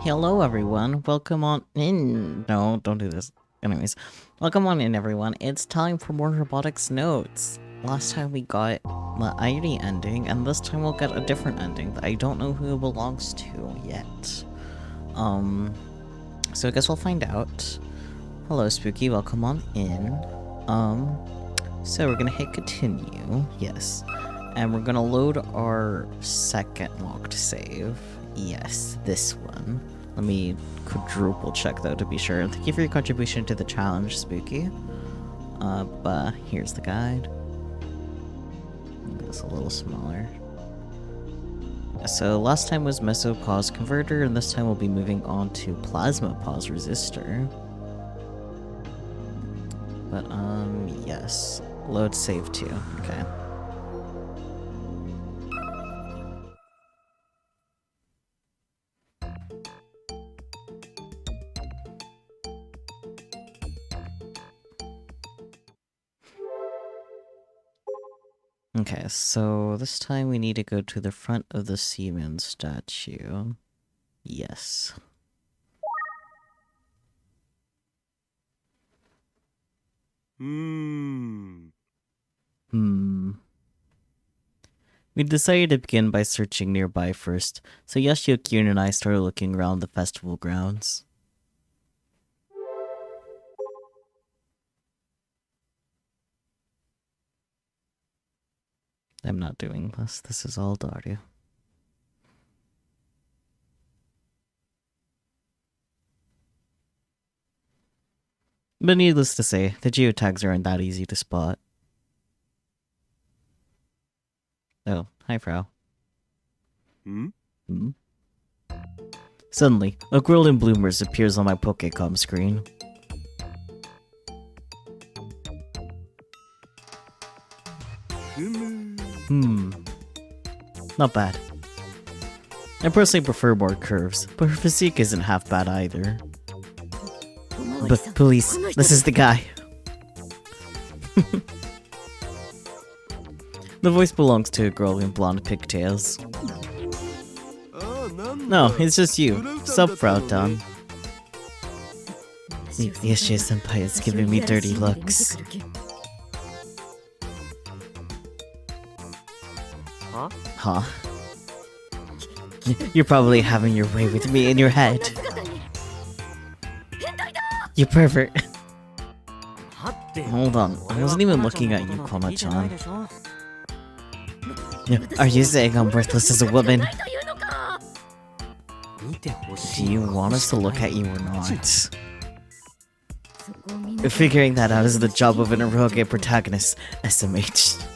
Hello everyone, welcome on in. No, don't do this. Anyways, welcome on in everyone. It's time for more robotics notes. Last time we got the ID ending, and this time we'll get a different ending that I don't know who it belongs to yet. So I guess we'll find out. Hello Spooky, welcome on in. So we're gonna hit continue, yes. And we're gonna load our second locked save. Yes, this one. Let me quadruple check though to be sure. Thank you for your contribution to the challenge, Spooky. But here's the guide. Make this a little smaller. So last time was Mesopause Converter, and this time we'll be moving on to Plasma Pause Resistor. But yes. Load save 2. Okay. Okay, so this time we need to go to the front of the Seaman statue. Yes. We decided to begin by searching nearby first, so Yashio-kyun and I started looking around the festival grounds. I'm not doing this is all audio. But needless to say, the geotags aren't that easy to spot. Oh, hi, Frau. Suddenly, a girl in bloomers appears on my Pokecom screen. Not bad. I personally prefer more curves, but her physique isn't half bad either. But police, this is the guy. The voice belongs to a girl in blonde pigtails. No, it's just you. Sup, Frauton. The Yashio-senpai is giving me dirty looks. Huh? You're probably having your way with me in your head. You pervert. Hold on, I wasn't even looking at you, Kona-chan. Are you saying I'm worthless as a woman? Do you want us to look at you or not? Figuring that out is the job of an eroge protagonist, SMH.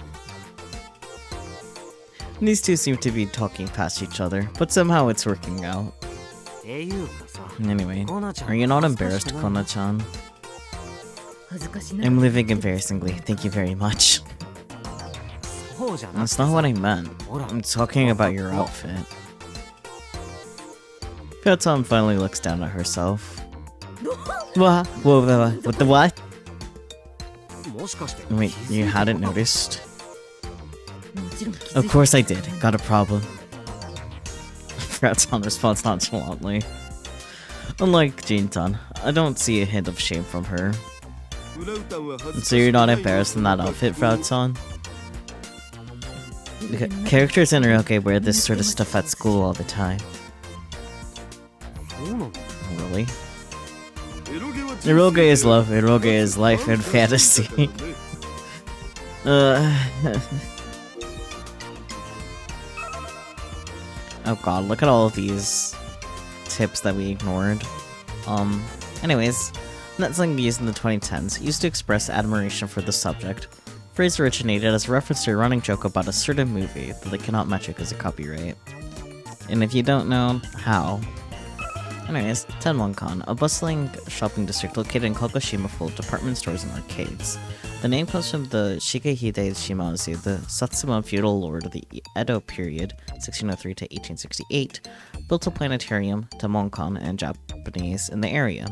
These two seem to be talking past each other, but somehow it's working out. Anyway, are you not embarrassed, Kona-chan? I'm living embarrassingly, thank you very much. That's not what I meant. I'm talking about your outfit. Frauton finally looks down at herself. What the what? Wait, you hadn't noticed? Of course I did. Got a problem. Frauton responds nonchalantly. Unlike Jin-tan, I don't see a hint of shame from her. So you're not embarrassed in that outfit, Frauton? Characters in eroge wear this sort of stuff at school all the time. Really? Eroge is love, eroge is life and fantasy. Oh god, look at all of these tips that we ignored. Anyways, that's something used in the 2010s, used to express admiration for the subject. The phrase originated as a reference to a running joke about a certain movie that they cannot match it as a copyright. And if you don't know, how? Anyways, Tenwon-kan, a bustling shopping district located in Kagoshima full of department stores and arcades. The name comes from the Shigehide Shimazu, the Satsuma feudal lord of the Edo period, 1603 to 1868, built a planetarium, Tenwon-kan, and Japanese in the area.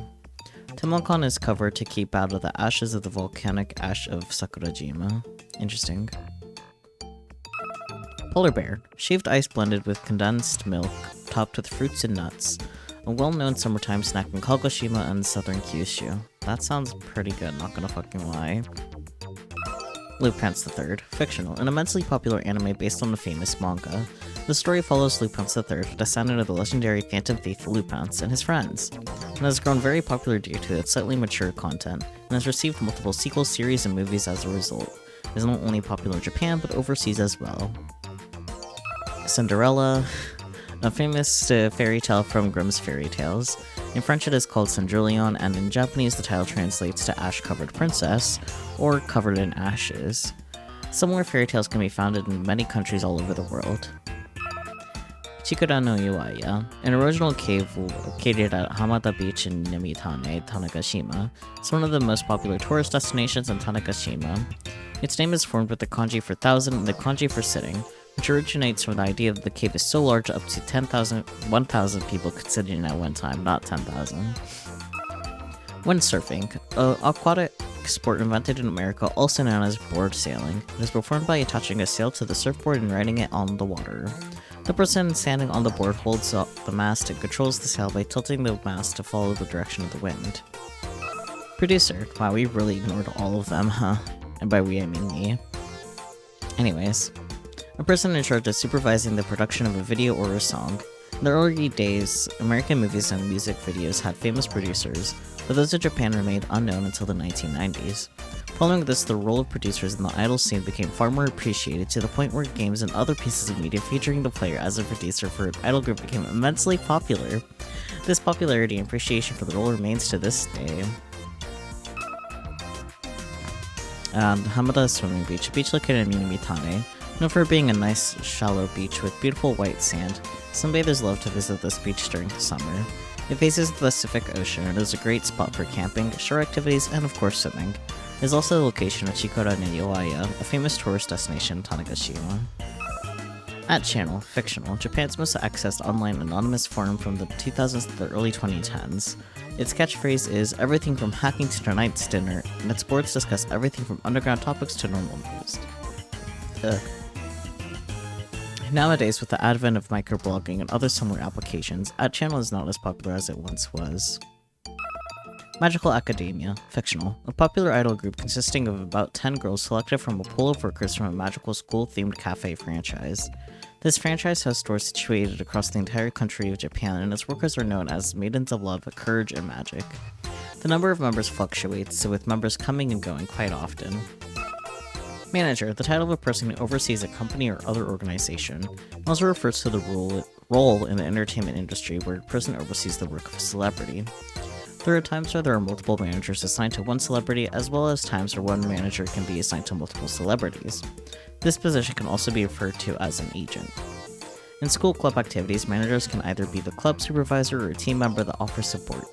Tenwon-kan is covered to keep out of the ashes of the volcanic ash of Sakurajima. Interesting. Polar bear, shaved ice blended with condensed milk, topped with fruits and nuts. a well-known summertime snack in Kagoshima and southern Kyushu. That sounds pretty good, not gonna fucking lie. Lupins III, fictional, an immensely popular anime based on a famous manga. The story follows Lupins III, descendant of the legendary Phantom Thief Lupins, and his friends, and has grown very popular due to its slightly mature content, and has received multiple sequels, series, and movies as a result. It is not only popular in Japan, but overseas as well. Cinderella, a famous fairy tale from Grimm's Fairy Tales. In French it is called Cendrillon, and in Japanese the title translates to Ash-Covered Princess, or Covered in Ashes. Similar fairy tales can be found in many countries all over the world. Chikura no Iwaya, an original cave located at Hamada Beach in Nemitane, Tanegashima. It's one of the most popular tourist destinations in Tanegashima. Its name is formed with the kanji for thousand and the kanji for sitting, which originates from the idea that the cave is so large up to 1,000 people could sit in at one time, not 10,000. Windsurfing, an aquatic sport invented in America, also known as board sailing. It is performed by attaching a sail to the surfboard and riding it on the water. The person standing on the board holds up the mast and controls the sail by tilting the mast to follow the direction of the wind. Producer, wow, we really ignored all of them, huh? And by we, I mean me. Anyways, a person in charge of supervising the production of a video or a song. In the early days, American movies and music videos had famous producers, but those in Japan remained unknown until the 1990s. Following this, the role of producers in the idol scene became far more appreciated, to the point where games and other pieces of media featuring the player as a producer for an idol group became immensely popular. This popularity and appreciation for the role remains to this day. Hamada Swimming Beach, a beach located in Minamitane, known for being a nice, shallow beach with beautiful white sand. Some bathers love to visit this beach during the summer. It faces the Pacific Ocean and is a great spot for camping, shore activities, and of course swimming. It is also the location of Chikura no Iwaya, a famous tourist destination in Tanegashima. @Channel, fictional, Japan's most accessed online anonymous forum from the 2000s to the early 2010s. Its catchphrase is, "Everything from hacking to tonight's dinner," and its boards discuss everything from underground topics to normal news. Ugh. Nowadays, with the advent of microblogging and other similar applications, @Channel is not as popular as it once was. Magical Academia, fictional, a popular idol group consisting of about 10 girls selected from a pool of workers from a magical school-themed cafe franchise. This franchise has stores situated across the entire country of Japan, and its workers are known as Maidens of Love, Courage, and Magic. The number of members fluctuates, with members coming and going quite often. Manager, the title of a person who oversees a company or other organization. It also refers to the role in the entertainment industry where a person oversees the work of a celebrity. There are times where there are multiple managers assigned to one celebrity, as well as times where one manager can be assigned to multiple celebrities. This position can also be referred to as an agent. In school club activities, managers can either be the club supervisor or a team member that offers support.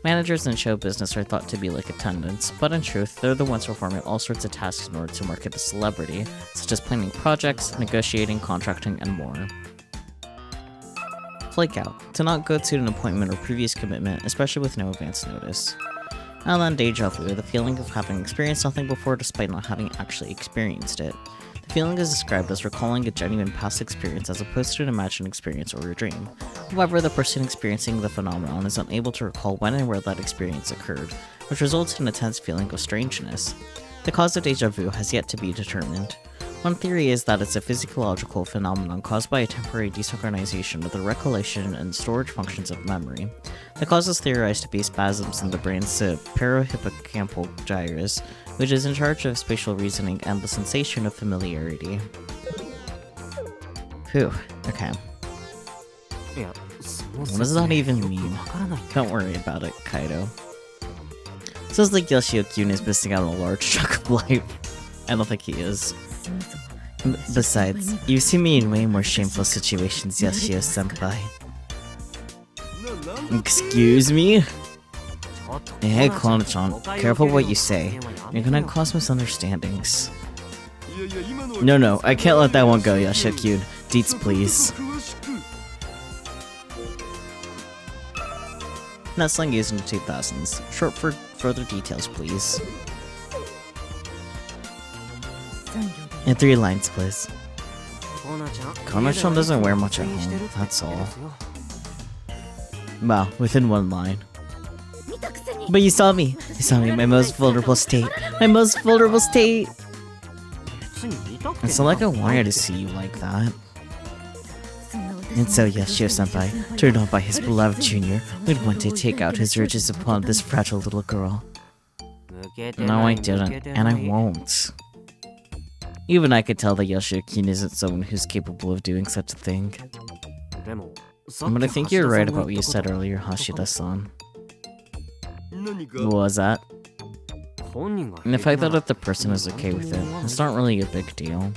Managers in show business are thought to be like attendants, but in truth, they're the ones performing all sorts of tasks in order to market the celebrity, such as planning projects, negotiating, contracting, and more. Flake out, to not go to an appointment or previous commitment, especially with no advance notice. And then deja vu, the feeling of having experienced something before despite not having actually experienced it. The feeling is described as recalling a genuine past experience as opposed to an imagined experience or a dream. However, the person experiencing the phenomenon is unable to recall when and where that experience occurred, which results in a tense feeling of strangeness. The cause of deja vu has yet to be determined. One theory is that it's a physiological phenomenon caused by a temporary desynchronization of the recollection and storage functions of memory. The cause is theorized to be spasms in the brain's parahippocampal gyrus, which is in charge of spatial reasoning and the sensation of familiarity. Phew, okay. What does that even mean? Don't worry about it, Kaido. Sounds like Yoshio-kyun is missing out on a large chunk of life. I don't think he is. Besides, you've seen me in way more shameful situations, Yoshio-senpai. Excuse me? Hey, Kono-chan, careful what you say. You're gonna cause misunderstandings. No, I can't let that one go, Yoshio-kyun. Deets, please. Nestling used in the 2000s. Short for further details, please. In 3 lines, please. Kono-chan doesn't wear much at home, that's all. Well, within one line. But you saw me. You saw me in my most vulnerable state. My most vulnerable state. It's not like I wanted to see you like that. And so Yashio-senpai, turned on by his beloved junior, would one day take out his urges upon this fragile little girl. No, I didn't, and I won't. Even I could tell that Yoshio-kun isn't someone who's capable of doing such a thing. But I think you're right about what you said earlier, Hashida-san. What was that? And the fact that if the person is okay with it, it's not really a big deal.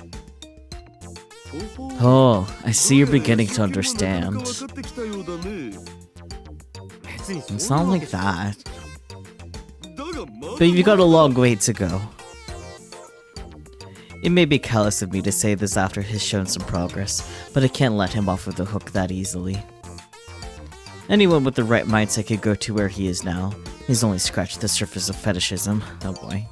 Oh, I see you're beginning to understand. It's not like that. But you've got a long way to go. It may be callous of me to say this after he's shown some progress, but I can't let him off with the hook that easily. Anyone with the right mindset could go to where he is now. He's only scratched the surface of fetishism. Oh boy.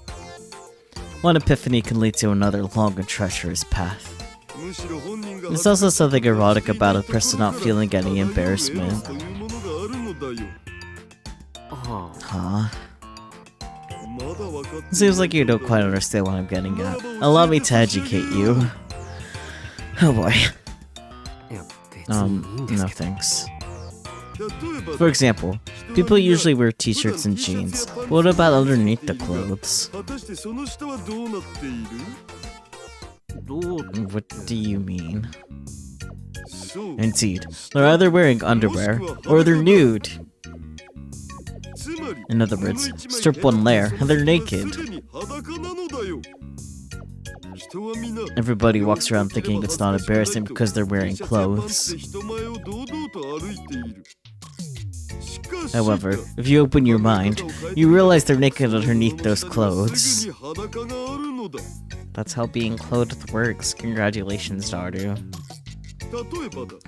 One epiphany can lead to another long and treacherous path. There's also something erotic about a person not feeling any embarrassment. Huh? Seems like you don't quite understand what I'm getting at. Allow me to educate you. Oh boy. No thanks. For example, people usually wear t-shirts and jeans. What about underneath the clothes? What do you mean? Indeed, they're either wearing underwear, or they're nude. In other words, strip one layer, and they're naked. Everybody walks around thinking it's not embarrassing because they're wearing clothes. However, if you open your mind, you realize they're naked underneath those clothes. That's how being clothed works. Congratulations, Daru.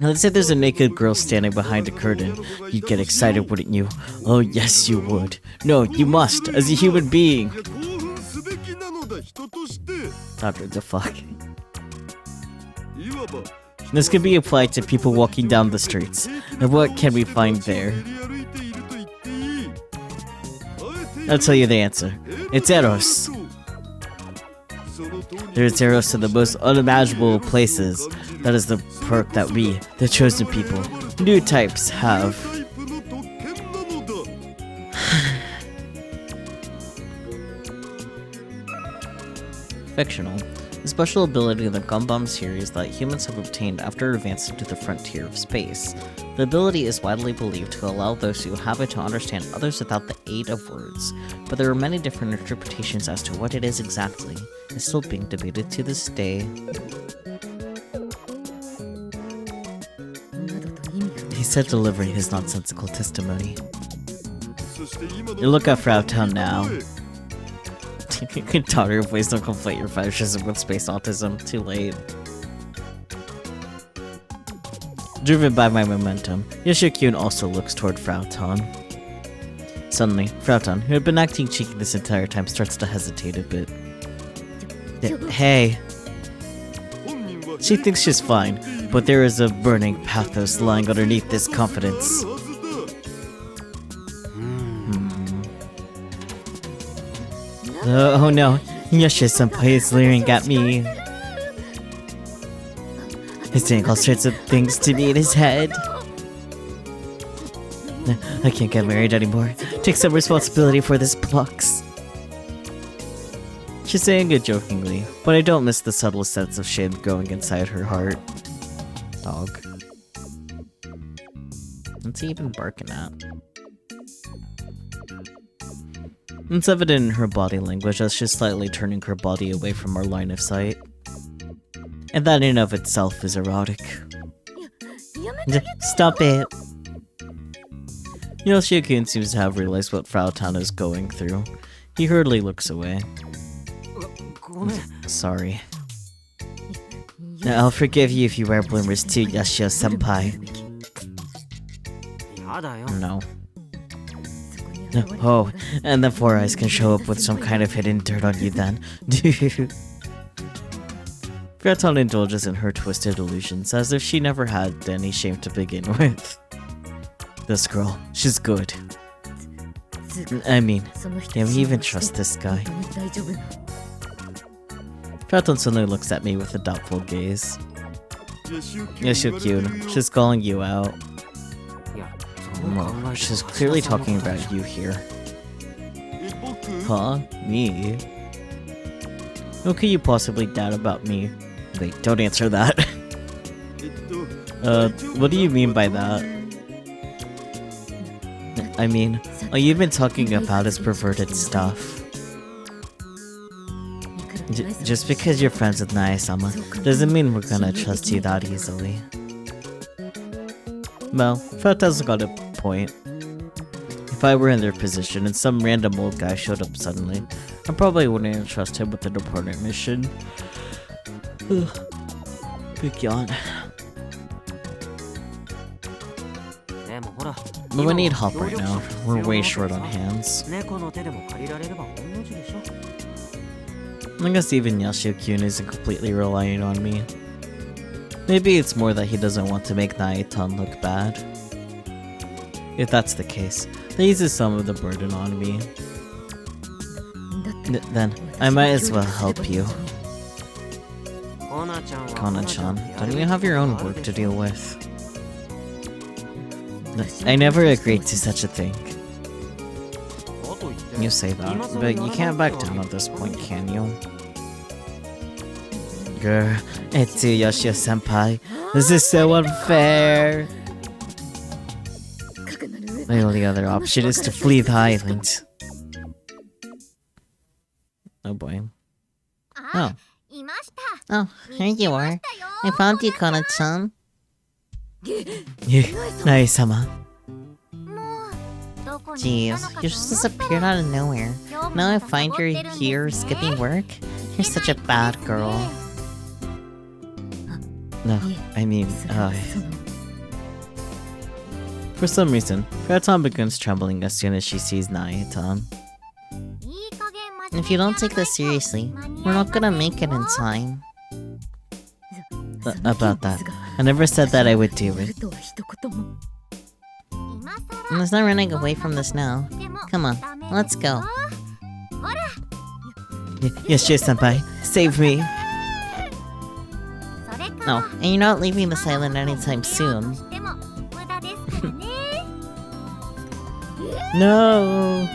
Let's say there's a naked girl standing behind a curtain. You'd get excited, wouldn't you? Oh yes, you would. No, you must, as a human being. Daru, the fuck? This can be applied to people walking down the streets. And what can we find there? I'll tell you the answer. It's Eros. There's Eros in the most unimaginable places. That is the perk that we, the chosen people, new types, have. Fictional. A special ability in the Gumball series that humans have obtained after advancing to the frontier of space. The ability is widely believed to allow those who have it to understand others without the aid of words, but there are many different interpretations as to what it is exactly. It's still being debated to this day. He said delivering his nonsensical testimony. You look at Frau Town now. Daughter, please don't conflate your fetishism with space autism. Too late. Driven by my momentum, Yoshio-kun also looks toward Frauton. Suddenly, Frauton, who had been acting cheeky this entire time, starts to hesitate a bit. Hey. She thinks she's fine, but there is a burning pathos lying underneath this confidence. Oh no, Yoshio-senpai is leering at me. He's saying all sorts of things to me in his head. I can't get married anymore. Take some responsibility for this box. She's saying it jokingly, but I don't miss the subtle sense of shame growing inside her heart. Dog. What's he even barking at? It's evident in her body language as she's slightly turning her body away from our line of sight. And that in and of itself is erotic. Stop it! Yoshio-kun seems to have realized what Frau Tana is going through. He hurriedly looks away. Sorry. I'll forgive you if you wear bloomers too, Yoshio-senpai. No. Oh, and the Four Eyes can show up with some kind of hidden dirt on you then. Fraton indulges in her twisted illusions as if she never had any shame to begin with. This girl, she's good. I mean, can we even trust this guy? Kraton suddenly looks at me with a doubtful gaze. Yoshikyun, she's calling you out. No, she's clearly talking about you here. Huh? Me? What could you possibly doubt about me? Wait, don't answer that. What do you mean by that? I mean, all you've been talking about is perverted stuff. Just because you're friends with Nae-sama doesn't mean we're gonna trust you that easily. Well, Fata's got a point. If I were in their position and some random old guy showed up suddenly, I probably wouldn't trust him with an important mission. Ugh. Big yawn. But we need help right now. We're way short on hands. I guess even Yoshikyun isn't completely relying on me. Maybe it's more that he doesn't want to make Naitan look bad. If that's the case, that eases some of the burden on me. Then, I might as well help you. Kona-chan, don't you have your own work to deal with? I never agreed to such a thing. You say that, but you can't back down at this point, can you? Grr, it's Yoshio-senpai. This is so unfair! My only other option is to flee the island. Oh boy. Oh. Oh, here you are. I found you, Kana-chan. Nae-sama. Jeez, you just disappeared out of nowhere. Now I find you're here skipping work? You're such a bad girl. No, I mean, For some reason, Kraton begins trembling as soon as she sees Naitan. If you don't take this seriously, we're not gonna make it in time. About that, I never said that I would do it. There's no running away from this now. Come on, let's go. Yes, senpai, save me! No, and you're not leaving this island anytime soon. No!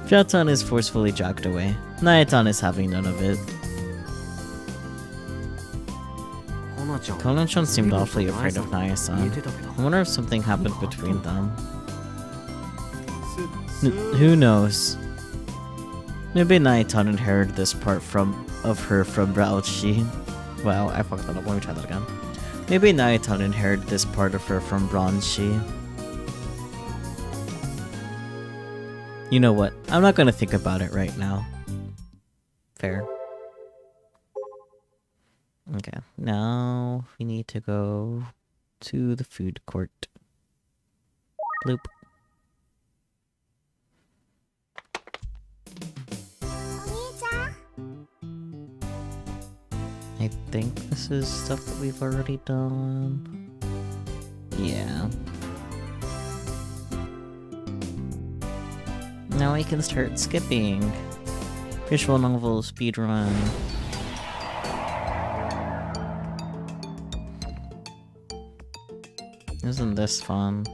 Kraton is forcefully dragged away. Naitan is having none of it. Kona-chan seemed awfully afraid of Nae-san. I wonder if something happened between them. Who knows? Maybe Naitan inherited this part of her from Raochi. Wow, I fucked that up. Let me try that again. Maybe Naitan inherited this part of her from Bronchi. You know what? I'm not gonna think about it right now. Fair. Okay, now we need to go to the food court. Bloop. I think this is stuff that we've already done. Yeah. Now we can start skipping. Visual novel speedrun. Isn't this fun?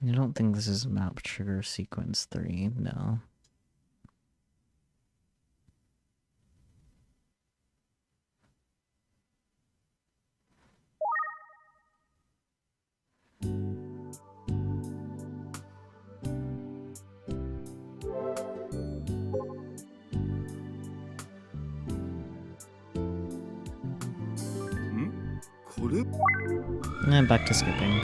I don't think this is map trigger sequence 3, no. And back to skipping.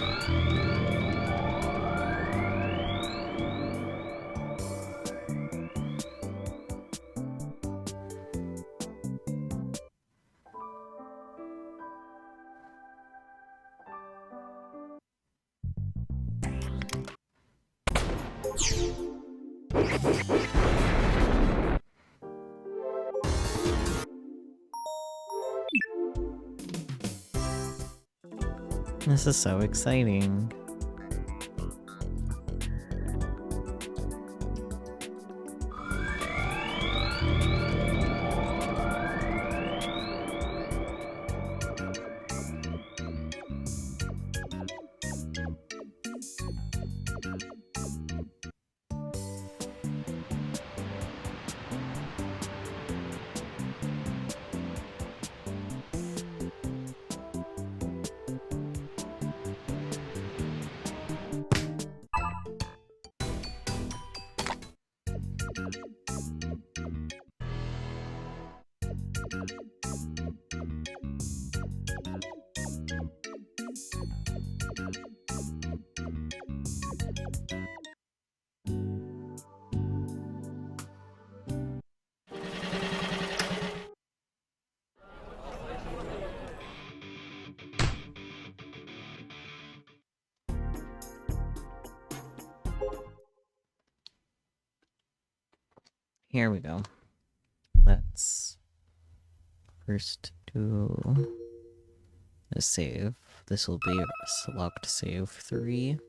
This is so exciting. Here we go. Let's first do a save. This will be select save 3.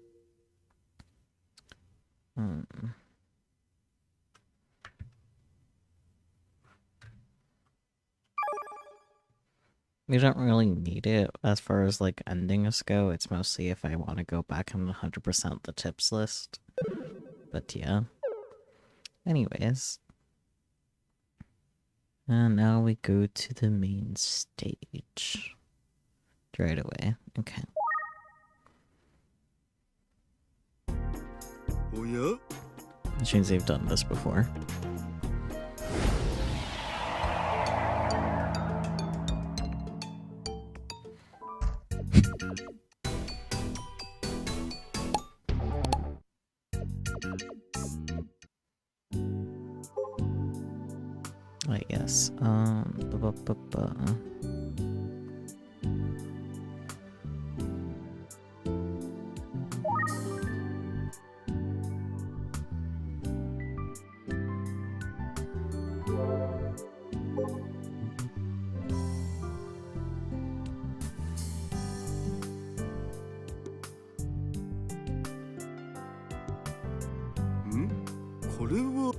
We don't really need it as far as like endings go. It's mostly if I want to go back and 100% the tips list. But yeah. Anyways. And now we go to the main stage. Right away. Okay. Oh yeah? Which means they've done this before. Yes. Hmm? これは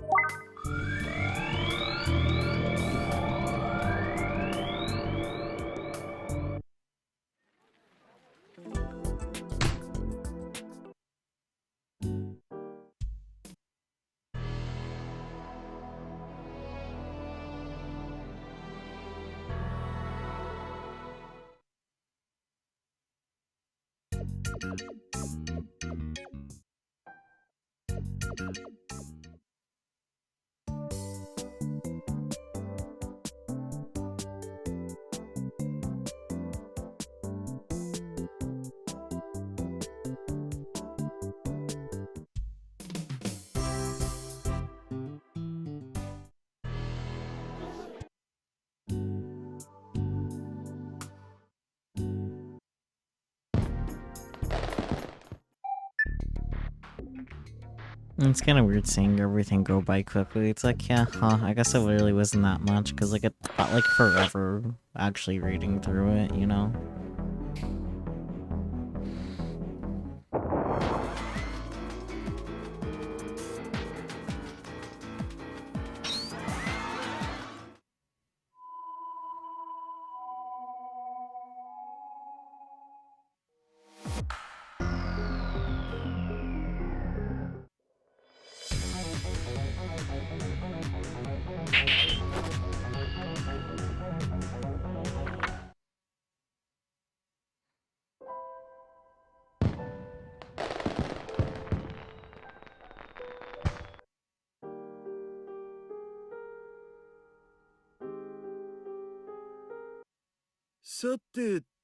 It's kind of weird seeing everything go by quickly. It's like, yeah, I guess it really wasn't that much, because like, it felt like forever actually reading through it, you know?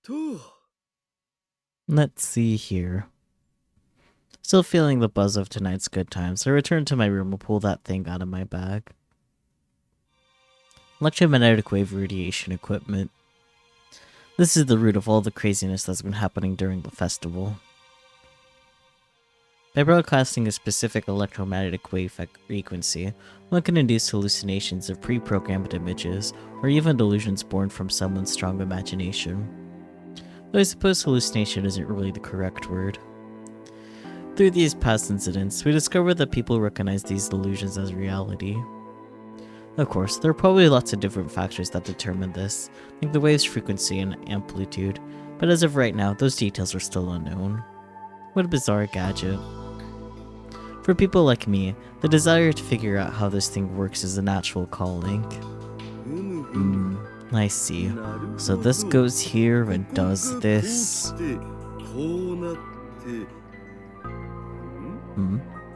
と Let's see here. Still feeling the buzz of tonight's good times, I return to my room and pull that thing out of my bag. Electromagnetic wave radiation equipment. This is the root of all the craziness that's been happening during the festival. By broadcasting a specific electromagnetic wave frequency, one can induce hallucinations of pre-programmed images, or even delusions born from someone's strong imagination. Though I suppose hallucination isn't really the correct word. Through these past incidents, we discovered that people recognize these delusions as reality. Of course, there are probably lots of different factors that determine this, like the wave's frequency and amplitude, but as of right now, those details are still unknown. What a bizarre gadget. For people like me, the desire to figure out how this thing works is a natural calling. I see. So this goes here and does this.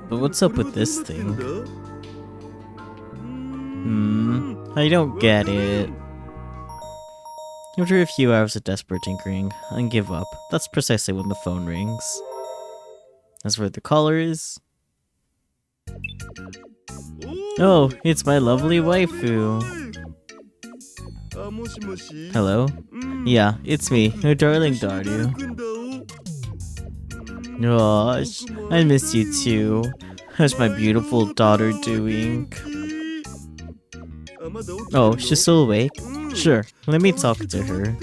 But what's up with this thing? I don't get it. After a few hours of desperate tinkering, I give up. That's precisely when the phone rings. As for the caller is... Oh, it's my lovely waifu. Hello? Yeah, it's me, your darling Daru. Gosh, I miss you too. How's my beautiful daughter doing? Oh, she's still awake? Sure, let me talk to her.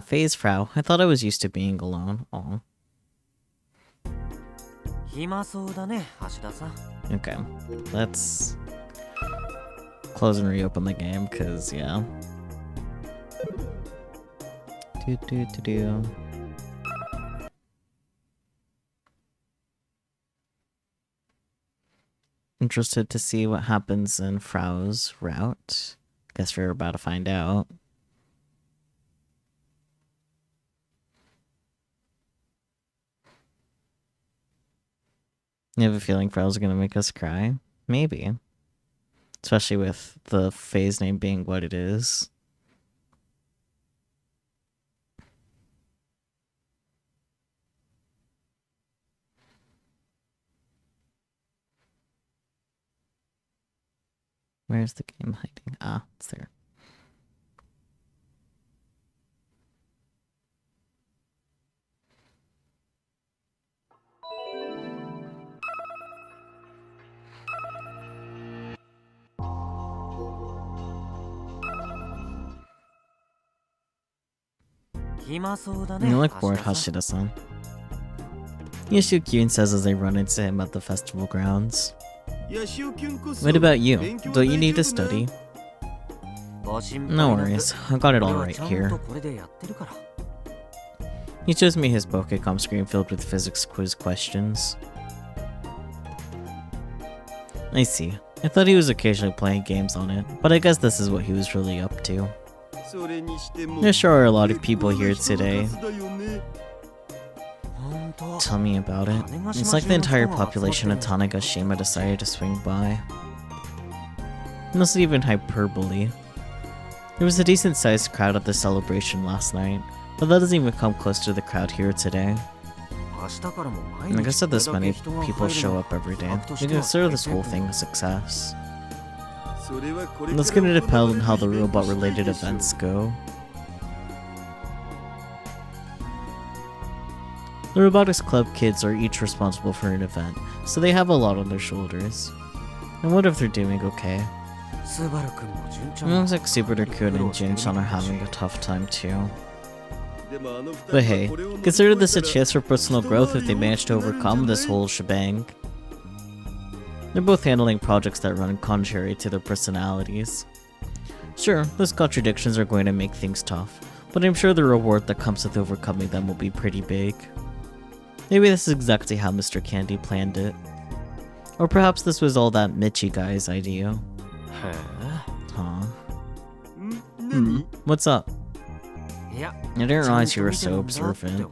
Phase Frau. I thought I was used to being alone. Aw. Okay, let's close and reopen the game, cause yeah. Interested to see what happens in Frau's route. Guess we're about to find out. You have a feeling Frau's gonna make us cry? Maybe. Especially with the phase name being what it is. Where's the game hiding? Ah, it's there. You look bored, Hashida-san. Yashio-kyun says as I run into him at the festival grounds. What about you? Don't you need to study? No worries, I got it all right here. He shows me his Pokécom screen filled with physics quiz questions. I see. I thought he was occasionally playing games on it, but I guess this is what he was really up to. There sure are a lot of people here today. Tell me about it. It's like the entire population of Tanegashima decided to swing by. Must even hyperbole. There was a decent sized crowd at the celebration last night, but that doesn't even come close to the crowd here today. And I guess that this many people show up every day, we can consider this whole thing a success. That's gonna depend on how the robot-related events go. The Robotics Club kids are each responsible for an event, so they have a lot on their shoulders. I wonder if they're doing okay. It looks like Subaru-kun and Jin-chan are having a tough time too. But hey, consider this a chance for personal growth if they manage to overcome this whole shebang. They're both handling projects that run contrary to their personalities. Sure, those contradictions are going to make things tough, but I'm sure the reward that comes with overcoming them will be pretty big. Maybe this is exactly how Mr. Candy planned it. Or perhaps this was all that Michi guy's idea. Huh? What's up? I didn't realize you were so observant.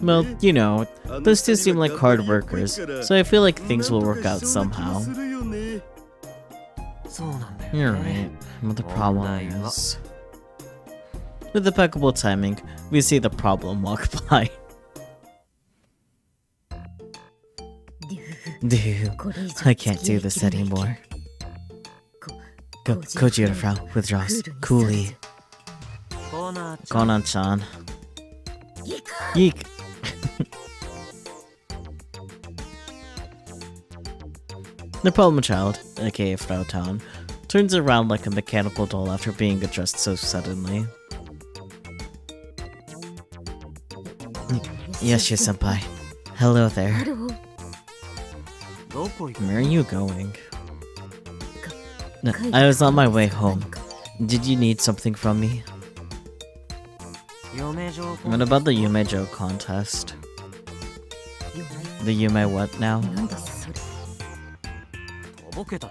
Well, you know, those two seem like hard workers, so I feel like things will work out somehow. You're right. But the problem is... With impeccable timing, we see the problem walk by. Dude, I can't do this anymore. Kojiro withdraws coolly. Konan-chan. Yeek! The problem child, aka Frau Town, turns around like a mechanical doll after being addressed so suddenly. Yashi-senpai. Hello there. Where are you going? I was on my way home. Did you need something from me? What about the Yumejo contest? The Yume what now?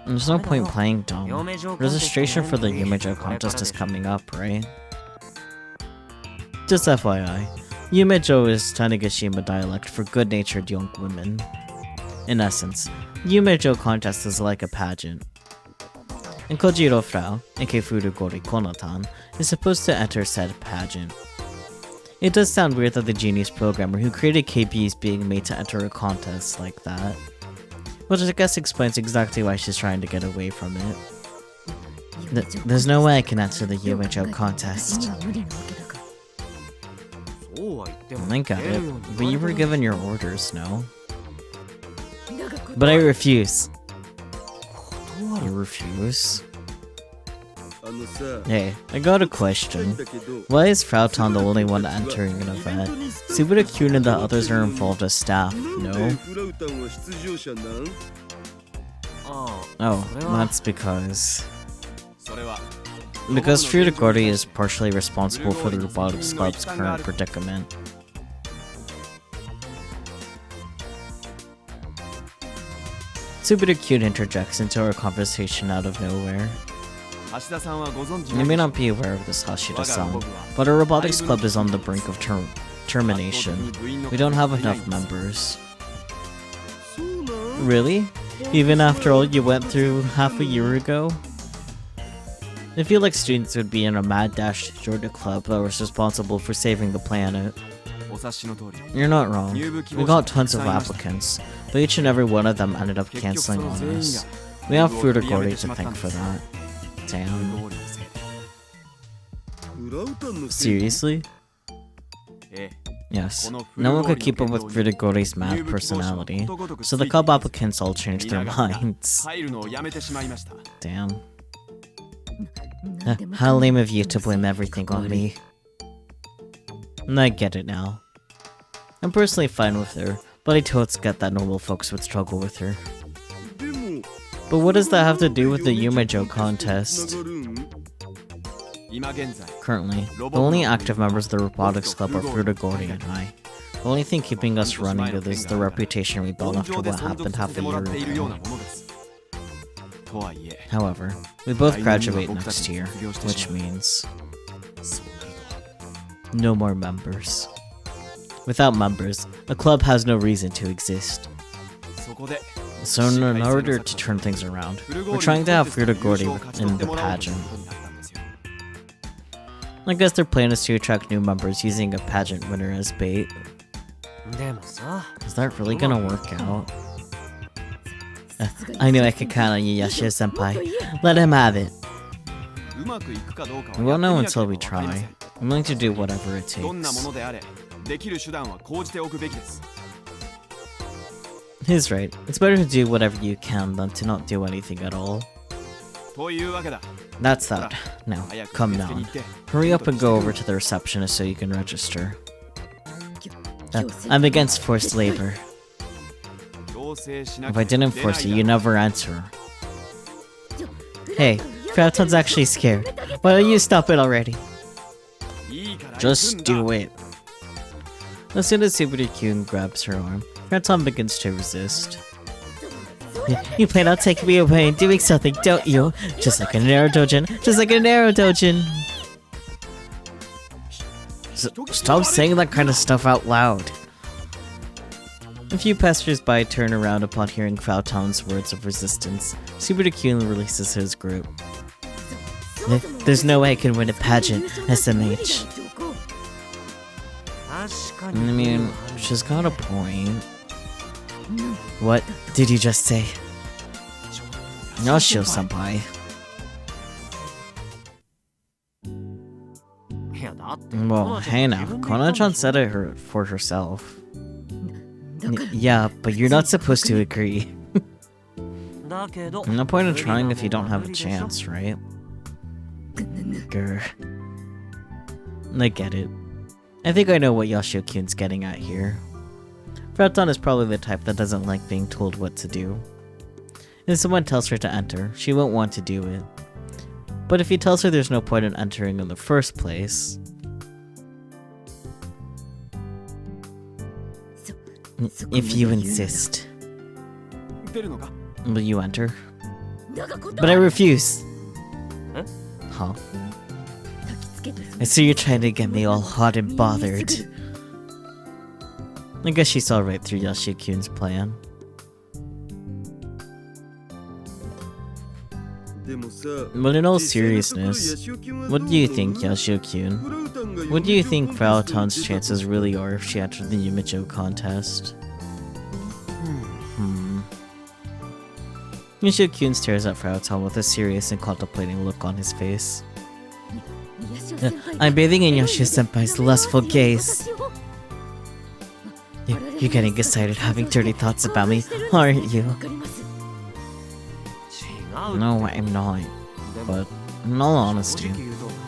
There's no point playing dumb. Registration for the Yumejo contest is coming up, right? Just FYI, Yumejo is Tanegashima dialect for good-natured young women. In essence, Yumejo contest is like a pageant. And Kojiro Frau, aka Furugori Konotan, is supposed to enter said pageant. It does sound weird that the genius programmer who created KB is being made to enter a contest like that. Which I guess explains exactly why she's trying to get away from it. There's no way I can enter the Yumejo contest. I got it, but you were given your orders, no? But I refuse. You refuse? Hey, I got a question. Why is Frauton the only one entering an event? Subaru-kun and the others are involved as staff, no? Oh, that's because... Because Furugori is partially responsible for the Robotics Club's current predicament. Subaru-kun interjects into our conversation out of nowhere. You may not be aware of this, Hashida-san, but our Robotics Club is on the brink of termination. We don't have enough members. Really? Even after all you went through half a year ago? I feel like students would be in a mad dash to join a club that was responsible for saving the planet. You're not wrong. We got tons of applicants, but each and every one of them ended up cancelling on us. We have Furugori to thank for that. Damn. Seriously? Yes. No one could keep up with Furugori's mad personality, so the club applicants all changed their minds. Damn. How lame of you to blame everything on me. I get it now. I'm personally fine with her, but I totes get that normal folks would struggle with her. But what does that have to do with the Yumejo contest? Currently, the only active members of the Robotics Club are Furugori and I. The only thing keeping us running is the reputation we built after what happened half a year ago. However, we both graduate next year, which means... no more members. Without members, a club has no reason to exist. So in order to turn things around, we're trying to have Furugori in the pageant. I guess their plan is to attract new members using a pageant winner as bait. Is that really gonna work out? I knew I could count on you, Yashio-senpai. Let him have it. We won't know until we try. I'm willing to do whatever it takes. He's right. It's better to do whatever you can than to not do anything at all. That's that. Now, come down. Hurry up and go over to the receptionist so you can register. I'm against forced labor. If I didn't force you, you'd never answer. Hey, Frauton's actually scared. Why don't you stop it already? Just do it. As soon as Subaru-kun grabs her arm, Frauton begins to resist. You plan on taking me away and doing something, don't you? Just like an arrow dojin. Just like an arrow dojin. Stop saying that kind of stuff out loud. A few passers-by turn around upon hearing Fauton's words of resistance. Super-Kyun releases his group. There's no way I can win a pageant, SMH. I mean, she's got a point. What did you just say? Yashio-senpai. Well, hey now, Kona-chan said it for herself. Yeah, but you're not supposed to agree. No point in trying if you don't have a chance, right? Grr. I get it. I think I know what Yashio-kyun's getting at here. Fauton is probably the type that doesn't like being told what to do. If someone tells her to enter, she won't want to do it. But if he tells her there's no point in entering in the first place... If you insist. Will you enter? But I refuse! Huh? I see you're trying to get me all hot and bothered. I guess she saw right through Yashio-kyun's plan. But in all seriousness, what do you think, Yashio-kyun? What do you think Fauton's chances really are if she entered the Yumicho contest? Yashio-kyun stares at Fauton with a serious and contemplating look on his face. I'm bathing in Yashio-senpai's lustful gaze. You're getting excited having dirty thoughts about me, aren't you? No, I'm not. But, in all honesty,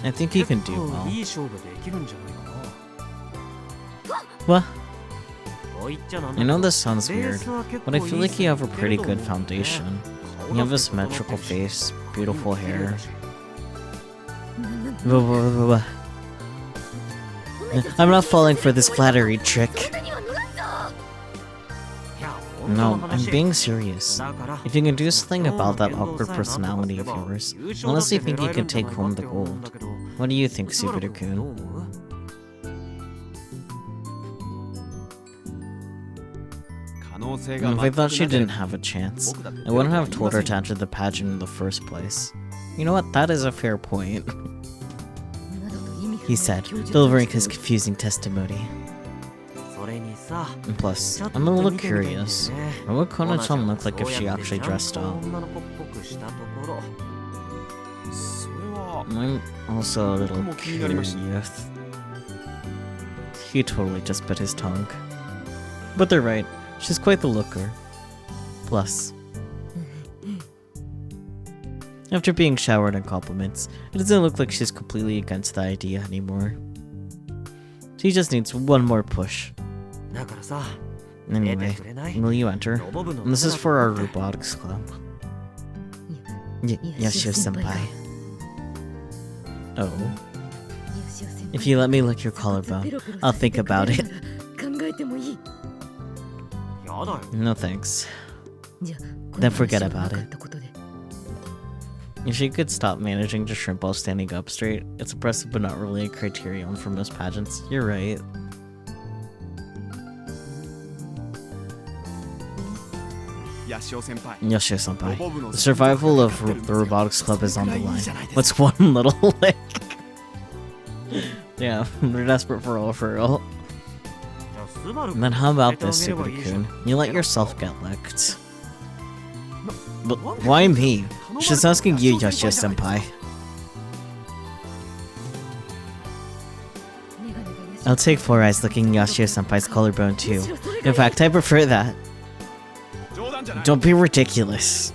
I think you can do well. What? I know this sounds weird, but I feel like you have a pretty good foundation. You have a symmetrical face, beautiful hair. I'm not falling for this flattery trick. No, I'm being serious. If you can do something about that awkward personality of yours, I honestly think you can take home the gold. What do you think, Subaru-kun? If I thought she didn't have a chance, I wouldn't have told her to enter the pageant in the first place. You know what, that is a fair point. He said, delivering his confusing testimony. And plus, I'm a little curious. What would Kona-chan look like if she actually dressed up? I'm also a little curious. He totally just bit his tongue. But they're right, she's quite the looker. Plus, after being showered in compliments, it doesn't look like she's completely against the idea anymore. She just needs one more push. Anyway, will you enter? And this is for our robotics club. Yashio-senpai. Oh. If you let me lick your collarbone, I'll think about it. No thanks. Then forget about it. If she could stop managing to shrimp while standing up straight, it's impressive but not really a criterion for most pageants. You're right. Yashio-senpai, the survival of the robotics club is on the line. What's one little lick? Yeah, they're desperate for a referral. And then how about this, Subaru-kun? You let yourself get licked. But why me? She's asking you, Yashio-senpai. I'll take 4 eyes licking Yashio-senpai's collarbone too. In fact, I prefer that. Don't be ridiculous.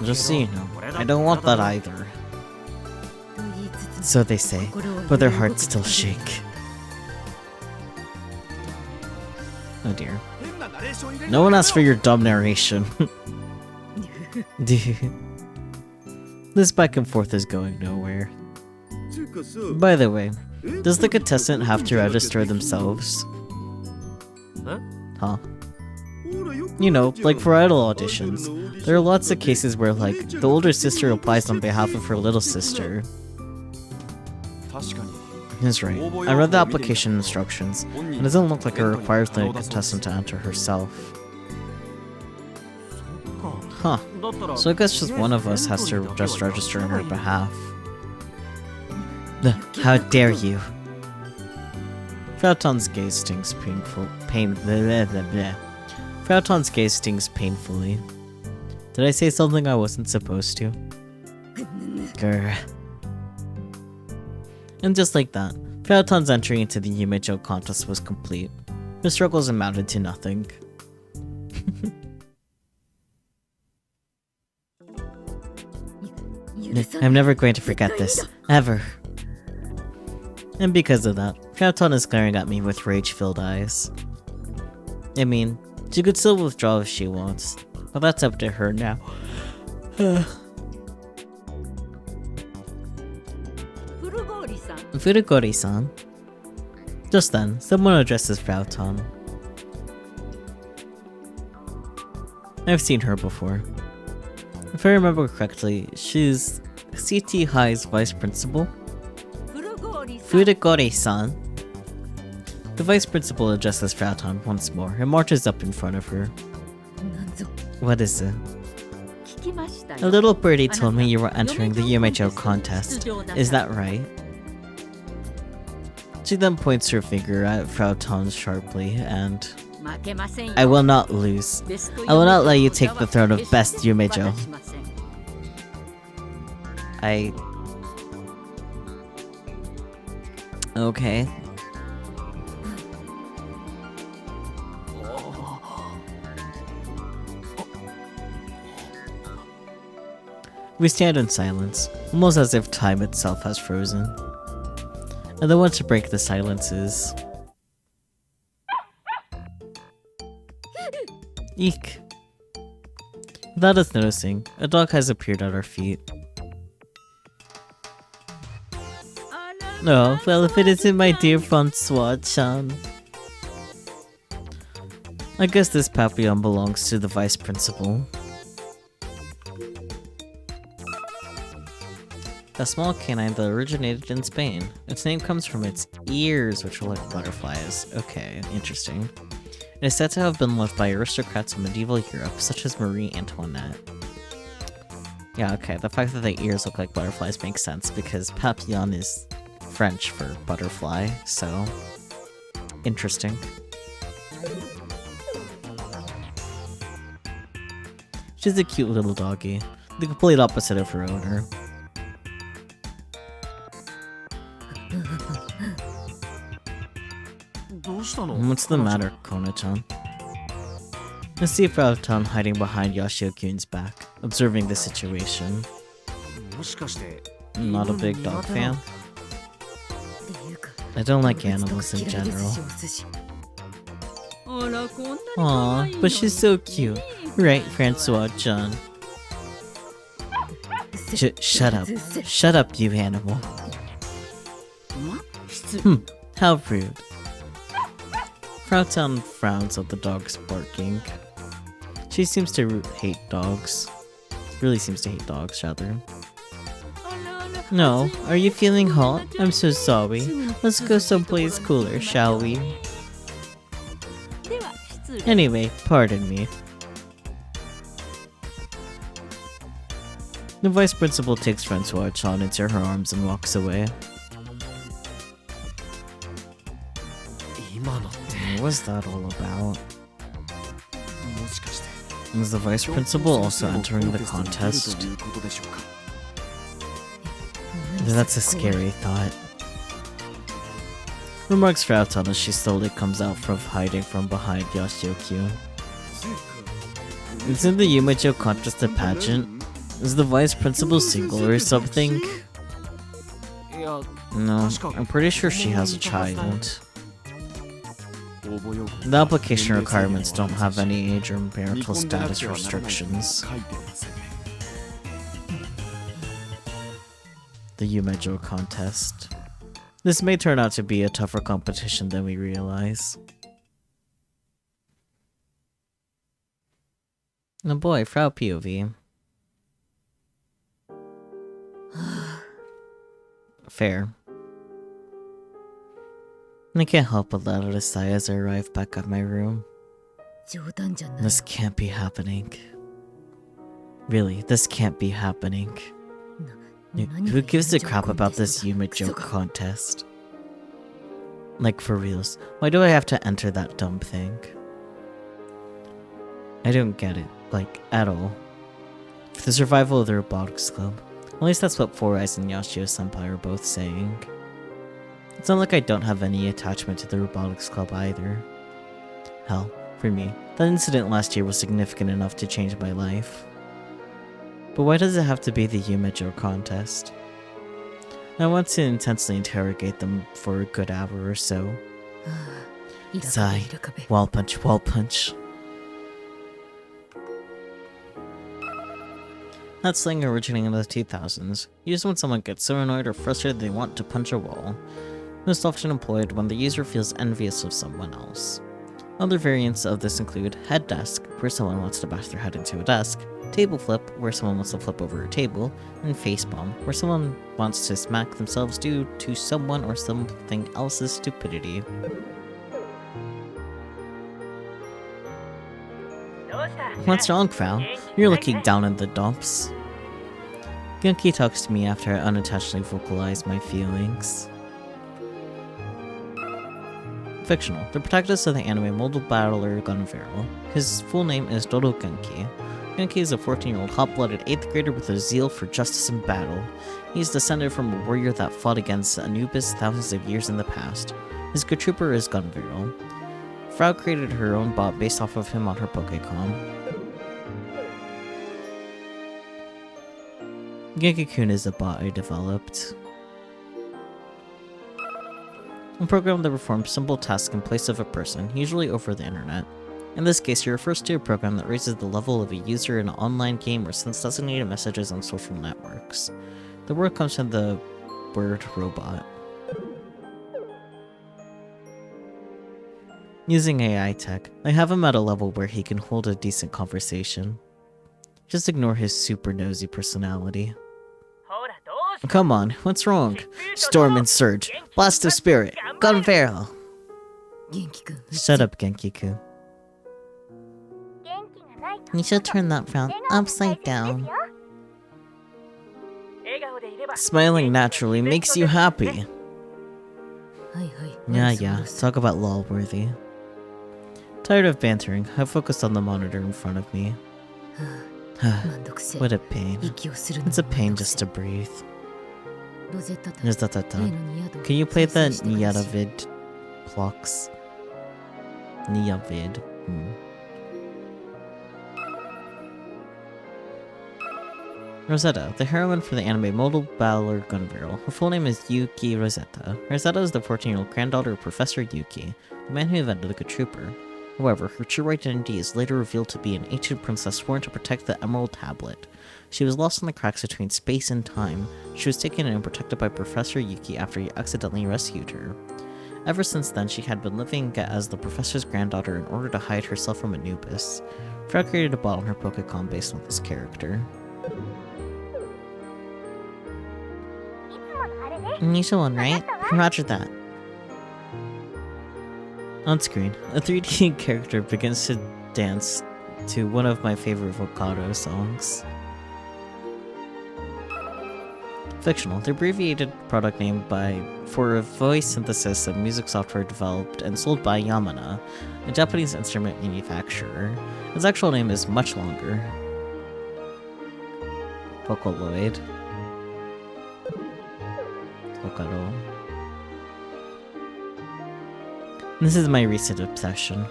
Just so you know, I don't want that either. So they say, but their hearts still shake. Oh dear. No one asked for your dumb narration. This back and forth is going nowhere. By the way, does the contestant have to register themselves? Huh? You know, like for idol auditions, there are lots of cases where, like, the older sister applies on behalf of her little sister. He's right. I read the application instructions, and it doesn't look like it requires the contestant to enter herself. Huh. So I guess just one of us has to just register on her behalf. How dare you! Frauton's gaze stings Frauton's gaze stings painfully. Did I say something I wasn't supposed to? Grr. And just like that, Frauton's entry into the Yumejo contest was complete. Her struggles amounted to nothing. I'm never going to forget this. Ever. And because of that, Frauton is glaring at me with rage-filled eyes. I mean, she could still withdraw if she wants, but that's up to her now. Furugori-san. Just then, someone addresses Frauton. I've seen her before. If I remember correctly, she's CT High's vice principal? Furugori-san. The vice principal addresses Frauton once more and marches up in front of her. What is it? A little birdie told me you were entering the Yumejo contest. Is that right? She then points her finger at Frauton sharply and... I will not lose. I will not let you take the throne of best Yumejo. Okay. We stand in silence, almost as if time itself has frozen. And the one to break the silence is... Eek. Without us noticing, a dog has appeared at our feet. Oh, well, if it isn't my dear Francois-chan. I guess this papillon belongs to the vice principal. A small canine that originated in Spain. Its name comes from its ears, which are like butterflies. Okay, interesting. It is said to have been loved by aristocrats of medieval Europe, such as Marie Antoinette. Yeah, okay, the fact that the ears look like butterflies makes sense, because papillon is French for butterfly, so... interesting. She's a cute little doggy, the complete opposite of her owner. What's the matter, Kona-chan? I see Frauton hiding behind Yashio-kun's back, observing the situation. Not a big dog fan? I don't like animals in general. Aw, but she's so cute. Right, Francois-chan? Shut up. Shut up, you animal. How rude. Frauton frowns at the dog's barking. She seems to hate dogs. Really seems to hate dogs, rather. No, are you feeling hot? I'm so sorry. Let's go someplace cooler, shall we? Anyway, pardon me. The vice principal takes Francois-chan into her arms and walks away. What was that all about? Is the vice principal also entering the contest? That's a scary thought. Remarks Frauton as she slowly comes out from hiding from behind Yashio-kun. Isn't the Yumejo contest a pageant? Is the vice principal single or something? No, I'm pretty sure she has a child. The application requirements don't have any age or marital status restrictions. The Yumejo contest. This may turn out to be a tougher competition than we realize. Oh boy, Frau POV. Fair. I can't help but let out a sigh as I arrive back at my room. 冗談じゃない。 This can't be happening. Really, this can't be happening. Who gives a crap about this Yuma joke contest? Like, for reals, why do I have to enter that dumb thing? I don't get it, like, at all. For the survival of the Robotics Club. At least that's what Four Eyes and Yashio-senpai are both saying. It's not like I don't have any attachment to the Robotics Club either. Hell, for me, that incident last year was significant enough to change my life. But why does it have to be the Yumejo contest? I want to intensely interrogate them for a good hour or so. Sigh. Wall punch, wall punch. That slang originating in the 2000s, used when someone gets so annoyed or frustrated they want to punch a wall. Most often employed when the user feels envious of someone else. Other variants of this include head desk, where someone wants to bash their head into a desk, table flip, where someone wants to flip over a table, and face bomb, where someone wants to smack themselves due to someone or something else's stupidity. What's wrong, Frau? You're looking down in the dumps. Genki talks to me after I unintentionally vocalize my feelings. Fictional. The protagonist of the anime Model Battler Gunveral. His full name is Dodo Genki. Genki is a 14-year-old hot-blooded 8th grader with a zeal for justice and battle. He is descended from a warrior that fought against Anubis thousands of years in the past. His good trooper is Gunveral. Frau created her own bot based off of him on her Pokécom. Genki-kun is a bot I developed. A program that performs simple tasks in place of a person, usually over the internet. In this case, it refers to a program that raises the level of a user in an online game or sends designated messages on social networks. The word comes from the word robot. Using AI tech, I have him at a level where he can hold a decent conversation. Just ignore his super nosy personality. Come on, what's wrong? Storm and Surge, Blast of Spirit, Gunveral! Shut up, Genki-kun. You should turn that frown upside down. Smiling naturally makes you happy. Yeah, talk about lol-worthy. Tired of bantering, I focused on the monitor in front of me. What a pain. It's a pain just to breathe. Can you play the Unedited blocks? Unedited. Rosetta, the heroine for the anime Model Battler Gunveral. Her full name is Yuki Rosetta. Rosetta is the 14-year-old granddaughter of Professor Yuki, the man who invented the Good Trooper. However, her true identity is later revealed to be an ancient princess sworn to protect the Emerald Tablet. She was lost in the cracks between space and time. She was taken in and protected by Professor Yuki after he accidentally rescued her. Ever since then, she had been living as the professor's granddaughter in order to hide herself from Anubis. Fred created a bot on her Pokécom based on this character. Nisha one, right? Roger that. On screen, a 3D character begins to dance to one of my favorite Vocado songs. Fictional, the abbreviated product name for a voice synthesis and music software developed and sold by Yamana, a Japanese instrument manufacturer. Its actual name is much longer. Vocaloid. Vocado. This is my recent obsession.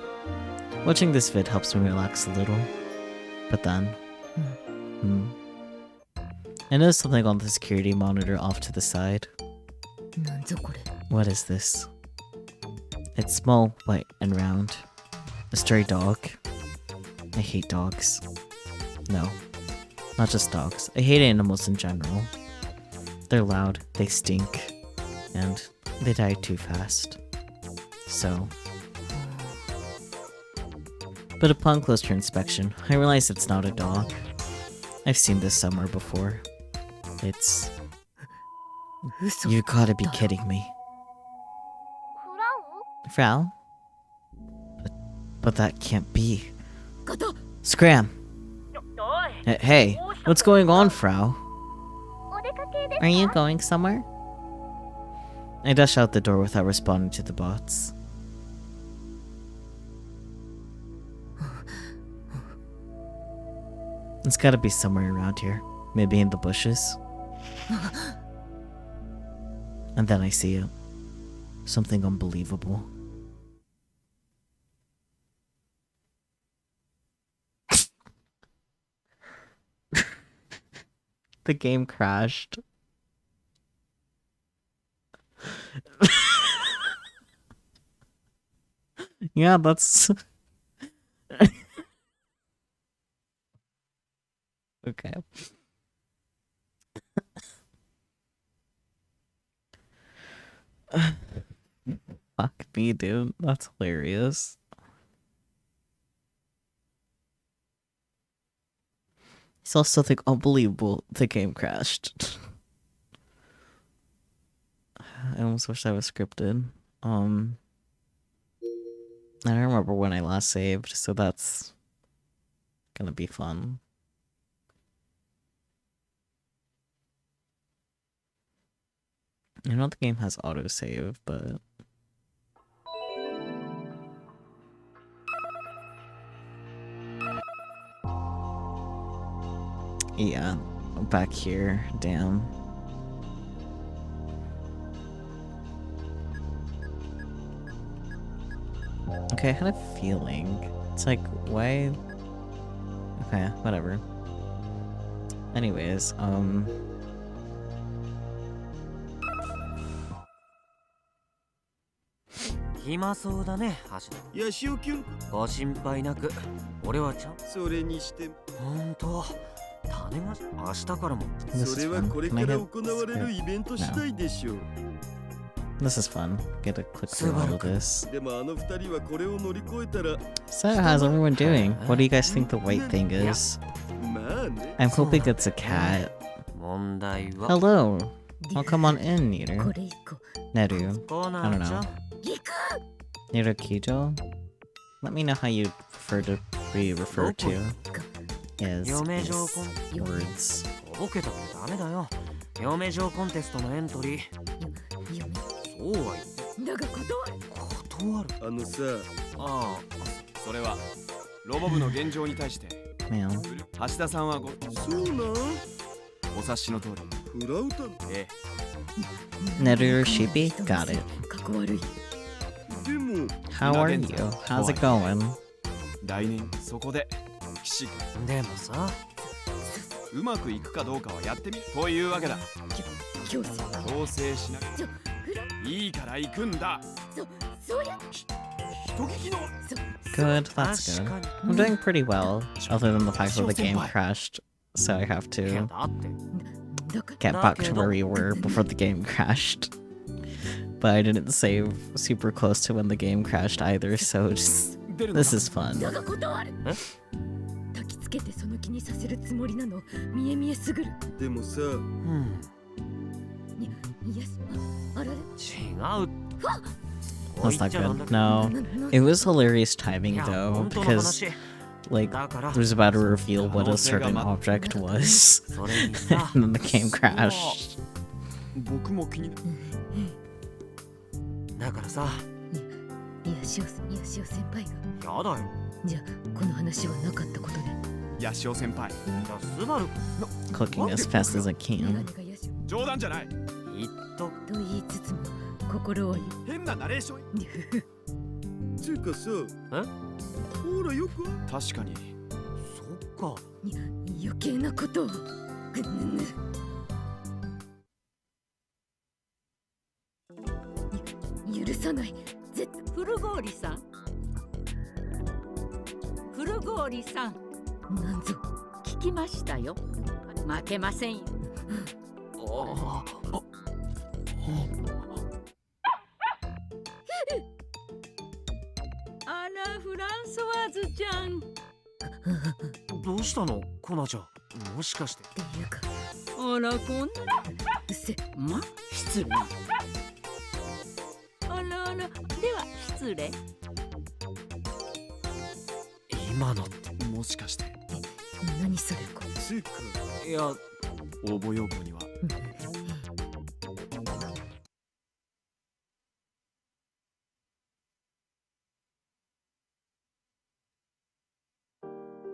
Watching this vid helps me relax a little. But then... I noticed something on the security monitor off to the side. What is this? It's small, white, and round. A stray dog. I hate dogs. No, not just dogs. I hate animals in general. They're loud, they stink, and they die too fast. So... But upon closer inspection, I realize it's not a dog. I've seen this somewhere before. It's... You gotta be kidding me. Frau? But that can't be. こと Scram! Hey, what's going on, Frau? Are you going somewhere? I dash out the door without responding to the bots. It's gotta be somewhere around here. Maybe in the bushes. And then I see it. Something unbelievable. The game crashed. Yeah, that's... Okay. Fuck me, dude. That's hilarious. It's also something unbelievable. The game crashed. I almost wish that was scripted. I don't remember when I last saved, so that's gonna be fun. I know the game has autosave, but... Yeah, back here, damn. Okay, I had a feeling. It's like, why? Okay, whatever. Anyways,暇そうだね、橋田。ヤシオキュンご心配なく。俺はちゃん。それにしてもほんと。種が明日からも。 this そ is れは fun. これ Can か I ら hit 行われる skip? イベント次第でしょう。 This is fun. Get to click through all of this. でもあの二人はこれを乗り越えたら So, how's everyone doing? What do you guys think the white thing is? まあね I'm hoping it's a cat. 問題は。 Hello! Oh, come on in, こ Neater. れ以降 Neru. こう I な don't んちゃ know. 行く Neru Kijo? Let me know how you prefer to be referred to. Yes, 嫁状 these コン words. ボケたってダメだよ。嫁状コンテストのエントリー。嫁そうはだが断る断る。あのさああ、それはロボ部の現状に対して Man. 橋田さんはそうなんお察しの通り、フラウタンえ Neru Sheepy? Got it. かっこ悪いでも How are you? How's it going? 来年そこで騎士でもさ、うまくいくかどうかはやってみるというわけだ。教師強制しなくちょフラいいから行くんだ。そうや人聞きの Good, that's good. I'm doing pretty well, other than the fact that the game crashed, so I have いや to だって。だから get back to where we were before the game crashed. But I didn't save super close to when the game crashed either, so just... 出るの This is fun. だが断る焚きつけてその気にさせるつもりなの見え見えすぐるでもさうん。いやあられ違う。 That's not good. No. It was hilarious timing though, because like だから it was about to reveal what a certain object was, それにさ and then the game crashed. 僕も気になる。だからさ、ヤシオ先輩がやだよ。じゃあこの話はなかったことでヤシオ先輩、じゃあスバル Clicking as fast as I メガ can. ネがヤシオ冗談じゃない。言っとと言いつつも心は変なナレーション。つうかさほらよく確かに。そっか。余計なことを許さない絶古郡さん古郡さんなんぞ聞きましたよ負けませんよあらフランソワーズちゃんどうしたのコナちゃん。もしかして。っていうかあらこんなうっせま失礼あらあらでは失失礼。今のってもしかして。何それこ。つうかいや、応募要項には。は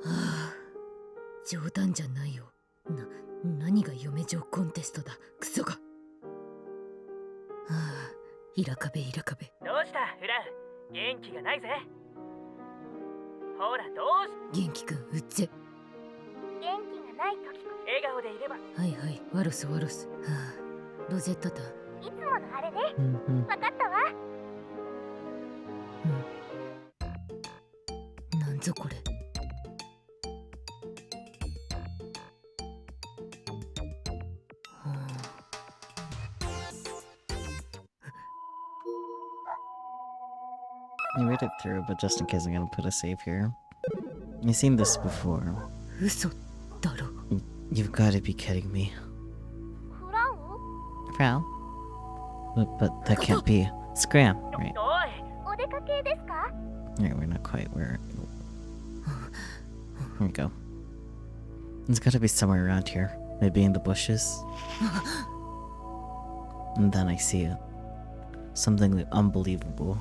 あ、冗談じゃないよ。何が嫁嬢コンテストだ、クソが。はあ、イラカベイラカベ。どうしたフラン、元気がないぜ。ほらどうし元気くんうっぜ。元気がない時こ笑顔でいれば。はいはい、ワロスワロス。はあ、ロゼッタだ。そいつものあれね。Mhm. わかったわ。なんぞこれ。はあ、You made it through, but just in case I'm gonna put a save here. You've seen this before. 嘘だろ。You've gotta be kidding me. フラン Frau? But that can't be. Scram, right? おい、お出かけですか？ Right, we're not quite where. Here we go. It's gotta be somewhere around here. Maybe in the bushes. And then I see it. Something like unbelievable.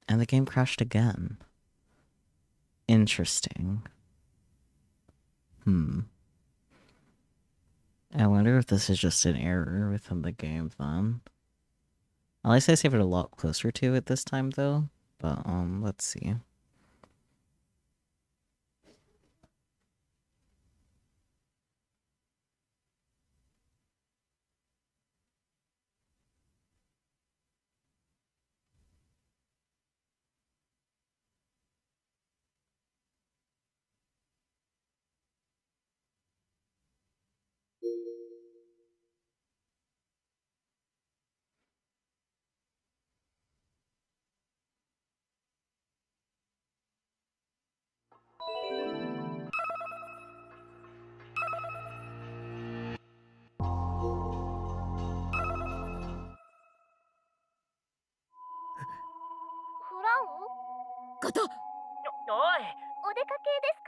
And the game crashed again. Interesting. I wonder if this is just an error within the game then. At least I saved it a lot closer to it this time though. But let's see.ガタ。おい、お出かけです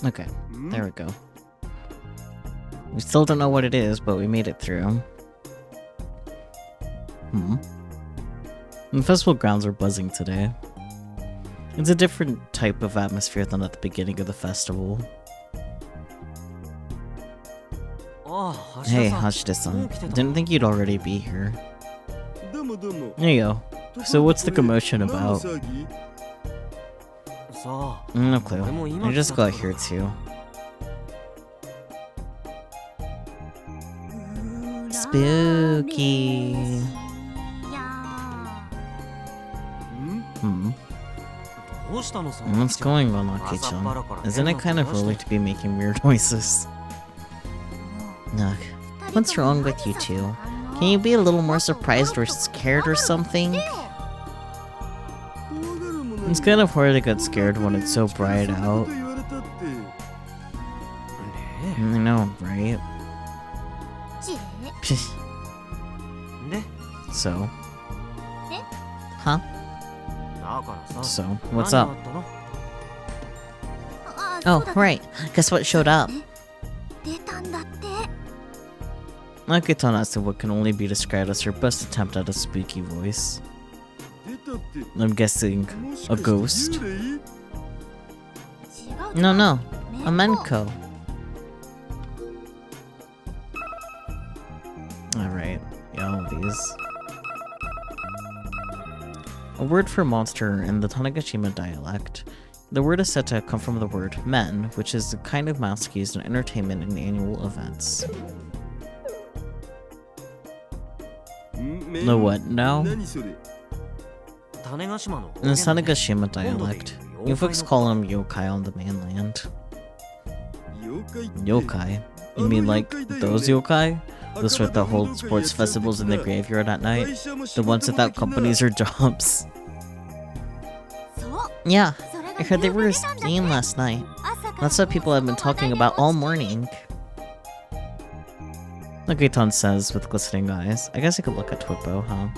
か？ Okay, there we go. We still don't know what it is, but we made it through. The festival grounds are buzzing today. It's a different type of atmosphere than at the beginning of the festival. Hey, Hashida-san. Didn't think you'd already be here. どうもどうも。 There you go. So what's the commotion 何の about? 騒ぎ？さあ、 No clue. I just got here too. Spooky. どうしたのさ。 What's going on, Aki-chan? Isn't it kind of early to be making weird noises? Ugh. What's wrong with you two? Can you be a little more surprised or scared or something? It's kind of hard to get scared when it's so bright out. I know, right? So? Huh? So, what's up? Oh, right. Guess what showed up? 出たんだって。 Akita asked what can only be described as her best attempt at a spooky voice. 出たって。 I'm guessing もし a かして ghost? 幽霊？ No, no. A Menko. Alright. Yeah, all these. A word for monster in the Tanegashima dialect. The word is said to come from the word men, which is a kind of mask used in entertainment and annual events. The what now? 何それ？ In the Tanegashima dialect, you folks call them yokai on the mainland. 妖怪って。 Yokai? You mean like those yokai? Those that hold sports festivals in the graveyard at night? The ones without companies or jobs? そう。 Yeah, それが I heard they were 出たんだって skiing last night. 朝か That's what people have been talking about all morning. Nagiton says with glistening eyes. I guess you could look at Twitbo, huh?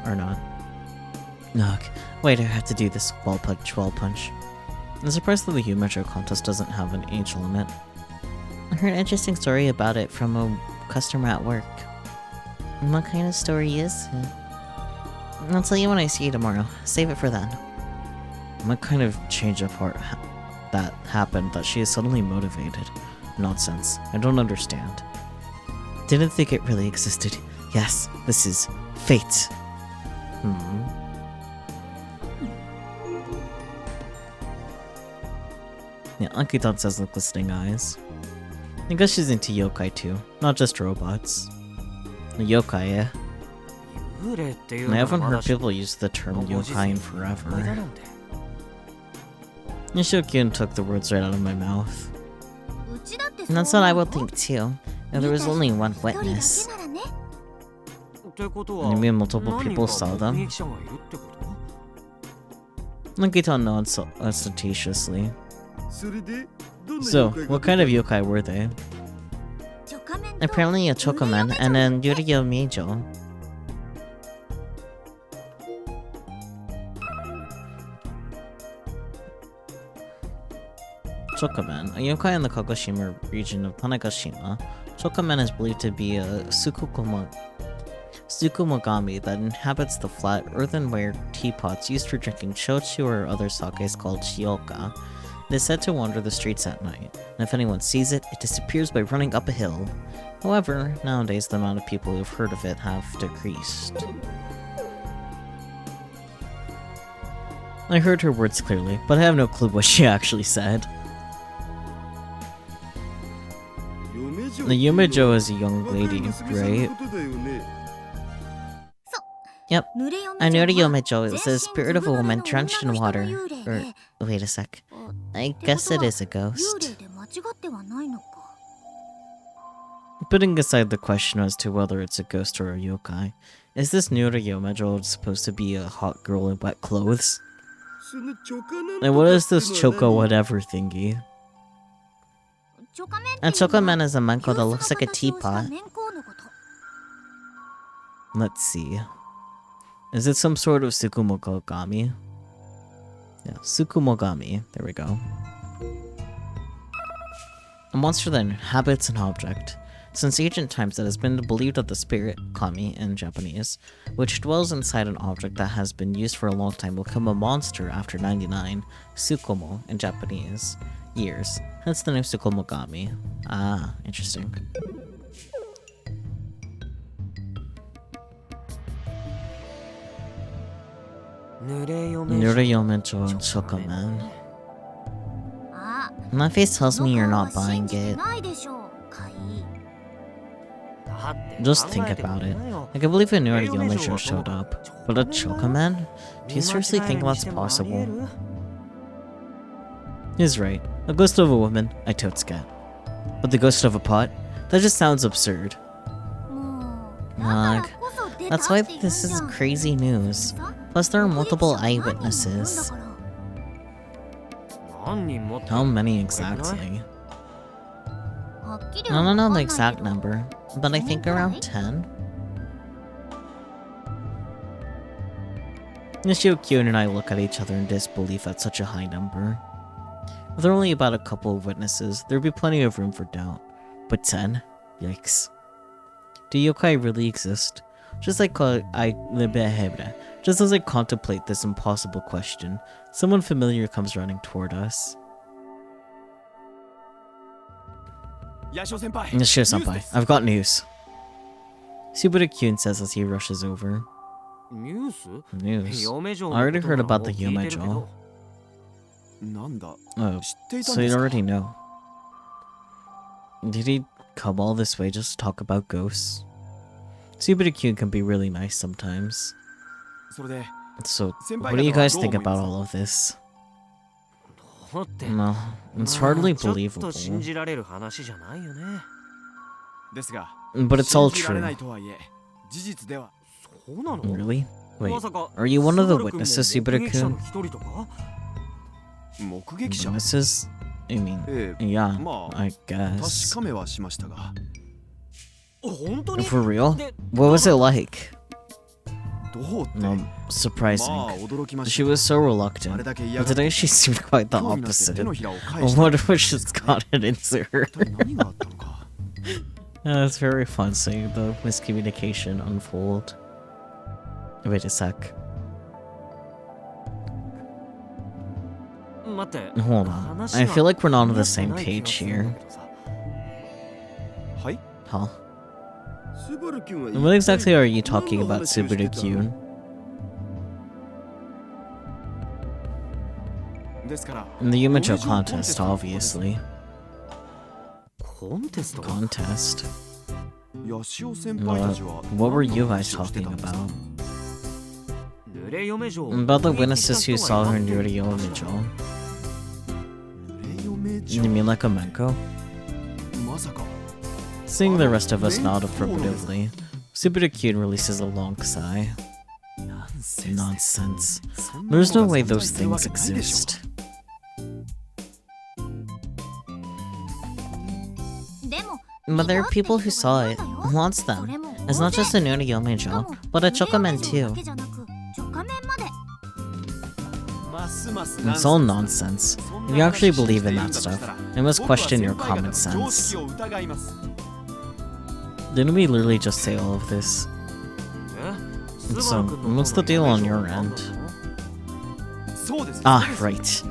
Or not. Ugh. Wait, I have to do this wall punch. I'm surprised that the Humor Show contest doesn't have an age limit. I heard an interesting story about it from a customer at work. What kind of story is it? I'll tell you when I see you tomorrow. Save it for then. What kind of change of heart that happened that she is suddenly motivated? Nonsense. I don't understand. Didn't think it really existed. Yes, this is fate. Yeah, Ankitan says with glistening eyes. I guess she's into yokai too, not just robots. Yokai, yeah. I haven't heard people use the term yokai in forever. Nishokyun took the words right out of my mouth. And that's what I would think too, if there was only one witness. You mean multiple people saw them? Ankitan nods ostentatiously. So, what kind of yokai were they? Apparently a chokaman and an Yuryo Meijo. Chokaman, a yokai in the Kagoshima region of Tanegashima. Chokaman is believed to be a Tsukumogami that inhabits the flat earthenware teapots used for drinking shochu or other sakes called shioka. It is said to wander the streets at night, and if anyone sees it, it disappears by running up a hill. However, nowadays the amount of people who have heard of it have decreased. I heard her words clearly, but I have no clue what she actually said. The Yumejo is a young lady, right? Yep. I know the Yumejo is the spirit of a woman drenched in water. Wait a sec. I guess it is a ghost. Putting aside the question as to whether it's a ghost or a yokai, is this Nyura Yomejo supposed to be a hot girl in wet clothes? And what is this Choco whatever thingy? A chokaman is a manko that looks like a teapot. Let's see. Is it some sort of Tsukumogami? Yeah, Tsukumogami. There we go. A monster that inhabits an object. Since ancient times, it has been believed that the spirit, kami in Japanese, which dwells inside an object that has been used for a long time will become a monster after 99, Tsukumo in Japanese, years. Hence the name Tsukumogami. Ah, interesting. Nureyomejo and Chokaman. My face tells me you're not buying it. Just think about it. I can believe a Nureyomejo showed up, but a Chokaman? Do you seriously think that's possible? He's right. A ghost of a woman, I totes get. But the ghost of a pot? That just sounds absurd. Nog. That's why this is crazy news. Plus there are multiple eyewitnesses. How many exactly? I don't know the exact number, but I think around 10. Nishio-kyun and I look at each other in disbelief at such a high number. With only about a couple of witnesses, there would be plenty of room for doubt. But 10? Yikes. Do yokai really exist? Just as I contemplate this impossible question, someone familiar comes running toward us. Yashio-senpai, I've got news. Subura-kyun says as he rushes over. News? I already heard about the Yumejo. Oh, so you already know. Did he come all this way just to talk about ghosts? Subura-kyun can be really nice sometimes. So, what do you guys think about all of this? No, it's hardly believable. But it's all true. Really? Wait, are you one of the witnesses, Subura-kyun? 目撃者 Witnesses? I mean, ええ yeah, まあ I 確 guess. かめはしましたが本当に For real? What was it like? どうって Surprising. まあ驚きま She し was so たあれ reluctant. だけ嫌 But がって today she seemed quite the 興味なくて手 opposite. のひらを返した What was just gotten into her? 一体何があったのか It's very fun seeing the miscommunication unfold. Wait a sec. 待って Hold on. I feel like we're not on the same page here. はい Huh? スバル君は What exactly are you talking about, Subaru-kyun? ですから In the Yumejo contest, obviously. コンテスト Contest? ヤシオ先輩たちは What were you guys talking about? 濡れ嫁嬢 About the witnesses who saw her near the Yomejo. 濡れ嫁 You 嬢 mean like a Menko? まさか Seeing the rest of us nod affirmatively, Subaru-kyun releases a long sigh. Nonsense. There's no way those things exist. でも But there are people who saw it, who wants them. It's not just a new Yomejo, but a Chokamen too. チョカメンまで It's all nonsense. If you actually believe in that stuff, I must question your common sense. Didn't we literally just say all of this? So, what's the deal on your end? Ah, right.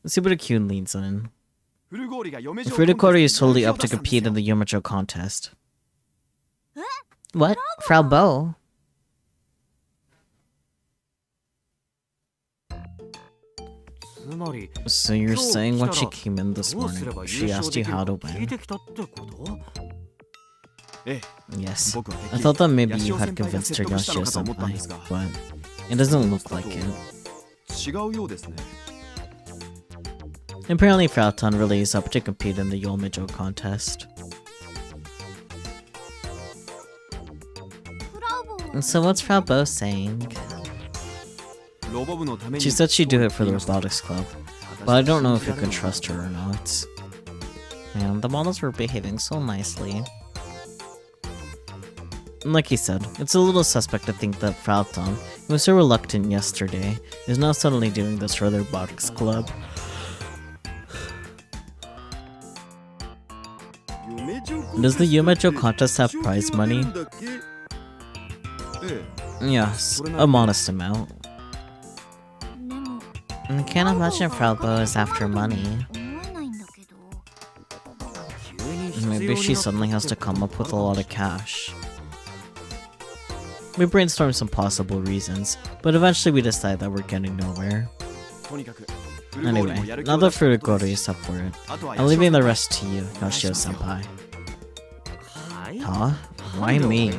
Subaru-kyun leads in. Furikori is totally up to compete in the Yomejo contest. What? Frau Bo? So you're saying when she came in this morning, she asked you how to win? Yes. I thought that maybe you had convinced her Yoshio-senpai, but it doesn't look like it. 違うようですね Apparently Frauton really is up to compete in the Yomejo contest. フラウボー So what's Frau Bo saying? ロボ部のために She said she'd do it for the Robotics Club, but I don't know if you can trust her or not. Man, the models were behaving so nicely. Like he said, it's a little suspect to think that Frauton, who was so reluctant yesterday, is now suddenly doing this for the Robotics Club. Does the Yumejo contest have prize money? え Yes, a modest amount. でも I can't imagine Frau Bo is after money. 思えないんだけど Maybe she suddenly has to come up with a lot of cash. We brainstorm some possible reasons, but eventually we decide that we're getting nowhere. とにかく Anyway, now that Furikori is up for it, I'm leaving the rest to you, Yoshio-senpai. Huh? Why me?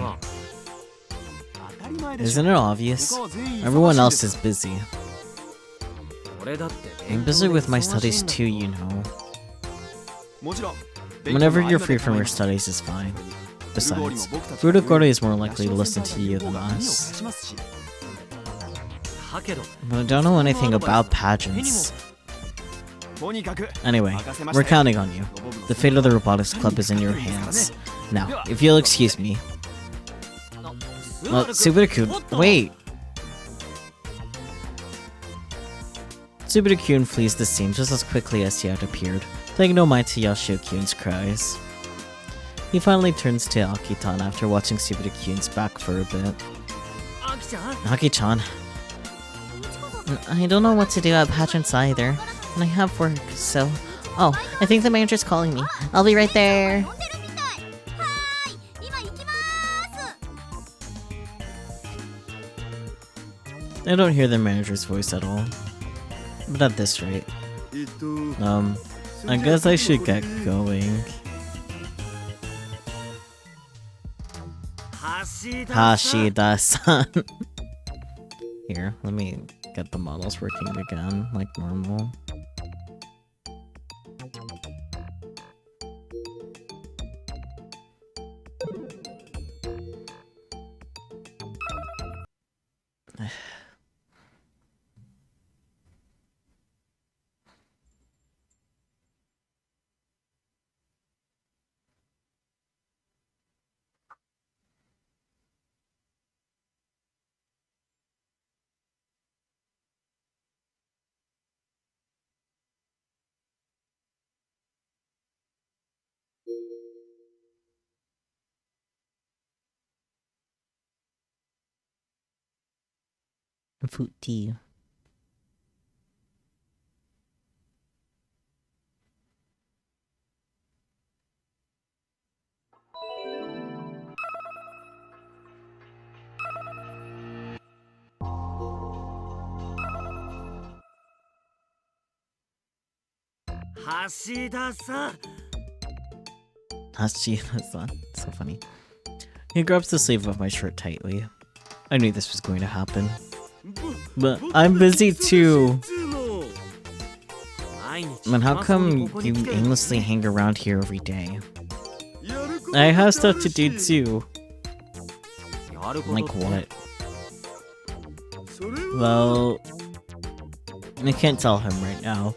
Isn't it obvious? Everyone else is busy. I'm busy with my studies too, you know. もちろん Whenever you're free from your studies is fine. Besides, Furikori is more likely to listen to you than us. But I don't know anything about pageants. とにかく Anyway, we're counting on you. The fate of the Robotics Club is in your hands. Now, if you'll excuse me. Subaru-kyun, wait! Subaru-kyun flees the scene just as quickly as he had appeared, paying no mind to Yoshio-kyun's cries. He finally turns to Aki-tan after watching Subaru-kyun's back for a bit. Aki-chan. I don't know what to do at pageants either, and I have work, so... Oh, I think the manager's calling me. I'll be right there! 呼んでるみたいはーい今行きまーす I don't hear the manager's voice at all. But at this rate, えっと I guess I should get going. Hashida-san. Here, let me get the models working again, like normal. Fruit tea. Hashida-san. Hashida-san. So funny. He grabs the sleeve of my shirt tightly. I knew this was going to happen. But I'm busy too. Man, how come you aimlessly hang around here every day? I have stuff to do too. Like what? Well, I can't tell him right now.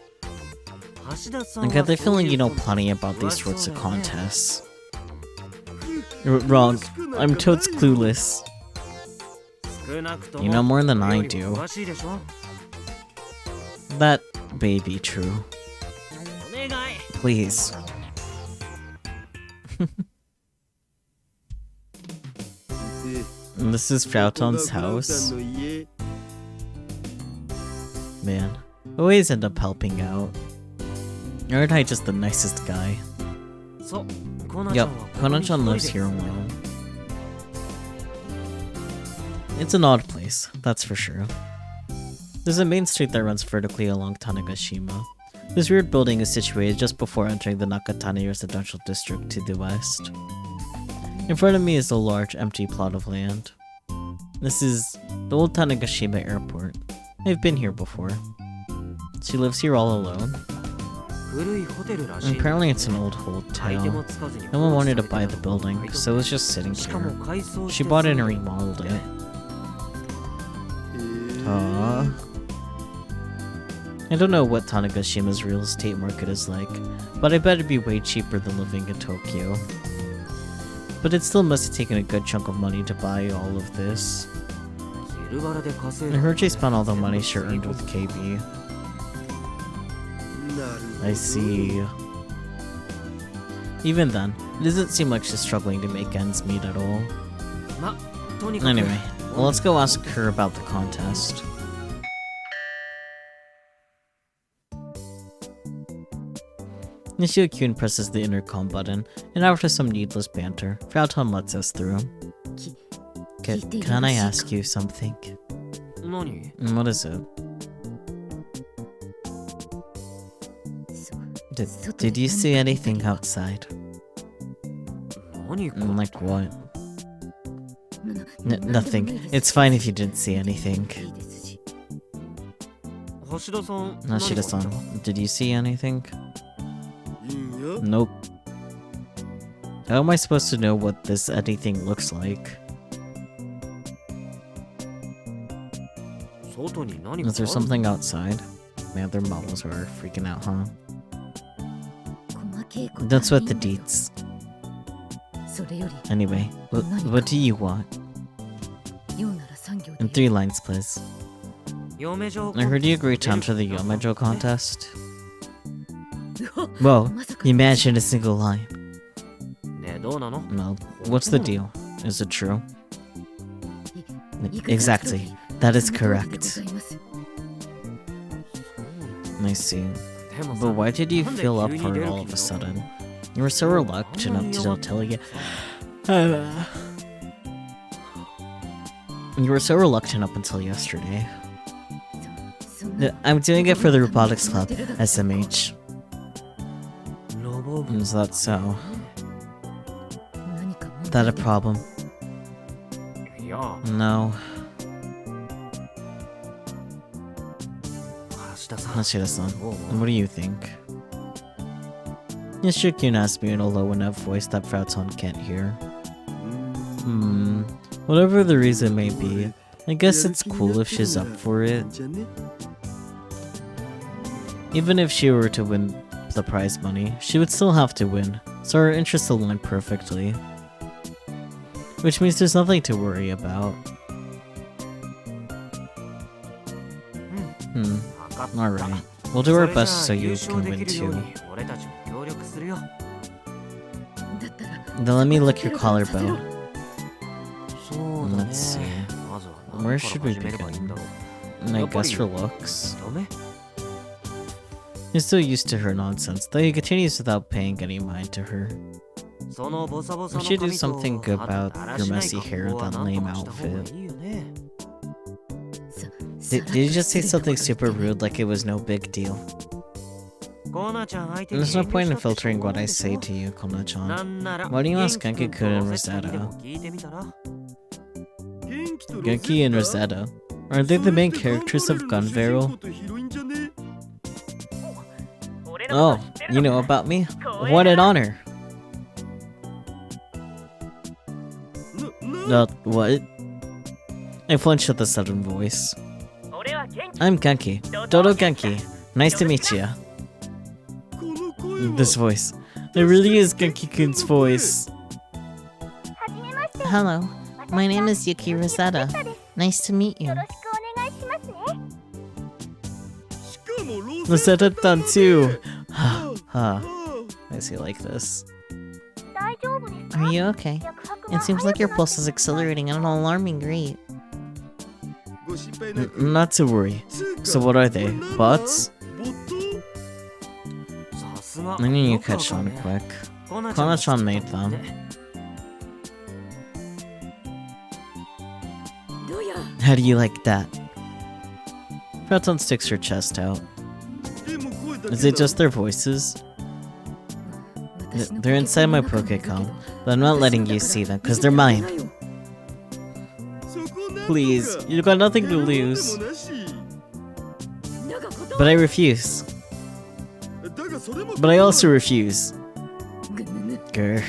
I get the feeling you know plenty about these sorts of contests. You're wrong. I'm totes clueless. You know more than I do. That may be true. Please. And this is Frauton's house. Man, always end up helping out. Aren't I just the nicest guy? Yep, Konan-chan lives here alone. It's an odd place, that's for sure. There's a main street that runs vertically along Tanegashima. This weird building is situated just before entering the Nakatani residential district to the west. In front of me is a large, empty plot of land. This is the old Tanegashima airport. I've been here before. She lives here all alone. Apparently it's an old hotel. No one wanted to buy the building, so it was just sitting here. She bought it and remodeled it. I don't know what Tanegashima's real estate market is like, but I bet it'd be way cheaper than living in Tokyo. But it still must have taken a good chunk of money to buy all of this. I heard she spent all the money she earned with KB. I see. Even then, it doesn't seem like she's struggling to make ends meet at all. Anyway, well, let's go ask her about the contest. Nishio-kun presses the intercom button, and after some needless banter, Frauton lets us through. Can I ask you something? What is it? Did you see anything outside? Like what? Nothing. It's fine if you didn't see anything. Hashida-san, did you see anything? Nope. How am I supposed to know what this anything looks like? Is there something outside? Man, their models are freaking out, huh? That's what the deets. Anyway, what do you want? In 3 lines, please. I heard you agreed to enter the Yomejo contest. Whoa, you managed in a single line. No, what's the deal? Is it true? Exactly, that is correct. I see. But why did you feel up for it all of a sudden? You were so reluctant until telling it. You were so reluctant up until yesterday. I'm doing it for the Robotics Club, SMH. Is that so? That a problem? No. Hashida-san, what do you think? Nishio-kun asked me in a low enough voice that Frauton can't hear. Whatever the reason may be, I guess it's cool if she's up for it. Even if she were to win the prize money, she would still have to win, so our interests align perfectly. Which means there's nothing to worry about. Alright, we'll do our best so you can win too. Then let me lick your collarbone. そうだね。 Let's see. まずは Where 何 should から we 始めればいいん begin? だろう。 And I Yep, guess buddy. her looks. ダメ He's still used to her nonsense, though he continues without paying any mind to her. そのボサボサ We の should do 髪と something good 肌 about だら your しない messy 格 hair 好は and that なん lame とかした方が outfit. いいよね。 Did you just say something super rude like it was no big deal? コナちゃん相手に There's no 遠慮 point し in たってしょう filtering が what ない I でし say ょ。 to you, な Kona-chan. んなら Why do you ask 元気 Genki-kun 君 and とロゼッタにで Rosetta? も聞いてみたら。元気とロゼッタ Genki and Rosetta. Are they the main characters of Gunbarrel? 俺の Oh, こと知ってる you の know か about me? 光栄 What だ an honor! What? I flinched at the sudden voice. 俺は元気 I'm Genki. Dodo Genki. Nice to meet you. この声は This voice. It really is Genki-kun's voice. はじめまして。 Hello, my name is Yuki ロゼッ Rosetta. タです。 Nice to meet you. よろしくお願いしますね。しかもロゼッタ Rosetta-tan too. Ha. あ I see like this. 大丈夫ですか？ Are you okay? 脈拍が It seems like your 速くなって pulse is accelerating at an alarming rate. ご心配なく Not to worry. つうか So what are they? これなんだ Bots? ボットさすが I knew you よくわ catch かる on ね quick. コナちゃんが Kona-chan made them. どうや How do you like that? Proton sticks her chest out. でも声だけ Is it な just their voices? 私の They're inside my ポケットの中 Pokecom, にいるけど but I'm not letting you see them because they're mine. そこなんとか Please, you've got nothing to で lose. もなしだが断 But I refuse. だがそれも But I also refuse. ぐぬぬ Grr.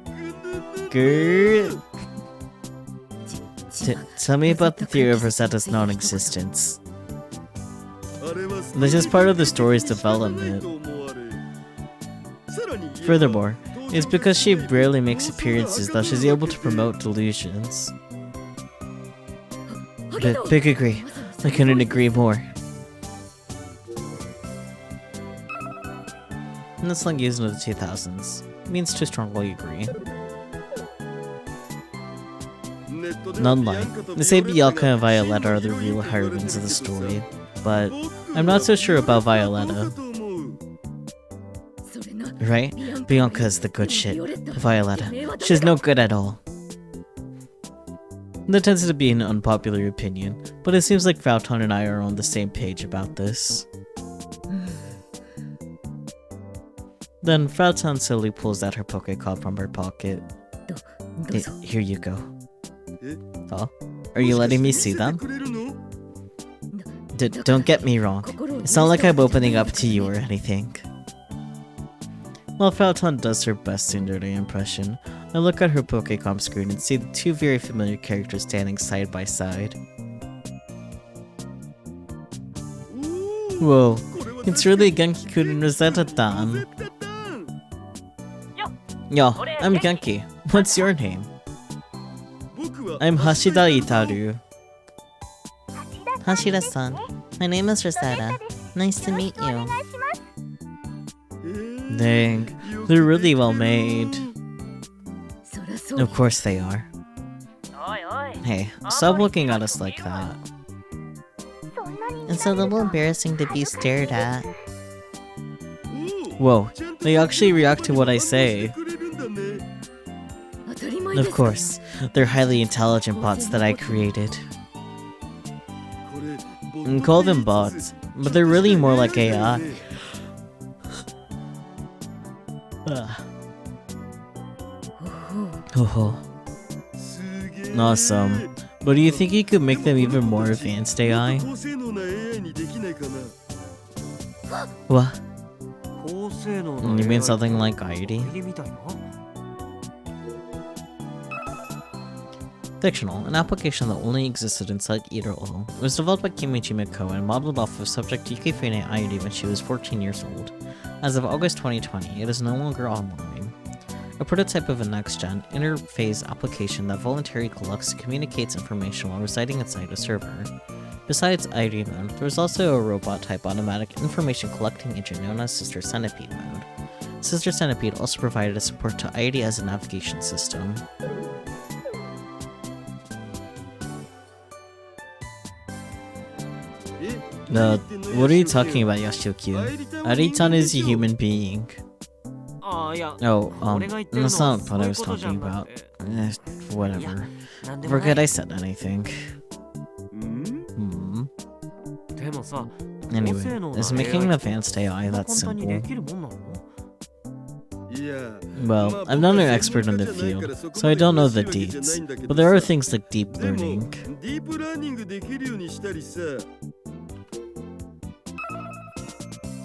ぐぬぬ Grr. ち Tell me about the theory of Rosetta's non-existence. あれは This is part of the story's development. と思われさらに言えば Furthermore, it's because she rarely makes appearances that she's able to promote delusions. ハゲド Big agree. I couldn't agree more. And this slang used in the 2000s. Means too strongly agree. ネットでは None lie. They say Bianca and Violetta are the real heroines of the story, but I'm not so sure about Violetta, それな right? Bianca's the good shit. Violetta, she's no good at all. That tends to be an unpopular opinion, but it seems like Valton and I are on the same page about this. Then Valton slowly pulls out her Pokecard from her pocket. どうぞ Here you go. え Oh, are you letting me see them? くれるの Don't get me wrong. It's not like I'm opening up to you or anything. While Falton does her best Tsundere impression, I look at her Pokecom screen and see the two very familiar characters standing side by side. Whoa, it's really Genki-kun and Rosetta-tan. Yo, I'm Genki. What's your name? I'm Hashida Itaru. Hashida-san, my name is Rosetta. Nice to meet you. Dang, they're really well made. そりゃそう Of course they are. おいおい Hey, stop looking at us like that. そんなに It's a little embarrassing to be stared at. Whoa, they actually react to what I say. 当たり前で Of す course, they're highly intelligent bots that I created. And call them bots, but they're really more like AI. Ugh. Oh, awesome. But do you think you could make them even more advanced AI? What? 高性能 You mean something like Airi? みたいな Fictional, an application that only existed inside Iro. It was developed by Kimichi Miko and modeled off of subject Yukifune Airi when she was 14 years old. As of August 2020, it is no longer online. A prototype of a next-gen, interphase application that voluntarily collects and communicates information while residing inside a server. Besides Airi mode, there is also a robot-type automatic information collecting engine known as Sister Centipede mode. Sister Centipede also provided support to ID as a navigation system. What are you talking about, Yoshiyuki? Ari-chan is a human being. Oh, that's not what I was talking about. Whatever. Forget I said anything. Anyway, is making an advanced AI that simple? Well, I'm not an expert in the field, so I don't know the deets, but there are things like deep learning.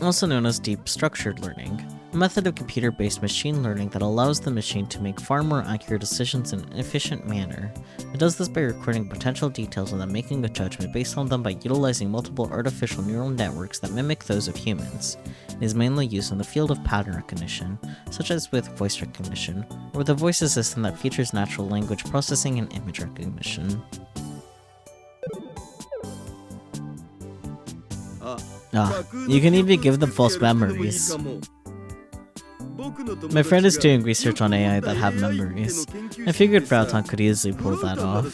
Also known as deep structured learning, a method of computer-based machine learning that allows the machine to make far more accurate decisions in an efficient manner. It does this by recording potential details and then making a judgment based on them by utilizing multiple artificial neural networks that mimic those of humans. It is mainly used in the field of pattern recognition, such as with voice recognition, or with a voice assistant that features natural language processing and image recognition. You can even give them false memories. My friend is doing research on AI that have memories. I figured Frauton could easily pull that off.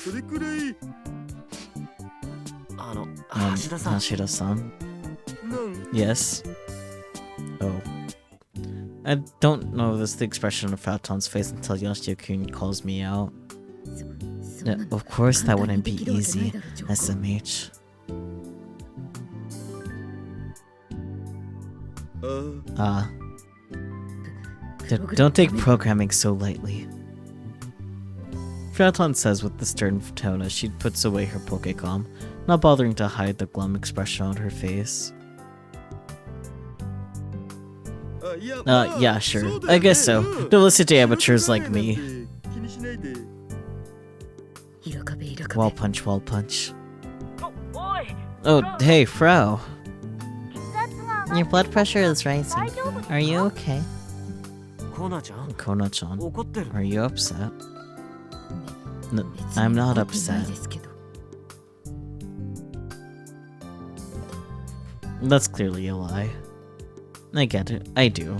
Hashida-san? Yes? Oh. I don't know the expression of Frauton's face until Yoshiyuki calls me out. Of course that wouldn't be easy, SMH. Don't take programming so lightly. Frauton says with the stern tone as she puts away her Pokecom, not bothering to hide the glum expression on her face. Yeah, sure. I guess so. Don't listen to amateurs like me. Wall punch, wall punch. Oh, hey, Frau. Your blood pressure is rising. Are you okay? Kona-chan, are you upset? No, I'm not upset. That's clearly a lie. I get it, I do.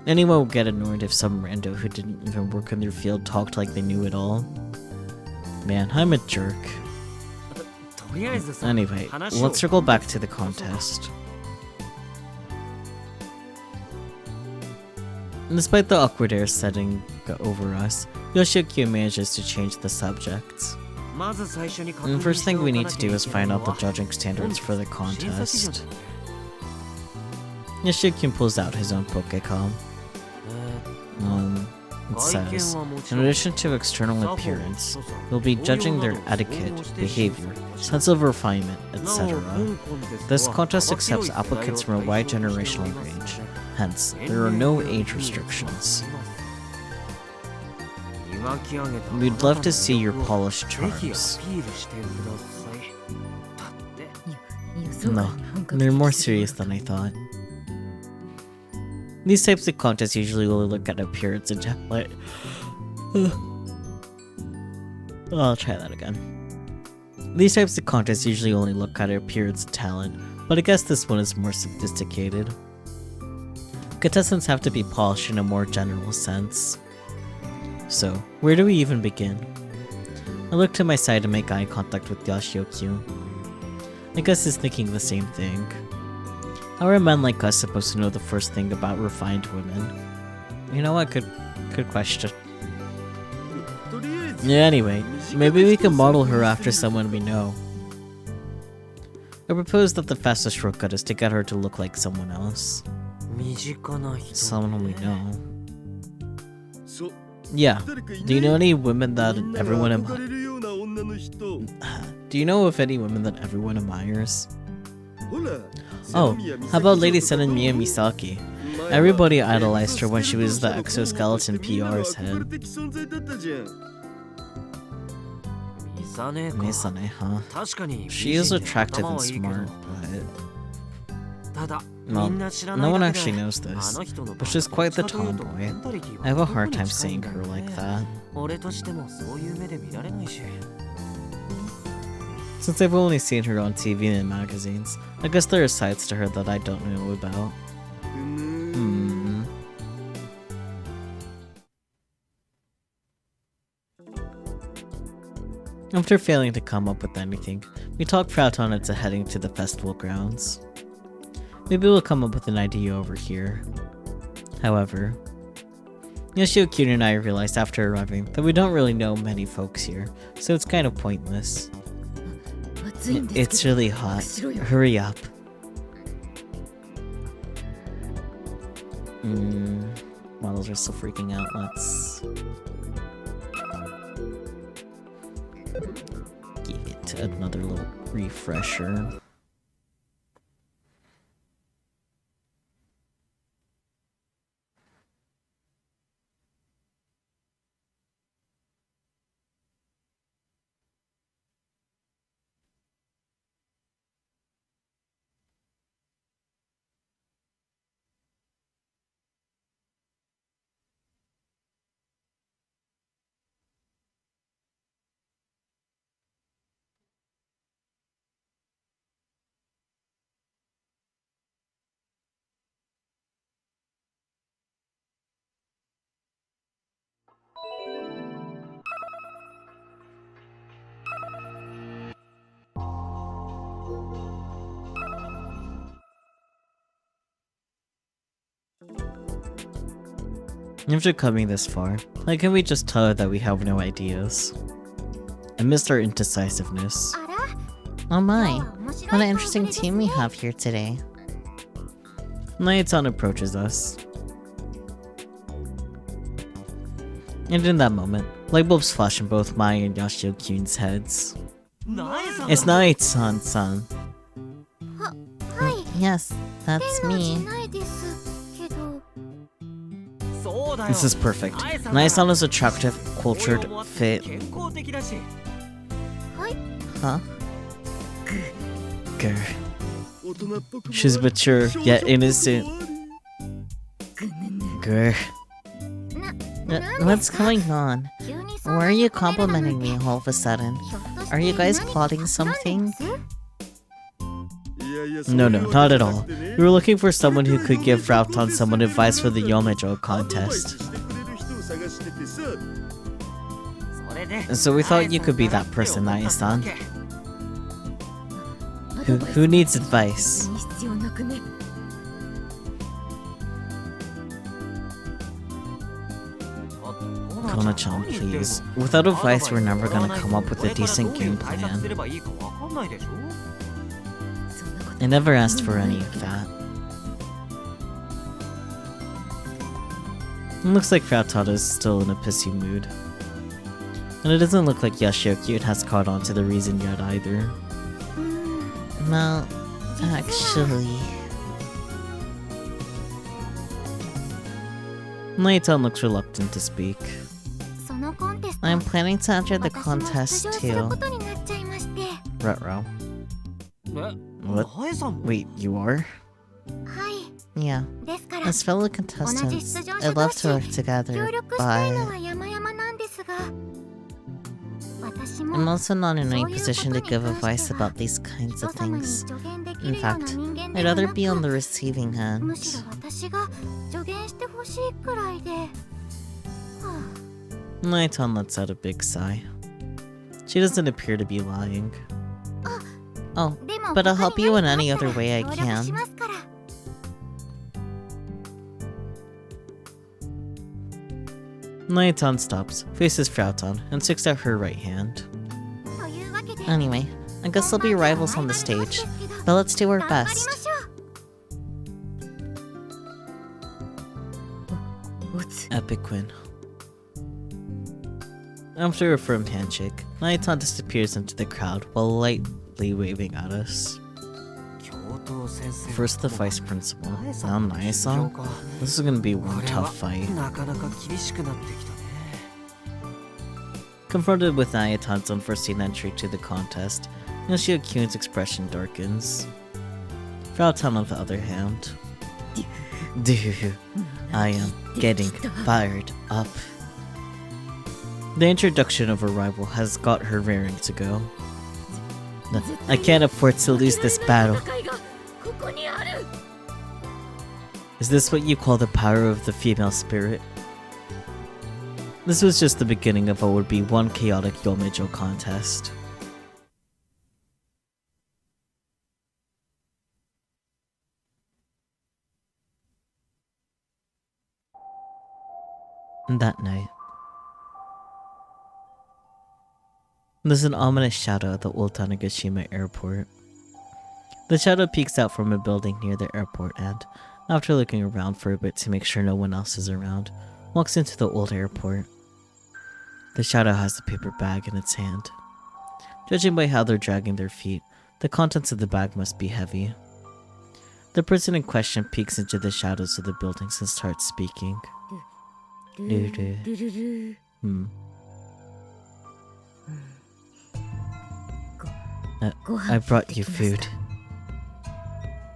Anyone would get annoyed if some rando who didn't even work in their field talked like they knew it all. Man, I'm a jerk. Anyway, let's circle back to the contest. Despite the awkward air setting over us, Yoshiyuki manages to change the subject. And the first thing we need to do is find out the judging standards for the contest. Yoshiyuki pulls out his own Pokecom. It says, in addition to external appearance, we'll be judging their etiquette, behavior, sense of refinement, etc. This contest accepts applicants from a wide generational range. Hence, there are no age restrictions. We'd love to see your polished charms. No, they're more serious than I thought. These types of contests usually only look at appearance and talent. I'll try that again. These types of contests usually only look at appearance and talent, but I guess this one is more sophisticated. Contestants have to be polished in a more general sense. So, where do we even begin? I look to my side to make eye contact with Yoshiyuki. I guess he's thinking the same thing. How are men like us supposed to know the first thing about refined women? You know what? Good question. Yeah, anyway, maybe we can model her after someone we know. I propose that the fastest shortcut is to get her to look like someone else. Someone we know. Yeah. Do you know any women that everyone Do you know of any women that everyone admires? Oh, how about Lady Sennomiya Misaki? Everybody idolized her when she was the exoskeleton PR's head. Misane, huh? She is attractive and smart, but... Well, no one actually knows this, but she's quite the tomboy. I have a hard time seeing her like that. Since I've only seen her on TV and in magazines, I guess there are sides to her that I don't know about. After failing to come up with anything, we talk Frauton into heading to the festival grounds. Maybe we'll come up with an idea over here. However, Yoshio-kun and I realized after arriving that we don't really know many folks here, so it's kind of pointless. It's really hot. Hurry up. Models are still freaking out. Let's give it another little refresher. After coming this far, why can't we just tell her that we have no ideas? I missed our indecisiveness. Ah, Oh my, what an interesting team we have here today. Naya-san approaches us. And in that moment, light bulbs flash in both Mai and Yoshio-kun's heads. It's Naya-san. Yes, that's me. This is perfect. Naya-san is attractive, cultured, fit. Huh? Grr. She's mature, yet innocent. Grr. What's going on? Why are you complimenting me all of a sudden? Are you guys plotting something? No, not at all. We were looking for someone who could give Frauton someone advice for the Yomejo contest. And so we thought you could be that person, Naya-san. Who needs advice? Kona-chan, please. Without advice, we're never gonna come up with a decent game plan. I never asked for any of that. It looks like Frauton is still in a pissy mood. And it doesn't look like Yoshio-kun has caught on to the reason yet either. Well, actually... Naya-san looks reluctant to speak. I'm planning to enter the contest too. Ruh-roh. What? Wait, you are? Yeah. As fellow contestants, I'd love to work together, but... I'm also not in any position to give advice about these kinds of things. In fact, I'd rather be on the receiving end. Naya-san lets out a big sigh. She doesn't appear to be lying. Oh, but I'll help you in any other way I can. Naya-san stops, faces Frauton, and sticks out her right hand. Anyway, I guess they'll be rivals on the stage, but let's do our best. Epic win. After a firm handshake, Naya-san disappears into the crowd while lightly waving at us. First the vice principal, now Naya-san? This is gonna be one tough fight. Confronted with Naya-san's unforeseen entry to the contest, Yoshio-kun's expression darkens. Frauton on the other hand. Dude, I am getting fired up. The introduction of a rival has got her raring to go. I can't afford to lose this battle. Is this what you call the power of the female spirit? This was just the beginning of what would be one chaotic Yomejo contest. And that night, there's an ominous shadow at the old Tanegashima airport. The shadow peeks out from a building near the airport and, after looking around for a bit to make sure no one else is around, walks into the old airport. The shadow has a paper bag in its hand. Judging by how they're dragging their feet, the contents of the bag must be heavy. The person in question peeks into the shadows of the buildings and starts speaking. I brought you food.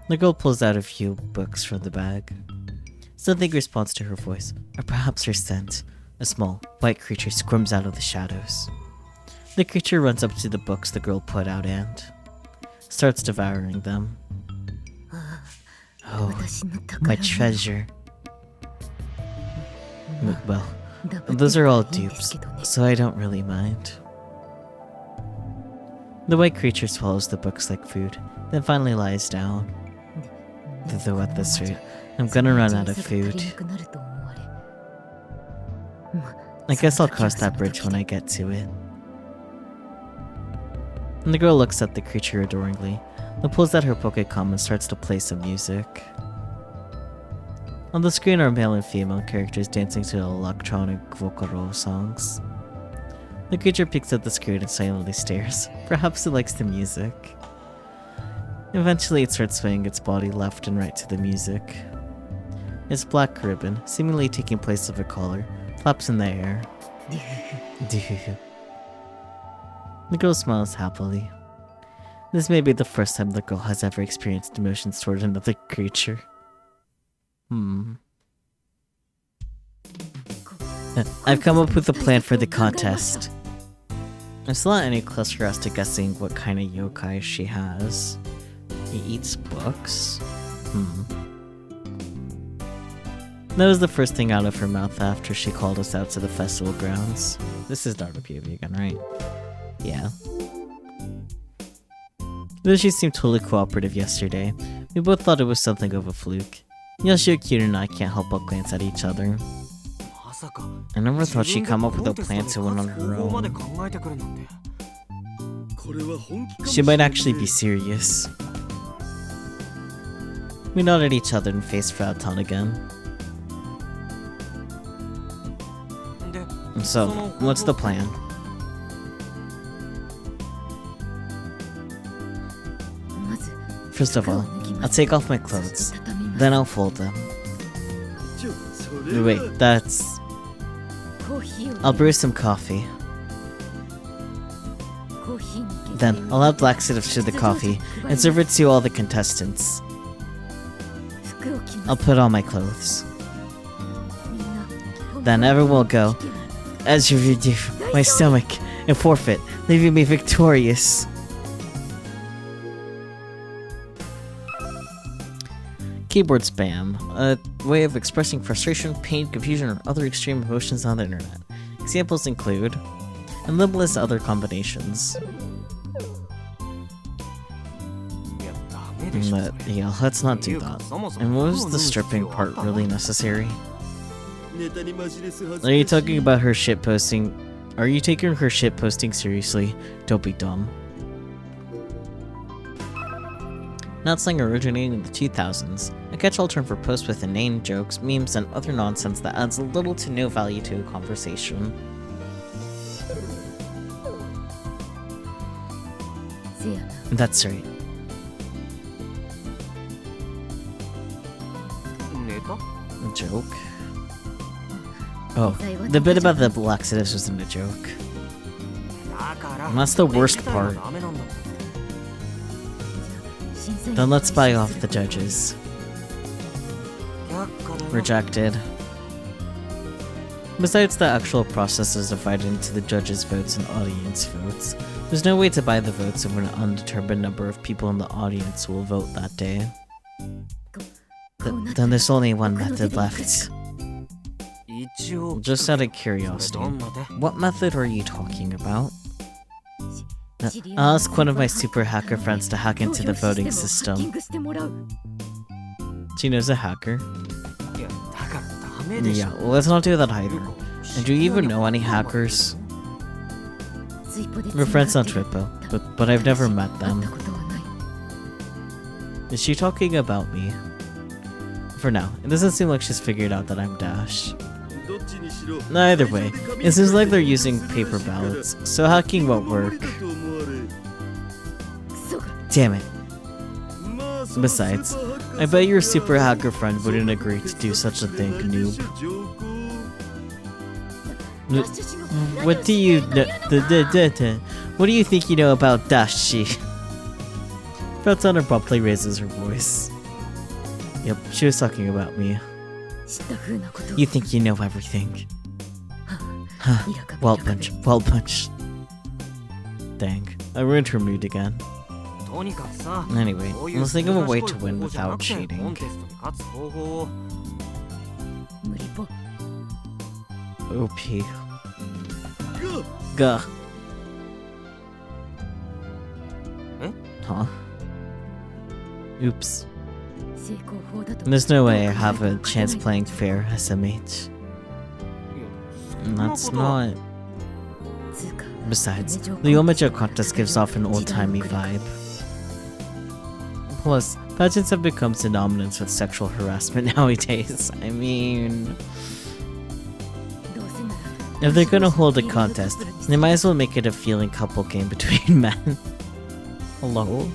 The girl pulls out a few books from the bag. Something responds to her voice, or perhaps her scent. A small, white creature squirms out of the shadows. The creature runs up to the books the girl put out and starts devouring them. Oh, my treasure. Well, those are all dupes, so I don't really mind. The white creature swallows the books like food, then finally lies down. Though at this rate, I'm gonna run out of food. I guess I'll cross that bridge when I get to it. And the girl looks at the creature adoringly, then pulls out her Pokécom and starts to play some music. On the screen are male and female characters dancing to electronic Vocaro songs. The creature picks up the screen and silently stares. Perhaps it likes the music. Eventually it starts swaying its body left and right to the music. Its black ribbon, seemingly taking place of a collar, flaps in the air. The girl smiles happily. This may be the first time the girl has ever experienced emotions toward another creature. I've come up with a plan for the contest. I'm still not any closer as to guessing what kind of yokai she has. He eats books? That was the first thing out of her mouth after she called us out to the festival grounds. This is Dart POV again, right? Yeah. Though she seemed totally cooperative yesterday, we both thought it was something of a fluke. Yoshiyuki and I can't help but glance at each other. I never thought she'd come up with a plan to win on her own. She might actually be serious. We nodded at each other and faced Fraudton again. So, what's the plan? First of all, I'll take off my clothes, then I'll fold them. Wait, that's... I'll brew some coffee. Then, I'll add laxatives to the coffee and serve it to all the contestants. I'll put on my clothes. Then everyone will go, as you do, my stomach, and forfeit, leaving me victorious. Keyboard spam, a way of expressing frustration, pain, confusion, or other extreme emotions on the internet. Examples include, and limitless other combinations. Yeah, let's not do that. And was the stripping part really necessary? Are you talking about her shitposting? Are you taking her shitposting seriously? Don't be dumb. Not slang originating in the 2000s, a catch-all term for posts with inane jokes, memes, and other nonsense that adds little to no value to a conversation. That's right. Joke? Oh, the bit about the laxatives wasn't a joke. And that's the worst part. Then let's buy off the judges. Rejected. Besides, the actual process is divided into the judges' votes and audience votes. There's no way to buy the votes of an undetermined number of people in the audience who will vote that day. Then there's only one method left. 一応 Just out of それ curiosity, どんなで what method are you talking about? I'll ask one of my super hacker friends to hack into the voting system. She knows a hacker. いやだからダメでしょ Yeah, well, let's not do that either. And do you even know any hackers? We're friends on Twipo, but I've never met them. Is she talking about me? For now, it doesn't seem like she's figured out that I'm DaSH. どっちにしろ Either way, it seems like they're using paper ballots, so hacking won't work. だと思われ Damn it. まあその Besides, スーパーハッカー I bet your さん super hacker friend wouldn't agree to do such a thing, noob. 上皇 What do you know? What do you think you know about DaSH? Felton abruptly raises her voice. Yep, she was talking about me. You think you know everything. Huh. Well punch, well punch. Dang, I ruined her mood again. とにかくさ Anyway, こういう let's think of a way to 難しい win 方法じゃな without くてコ cheating. ンテストに勝つ方法を OP. が Gah. Eh? Huh? Oops. There's no way I have a chance playing fair, SMH. いや That's not... Besides, the Omejo contest gives off an old-timey vibe. Plus, pageants have become synonymous with sexual harassment nowadays. I mean... If they're gonna hold a contest, they might as well make it a feeling couple game between men. Hello?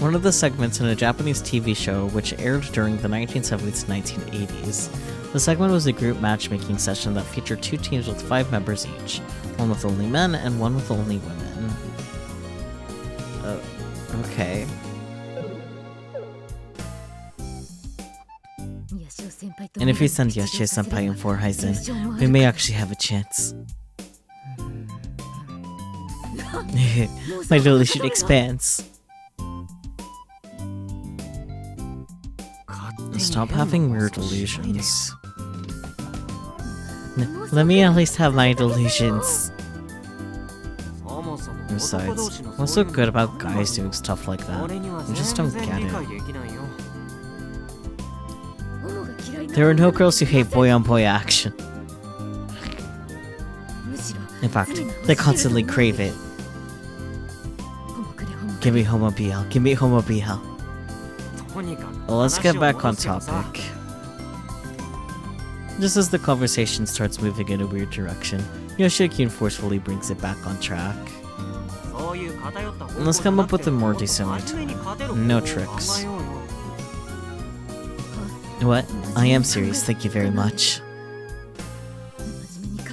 One of the segments in a Japanese TV show which aired during the 1970s to 1980s. The segment was a group matchmaking session that featured 2 teams with 5 members each, one with only men and one with only women. Okay. And if we send Yashio Senpai and 4 Haizen, we may actually have a chance. My delusion expands. Stop having weird delusions. Let me at least have my delusions. そもそも Besides, 男同士の what's そう so いう good about guys doing stuff like that? 俺には I just 全 don't 然 get 理 it. 解できないよ There are no girls who hate boy-on-boy action. In fact, they constantly crave it. Give me homo BL, give me homo BL. とにかく Well, let's get 話を back 戻 on すけどさ topic. Just as the conversation starts moving in a weird direction, Yoshiki forcefully brings it back on track. そういう偏った方法 Let's come up with a more decent 真 way 面目に勝てる to... 方法 No を tricks. 考えようよ What? I am serious, thank you very much.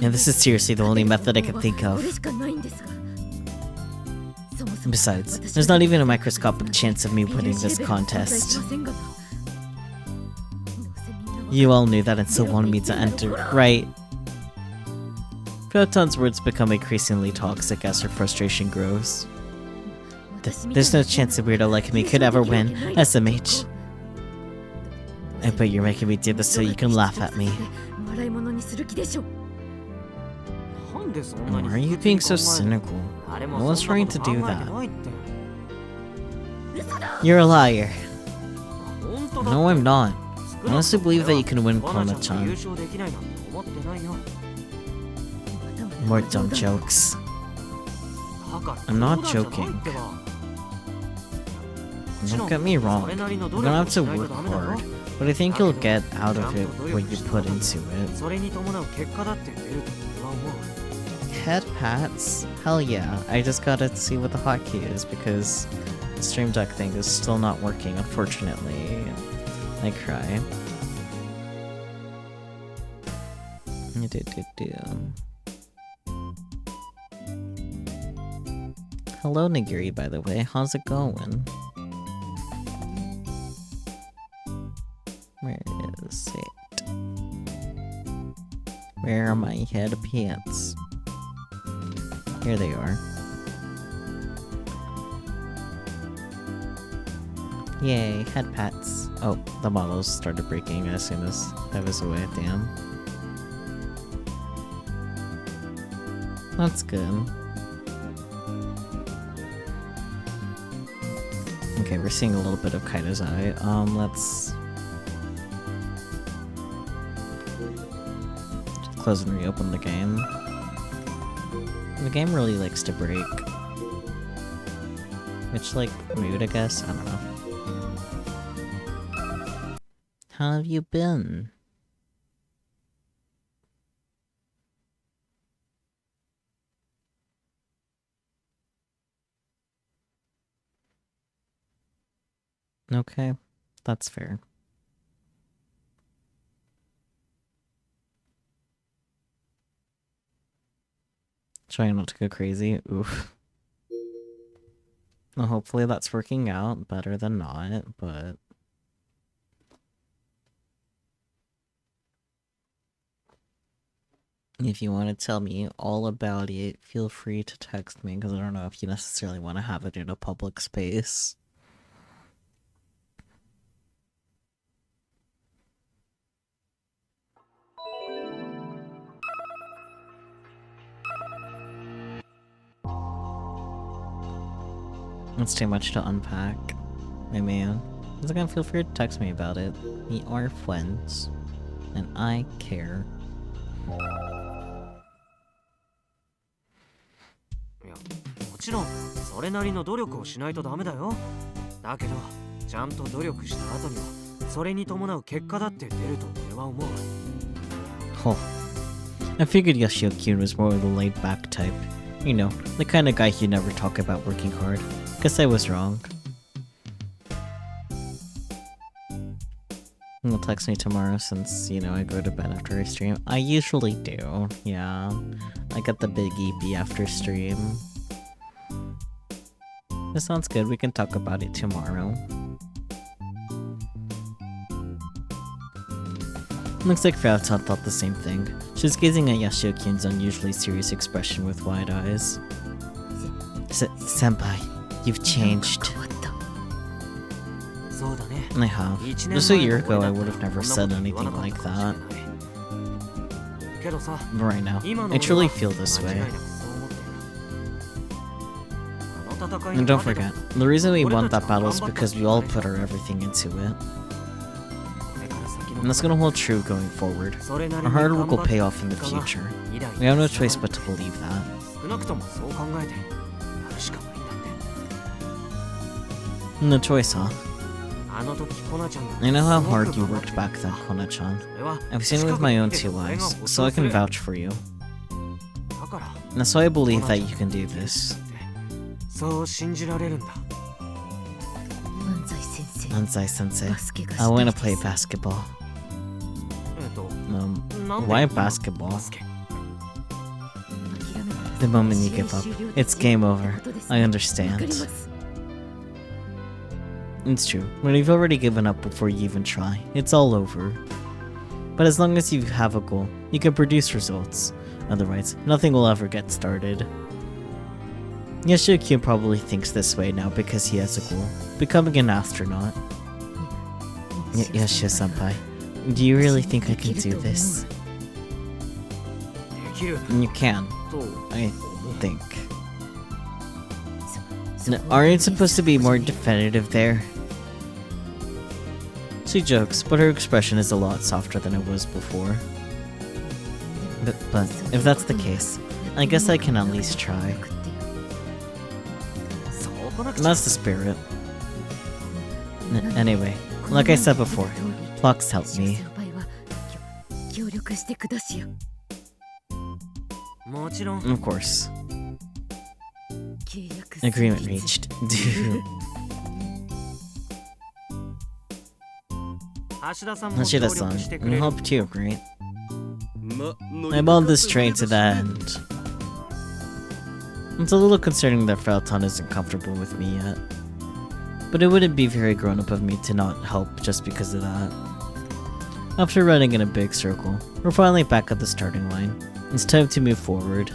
And this is seriously the only method I can think of. Besides, there's not even a microscopic chance of me winning this contest. You all knew that and still wanted me to enter, right? Proton's words become increasingly toxic as her frustration grows. There's no chance a weirdo like me could ever win, SMH. I bet you're making me do this so you can laugh at me. なんでそんな Why に are you 複雑に being so 考える cynical? 誰 No も one's そんな trying こと to 考え do て that. ないって You're a liar. 本当だって No, I'm not. 少 I なく honestly とも believe that 俺 you can win はバナちゃんと優 Kona-chan. 勝できないなんて思ってないよ More dumb jokes. だから I'm not 冗談じゃないってば Don't get me wrong. それなりの You're 努 gonna 力 have を to しないと work ダメだろ hard, but I think you'll get out of it what you put into it. それに伴う結果だって出ると俺は思う Head pats? Hell yeah. I just gotta see what the hotkey is because the stream deck thing is still not working, unfortunately. I cry. Hello, Nigiri, by the way. How's it going? Where is it? Where are my head pants? Here they are. Yay, head pats. Oh, the models started breaking as soon as I was away. Damn. That's good. Okay, we're seeing a little bit of Kaido's eye. Let's just close and reopen the game. The game really likes to break. Which, like, mood, I guess? I don't know. How have you been? Okay, that's fair. Trying not to go crazy. Oof. Well, hopefully that's working out better than not, but... If you want to tell me all about it, feel free to text me, because I don't know if you necessarily want to have it in a public space. It's too much to unpack, my man. Once again, feel free to text me about it. We are friends, and I care. いや、もちろんそれなりの努力をしないとダメだよ。だけど、ちゃんと努力した後にはそれに伴う結果だって出ると俺は思う。Oh. I figured Yoshio-kun was more of the laid-back type. You know, the kind of guy who'd never talk about working hard. Guess I was wrong. He'll text me tomorrow since, you know, I go to bed after I stream. I usually do, yeah. I get the big EP after stream. This sounds good, we can talk about it tomorrow. Looks like Fauton thought the same thing. She was gazing at Yoshio-kun's unusually serious expression with wide eyes. Senpai, you've changed. I have. Just a year ago, I would have never said anything like that. But right now, I truly feel this way. And don't forget, the reason we won that battle is because we all put our everything into it. And that's gonna hold true going forward. Our hard work will pay off in the future. We have no choice but to believe that. No choice, huh? I know how hard you worked back then, Kona-chan. I've seen it with my own two eyes, so I can vouch for you. And that's why I believe that you can do this. Anzai-sensei, I want to play basketball. Why basketball? The moment you give up, it's game over. I understand. It's true. When you've already given up before you even try, it's all over. But as long as you have a goal, you can produce results. Otherwise, nothing will ever get started. Yoshio-kun probably thinks this way now because he has a goal. Becoming an astronaut. Yoshio-senpai, do you really think I can do this? You can. I think. Aren't you supposed to be more definitive there? She jokes, but her expression is a lot softer than it was before. But if that's the case, I guess I can at least try. And that's the spirit. Anyway, like I said before, Plux helped me. Of course. Agreement reached. Hashida-san, I hope you agree. I'm on this train to the end. It's a little concerning that Fauton isn't comfortable with me yet. But it wouldn't be very grown-up of me to not help just because of that. After running in a big circle, we're finally back at the starting line. It's time to move forward.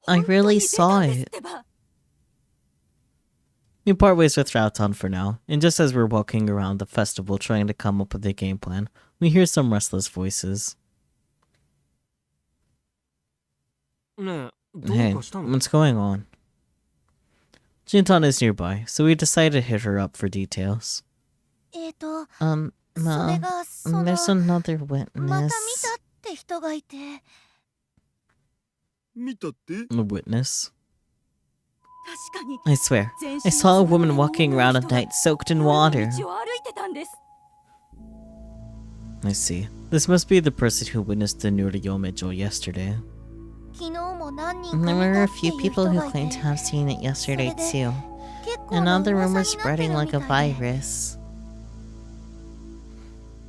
I really saw it. We part ways with Rauton for now, and just as we're walking around the festival trying to come up with a game plan, we hear some restless voices. ねえ、どう Hey, かしたの？ what's going on? Jintan is nearby, so we decide to hit her up for details. Mom, there's another また見た witness. って人がいて。見たって A witness? 確かに I swear, I saw a woman walking around at night soaked in water. 道を歩いてたんです。 I see. This must be the person who witnessed the Nuriyomejo yesterday. 昨日も何人か And 見 there た were っ a て few いう people 人 who がいて。 claimed to have seen it yesterday それで too. 結構 And な now the 噂 rumor's になって spreading る like a みたいで。 virus.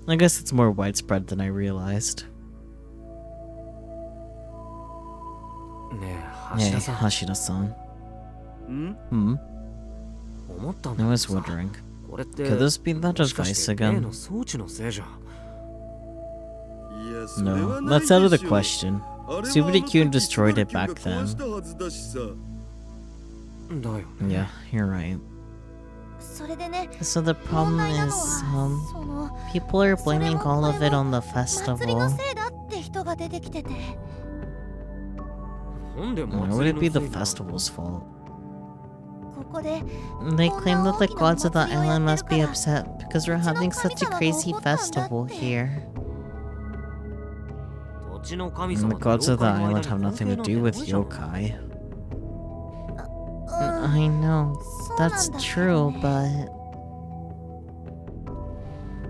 I guess it's more widespread than I realized. ねえ、 Hey, 橋田さん。 Hashida-san. ん Hmm? 思ったん I だけど was さ、 wondering. これって Could this be that もしかして device 例 again? の装置のせいじゃん。いや、それは No, ない that's out of the でしょ。 question. あれは Subidikun あの時 destroyed it スバ back ルキューが then. 壊したはずだしさ。だよね。 Yeah, you're right. それでね、 So the 問 problem 題なの is, は、その people are blaming all of it on the 祭りの festival. せいだって人が出てきてて。なんで Why 祭 would り it の be せ the いなの？ festival's fault? ここで They claim that the gods of the island must be upset because we're having such a crazy festival here. 土地の神 And 様 the と gods of the 妖怪の island 間 have に nothing to 関 do 係なん with てないじゃん。 yokai. うん I know, そうなん that's だけど true, ね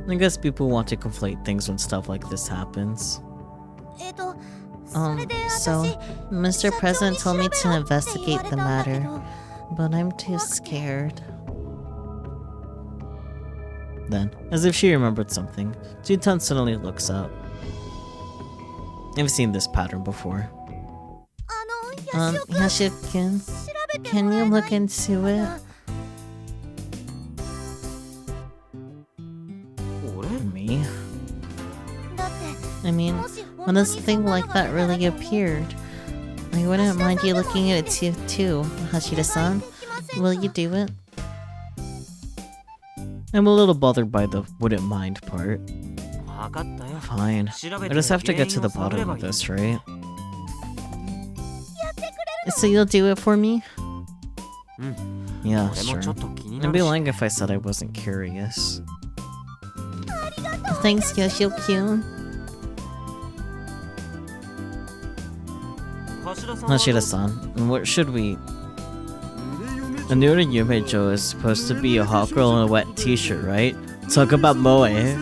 but... I guess people want to conflate things when stuff like this happens. それで So, 私 Mr. 社長 President に told 調 me べ to ろって言 investigate われ the たんだけ matter, ど but I'm too scared. Then, as if she remembered something, Jintan suddenly looks up. I've seen this pattern before. あの、ヤシオくん Yashik-kun, 調べて can もら you えな look い into it? 俺？ Me? だって I mean, もし when 本当 this に thing そんな like のが that 出たら really でも appeared, I wouldn't mind you looking at it too, Hashida-san. できません Will か you do it? I'm a little bothered by the wouldn't mind part. わかったよ。 Fine. 調べ I て just have to 原 get 因 to を the 探れ bottom ば of いいん this, だ。 right? So you'll do it for me? うん。 Yeah, 俺も sure. ちょっと気にな I'd る be し。 lying if I said I wasn't curious. Thanks, Yoshio-kyun. 橋田さんはどう？ Hashida-san, what should we... 濡れ嫁 A new Yumejo is supposed to be a hot girl in a wet t-shirt, right? Talk about Moe. え？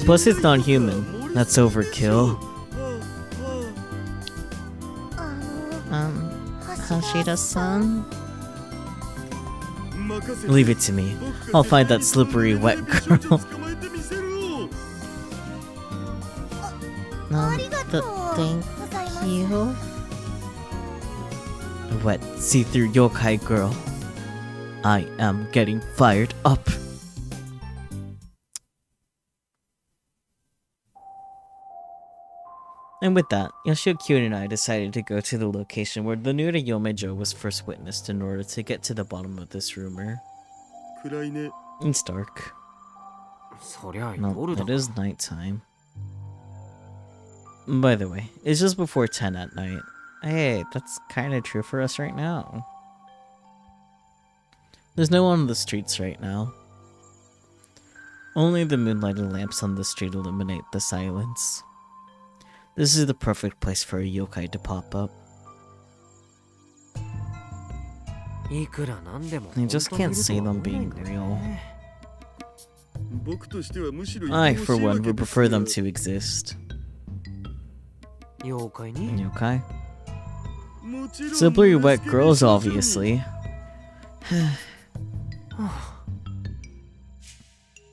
Plus it's not human. That's overkill. あの Hashida-san? 任せて Leave it to me. I'll find that slippery wet girl. 捕まえてみせるよ ありがとう thank ございます you. Wet, see-through yokai girl. I am getting fired up. And with that, Yoshio-kyun and I decided to go to the location where the Nura Yomejo was first witnessed in order to get to the bottom of this rumor. 暗いね It's dark. そりゃ No, 夜だ it。is nighttime. By the way, it's just before 10 at night. Hey, that's kind of true for us right now. There's no one on the streets right now. Only the moonlighted lamps on the street illuminate the silence. This is the perfect place for a yokai to pop up. いくらなんでも You just 本当に can't いると see は them 思えないん being だよ real. ね。僕としてはむしろ I, 愛おし for いわ one, け would です prefer よ them to exist. 妖怪に？ Yokai? もちろん Slippery wet ムースケ girls, 少女 obviously.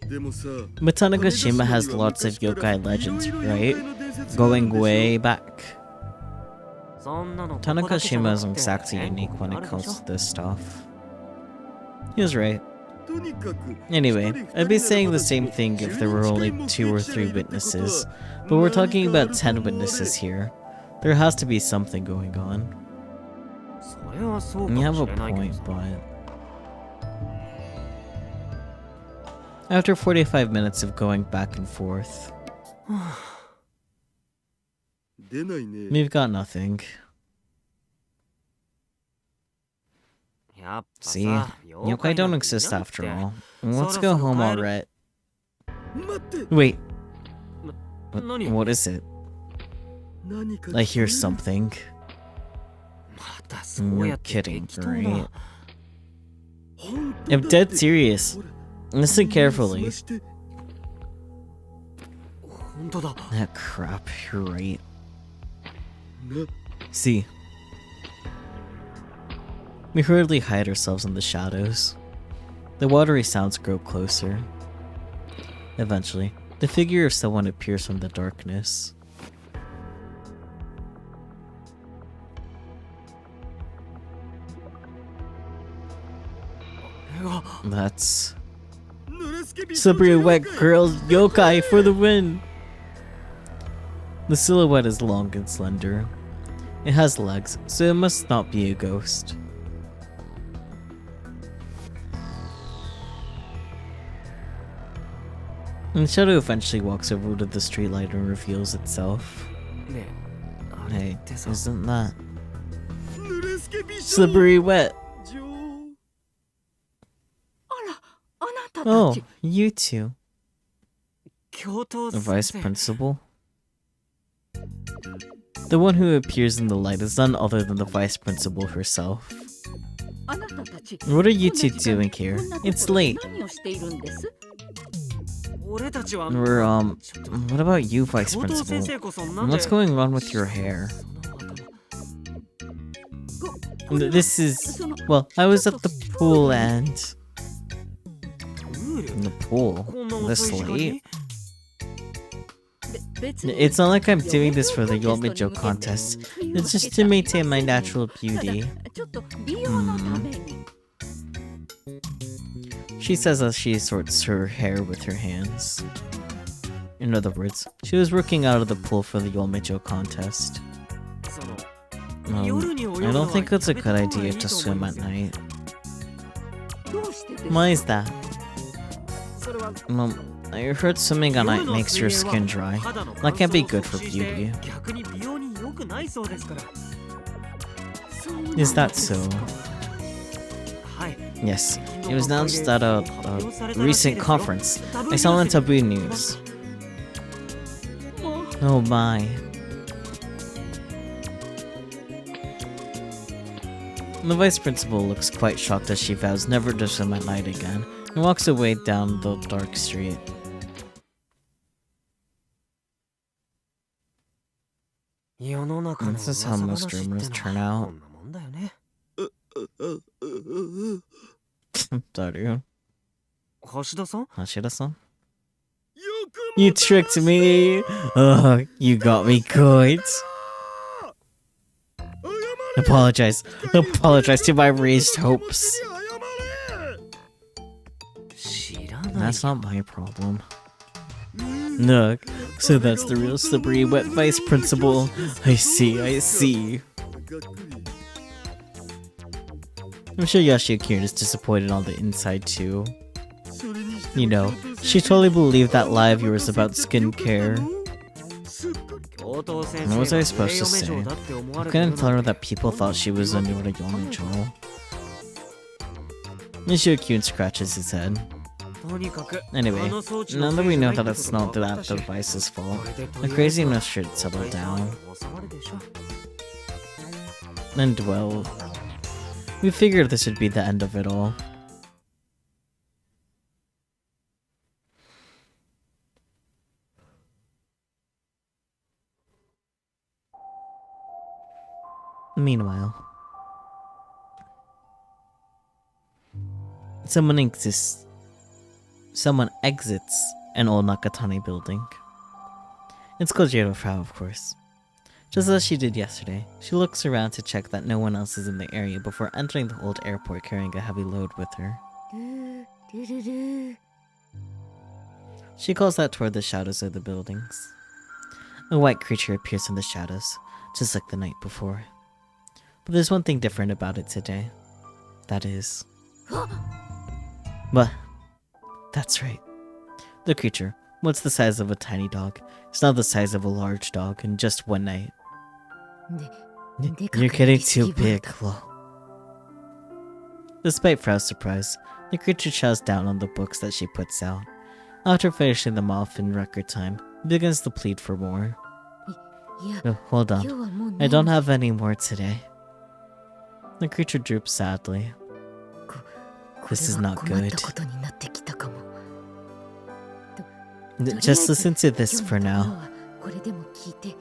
でもさ But Tanegashima has lots of yokai legends, right? Going way back. そんなのここだけじゃ Tanegashima な isn't くて exactly 全国 unique に when あ it るでし comes ょ？ to this stuff. He was right. Anyway, I'd be saying the same thing if there were only 2 or 3 witnesses, but we're talking about 10 witnesses here. There has to be something going on. それはそうか You も have し a れないけど point, さ but... After 45 minutes of going back and forth, 出ないね。 we've got nothing. やっぱさ See? 妖 Yokai 怪なん don't てい exist ないっ after て all. Let's go home already. 待って。 Wait, 何 what is it? 何か I hear something. またそうや You're って kidding, 適当 right? な I'm dead serious. Listen carefully. まして 本当だ Ah, crap, you're right. な See, we hurriedly hide ourselves in the shadows. The watery sounds grow closer. Eventually, the figure of someone appears from the darkness. That's 濡れすけび slippery wet girl yokai for the win! The silhouette is long and slender. It has legs, so it must not be a ghost. And the shadow eventually walks over to the streetlight and reveals itself. ねえあれ Hey, ってさ isn't that 濡れすけび slippery wet? 女王あら、あなたた Oh, ち。 you two. 教頭 The 先 vice 生 principal? The one who appears in the light is none other than the vice principal herself. あなたたち。 What are you こん two な時間に doing here? こんなところ It's で late. 何をしているんです？俺たちは We're, ちょっと what about you, vice 教頭先 principal? 生こそなんで What's going on with your hair? これは This is, その well, I was at the pool and... プール In the pool? こんな This 遅い時間に late? 別に It's not like I'm doing this for the Yomejo contest. It's just to maintain my natural beauty. ちょっと美容のために。 She says as she sorts her hair with her hands. In other words, she was working out of the pool for the Yomejo contest. その 夜に泳ぐ I の don't は think it's a やめ good た方がい idea い to と思い swim ま at す night. どうしてですか？ Why is that? それは Well, I heard swimming at night makes your skin dry. That can't be good for beauty. 逆に美容に良くないそうですから Is that so? はい Yes, it was announced at a recent conference. I saw on Taboo News. もう Oh my. The vice principal looks quite shocked as she vows never to swim at night again and walks away down the dark street. This is how most rumors turn out. こんなもんだよね Daru. 橋田さん Hashida-san? よく You tricked me! Oh, you got me good. Apologize. Apologize to my raised hopes. 知らない That's not my problem. Look, so that's the real slippery wet vice principal. I see, I see. がっくり I'm sure Yashikira is disappointed on the inside too. それにしても You know, she totally believed that lie of yours about skincare. すっごい 教頭先 What was 生 I が supposed to 霊 say? 嫁嬢だって思わ I れてる couldn't の tell her that people thought she was a Nora Yomejo. Nishio-kyun scratches his head. とにかく Anyway, あの装置 now の that せい we じゃ know ない that って it's ことが not 分かった that し the vice's こ fault, れでと the りあえず craziness should settle down. 収まるでしょ And well, we figured this would be the end of it all. Meanwhile, someone exits an old Nakatani building. It's Kojiro Frau, of course. Just as she did yesterday, she looks around to check that no one else is in the area before entering the old airport carrying a heavy load with her. ルルル She calls out toward the shadows of the buildings. A white creature appears in the shadows, just like the night before. But there's one thing different about it today. That is... What? That's right. The creature, once the size of a tiny dog, is now the size of a large dog in just one night. You're getting too big, Lo. Despite Frau's surprise, the creature chows down on the books that she puts out. After finishing them off in record time, it begins to plead for more. いや Oh, hold 今日 on. はもう I ね don't have any more today. The creature droops sadly. こ This is れは not 困っ good. たことになってきたかも Just listen to this for 今日の now. ところはこれでも聞いて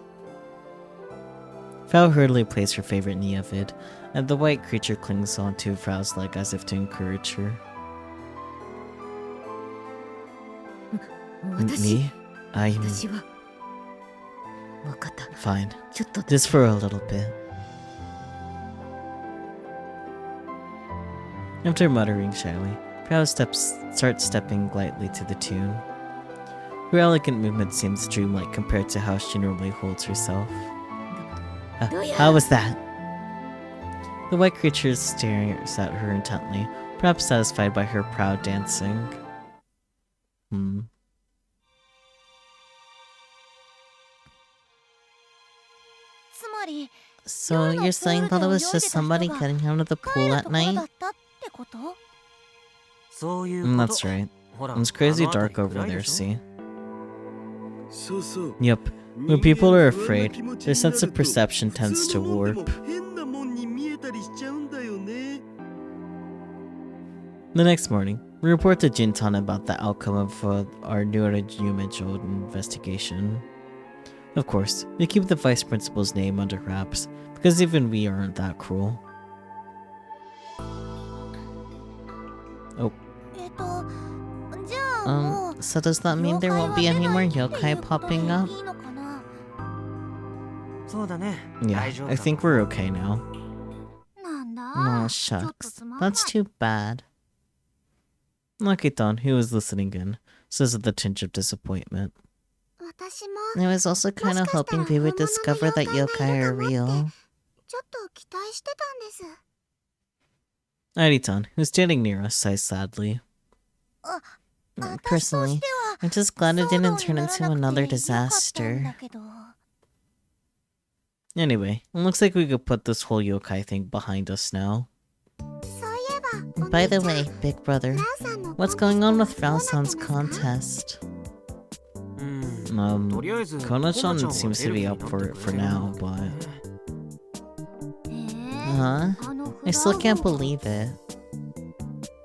Frau hurriedly plays her favorite Nia vid, and the white creature clings onto Frau's leg as if to encourage her. 私 Me? I'm 私は分かった fine. ちょっと Just for a little bit. After muttering shyly, Frau starts stepping lightly to the tune. Her elegant movement seems dreamlike compared to how she normally holds herself. How was that? The white creature stares at her intently, perhaps satisfied by her proud dancing. Hmm. So you're saying that it was just somebody getting out of the pool at night? そういうこと That's right. ほら It's crazy あの辺 dark り over 暗い there, でしょ see? そうそう Yep. When people are afraid, their sense of perception tends to warp. 変なもんに見えたりしちゃうんだよね The next morning, we report to Jintan about the outcome of our Unedited investigation. Of course, we keep the vice principal's name under wraps, because even we aren't that cruel. Oh. So does that mean there won't be any more yokai popping up? そうだね Yeah, 大丈夫 I だ think we're okay now. なんだ Oh, shucks. That's too bad. Nakitan, who was listening in, says with a tinge of disappointment. 私も I was also kind of hoping we would discover that yokai are real. ちょっと期待してたんです Aritan, who's standing near us, sighs sadly. Personally, I'm just glad it didn't turn into another disaster. Anyway, it looks like we could put this whole yokai thing behind us now. そういえば By the way, big brother, ラウさんの what's going on with Frau-san's contest? とりあえず Kona-chan seems to be up for it for now, but... Huh? I still can't believe it.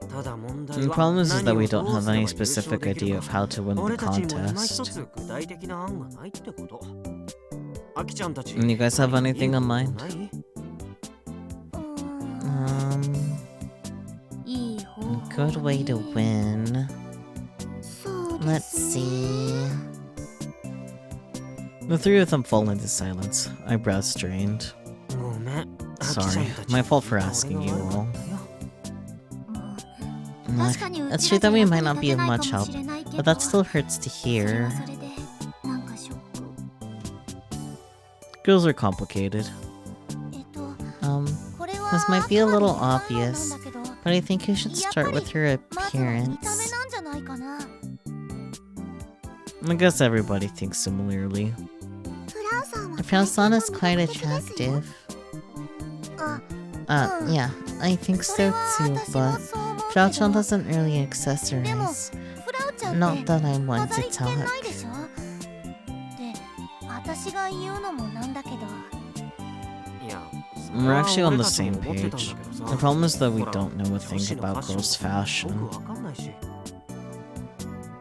ただ問題 The は problem is that 何を we ど don't う have すれば any 優勝 specific できる idea か of how to win the 俺たちにも今一 contest. つ具体的な案がないってことアキちゃんたち You guys have anything in mind? ない いい方法 Good way to win. そうで Let's すね see. The three of them fall into silence, eyebrows strained. ごめんアキちゃん Sorry, たち my fault for asking you 俺が悪か all. ったよ Look, 確かにう it's ち true ら that じ we ゃ might 役 not に be 立 of てない much かも help, しれないけ but ど that still hurts to それ hear. はそれでなんかショック Girls are complicated. これは This might be a little あくまでも obvious, 判断なんだけど but I think you should start with her まずは見た目 appearance. なんじゃないかな I guess everybody thinks similarly. フラウさんは Frau-san is 体 quite 型も魅力的ですよ attractive. あ Yeah, I think それ so は too, 私も but そう思うけ Frau-chan ど doesn't really でも accessorize. フラウちゃん Not って that I want 飾 to り気ない talk. でしょで私が言うのもなんだけどいや We're actually on the 俺たちも same 思ってたん page. だけど The さ problem is that we ほら don't know a 女 thing 子の about ファッション girls' fashion. 僕わかんないし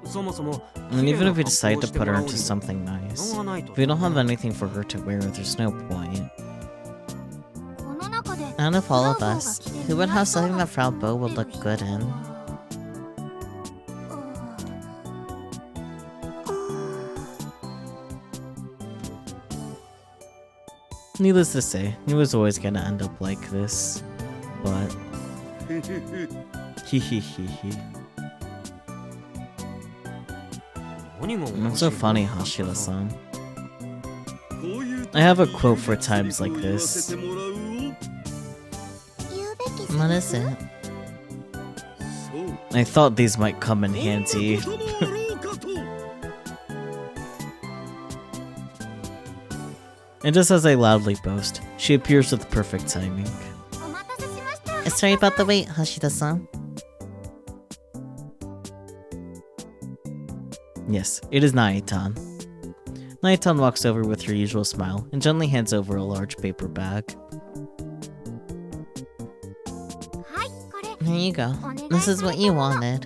そもそも And even if we 綺麗な格好 decide を to して put も her らう into にも something nice, しょうがないと if we don't have anything for her to wear, there's no point. この中で Out of all of us, who would have something that Frau Bo would look good in? Needless to say, he was always gonna end up like this. But... Hehehehe. That's so funny, Hashida-san. I have a quote for times like this. What is it? I thought these might come in handy. And just as I loudly boast, she appears with perfect timing. Sorry about the wait, Hashida-san. Yes, it is Naitan. Naitan walks over with her usual smile and gently hands over a large paper bag. Here you go. This is what you wanted.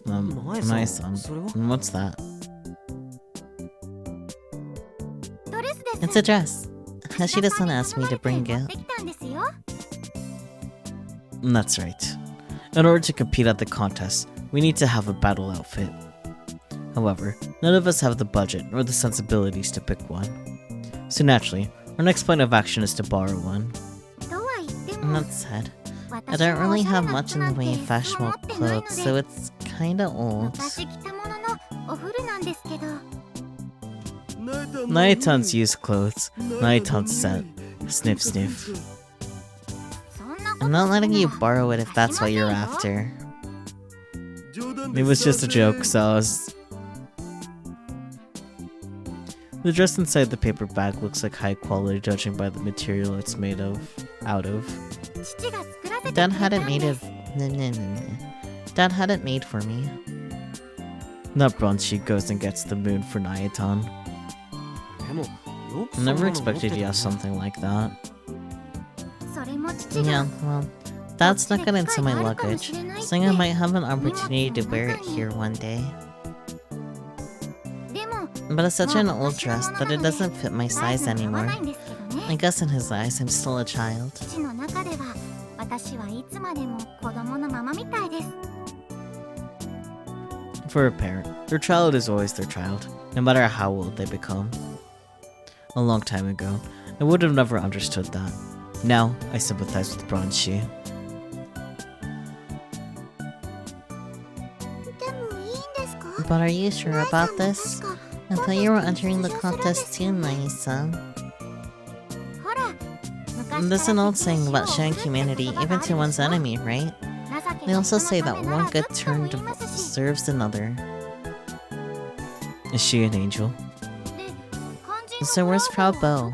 Nai-san. What's that? It's a dress. Hashida-san asked me to bring it. That's right. In order to compete at the contest, we need to have a battle outfit. However, none of us have the budget or the sensibilities to pick one. So naturally, our next point of action is to borrow one. That said, I don't really have much in the way of fashionable clothes, so it's kinda old. Naitan's used clothes. Naitan's set. Sniff sniff. I'm not letting you borrow it if that's what you're after. It was just a joke, Saz. The dress inside the paper bag looks like high quality judging by the material it's made out of. Dad had it made for me. That Bronchi goes and gets the moon for Naitan. I never expected you to have something like that. Yeah, well, Dad snuck it into my luggage, saying I might have an opportunity to wear it here one day. But it's such an old dress that it doesn't fit my size anymore. I guess in his eyes, I'm still a child. For a parent, their child is always their child, no matter how old they become. A long time ago, I would have never understood that. Now, I sympathize with Bronchi. But are you sure about this? I thought you were entering the contest too, Nai-san. There's an old saying about showing humanity even to one's enemy, right? They also say that one good turn deserves another. Is she an angel? So where's Frau Bo?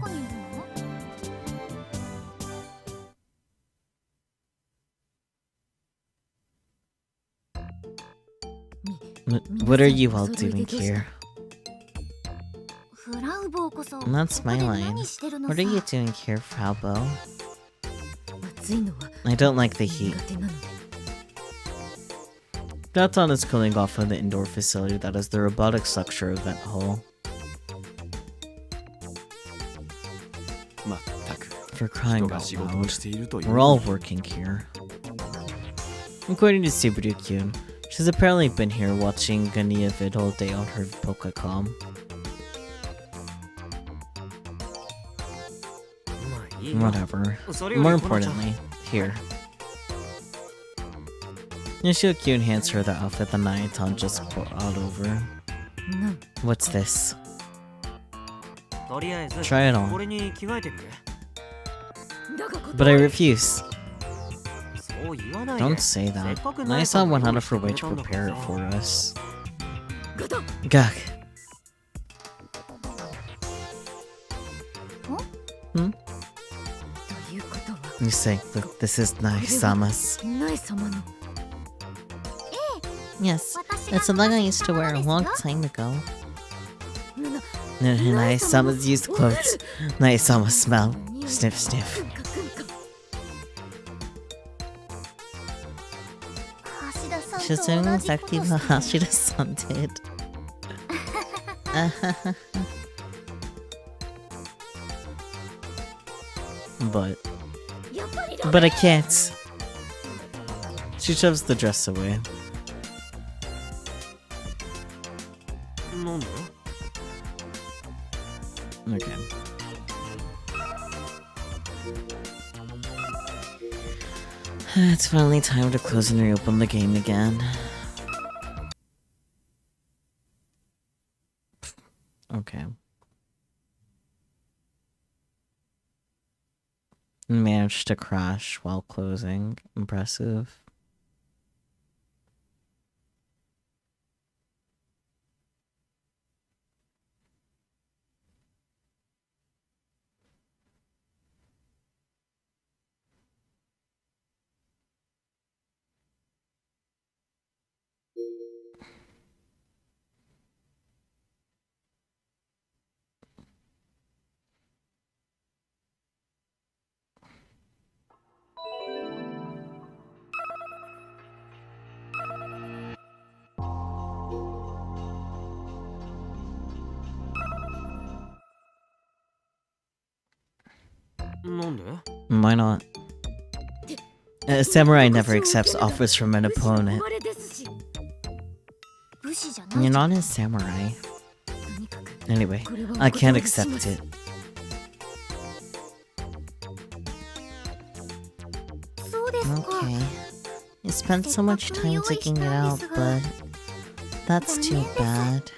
What are you all doing here? That's my line. What are you doing here, Frau Bo? I don't like the heat. Daton is cooling off in the indoor facility that is the Robotics lecture event hall. For crying out loud, we're all working here. According to Subaru-kyun, she's apparently been here watching Unedited all day on her Pokecom. Whatever. More importantly, here. Yoshio-kyun hands her the outfit that Naitan just brought over. What's this? Try it on. But I refuse. Don't say that. Naisan went out of her way to prepare it for us. Gag. You say, look, this is Nai-sama's. Yes, it's something I used to wear a long time ago. Nai-sama's used clothes. Nai-sama's smell. Sniff, sniff. She's doing exactly what Hashida-san did. But I can't. She shoves the dress away. Okay. It's finally time to close and reopen the game again. Okay. Managed to crash while closing. Impressive. Why not? A samurai never accepts offers from an opponent. You're not a samurai. Anyway, I can't accept it. Okay. You spent so much time digging it out, but that's too bad.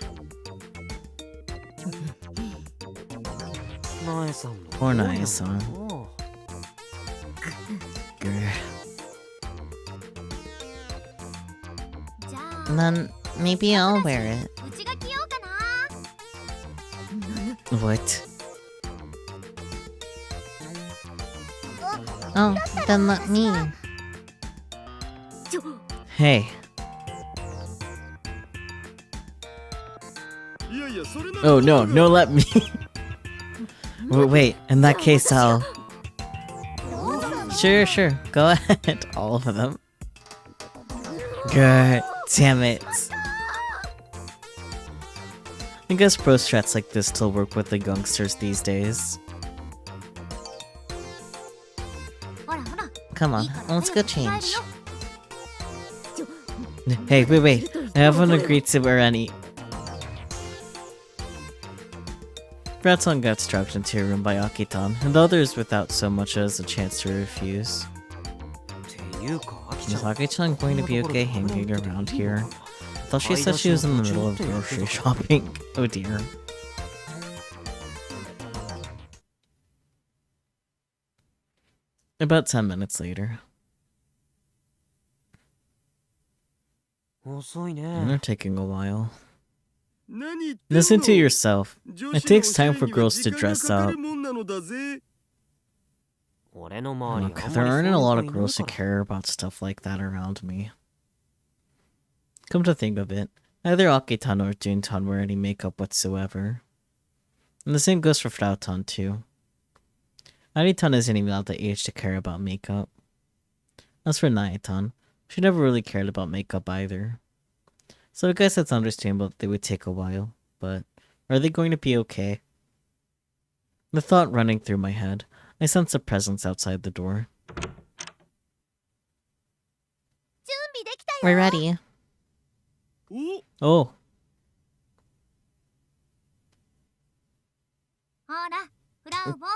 Poor Nae-san. Grr. Then maybe I'll wear it. What? Oh, then let me. Hey. Oh no, no let me. Wait, in that case I'll... Sure, go ahead. All of them. God damn it. I guess pro strats like this still work with the youngsters these days. Come on, let's go change. Hey, wait. I haven't agreed to wear any. Raton got strapped into a room by Akitan, and the others without so much as a chance to refuse. Is Aki-chan going to be okay hanging around here? I thought she said she was in the middle of grocery shopping. Oh dear. About 10 minutes later. They're taking a while. Listen to yourself. It takes time for girls to dress up. Look, there aren't a lot of girls who care about stuff like that around me. Come to think of it, neither Akitan or Juntan wear any makeup whatsoever. And the same goes for Frautan too. Aritan isn't even at the age to care about makeup. As for Naetan, she never really cared about makeup either. So I guess it's understandable that they would take a while, but are they going to be okay? The thought running through my head, I sense a presence outside the door. We're ready. Oh.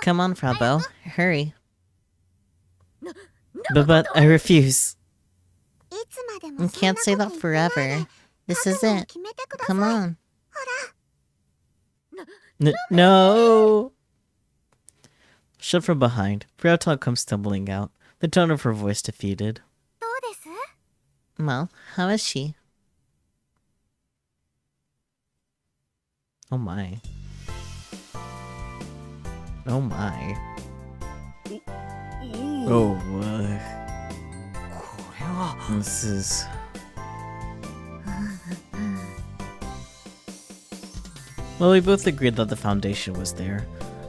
Come on, Frau, hurry. But I refuse. You can't say that forever. This is it. Come on. No! Shut from behind, Frautan comes stumbling out, the tone of her voice defeated. Well, how is she? Oh my. Oh my. Oh, this is... Well, we both agreed that the foundation was there.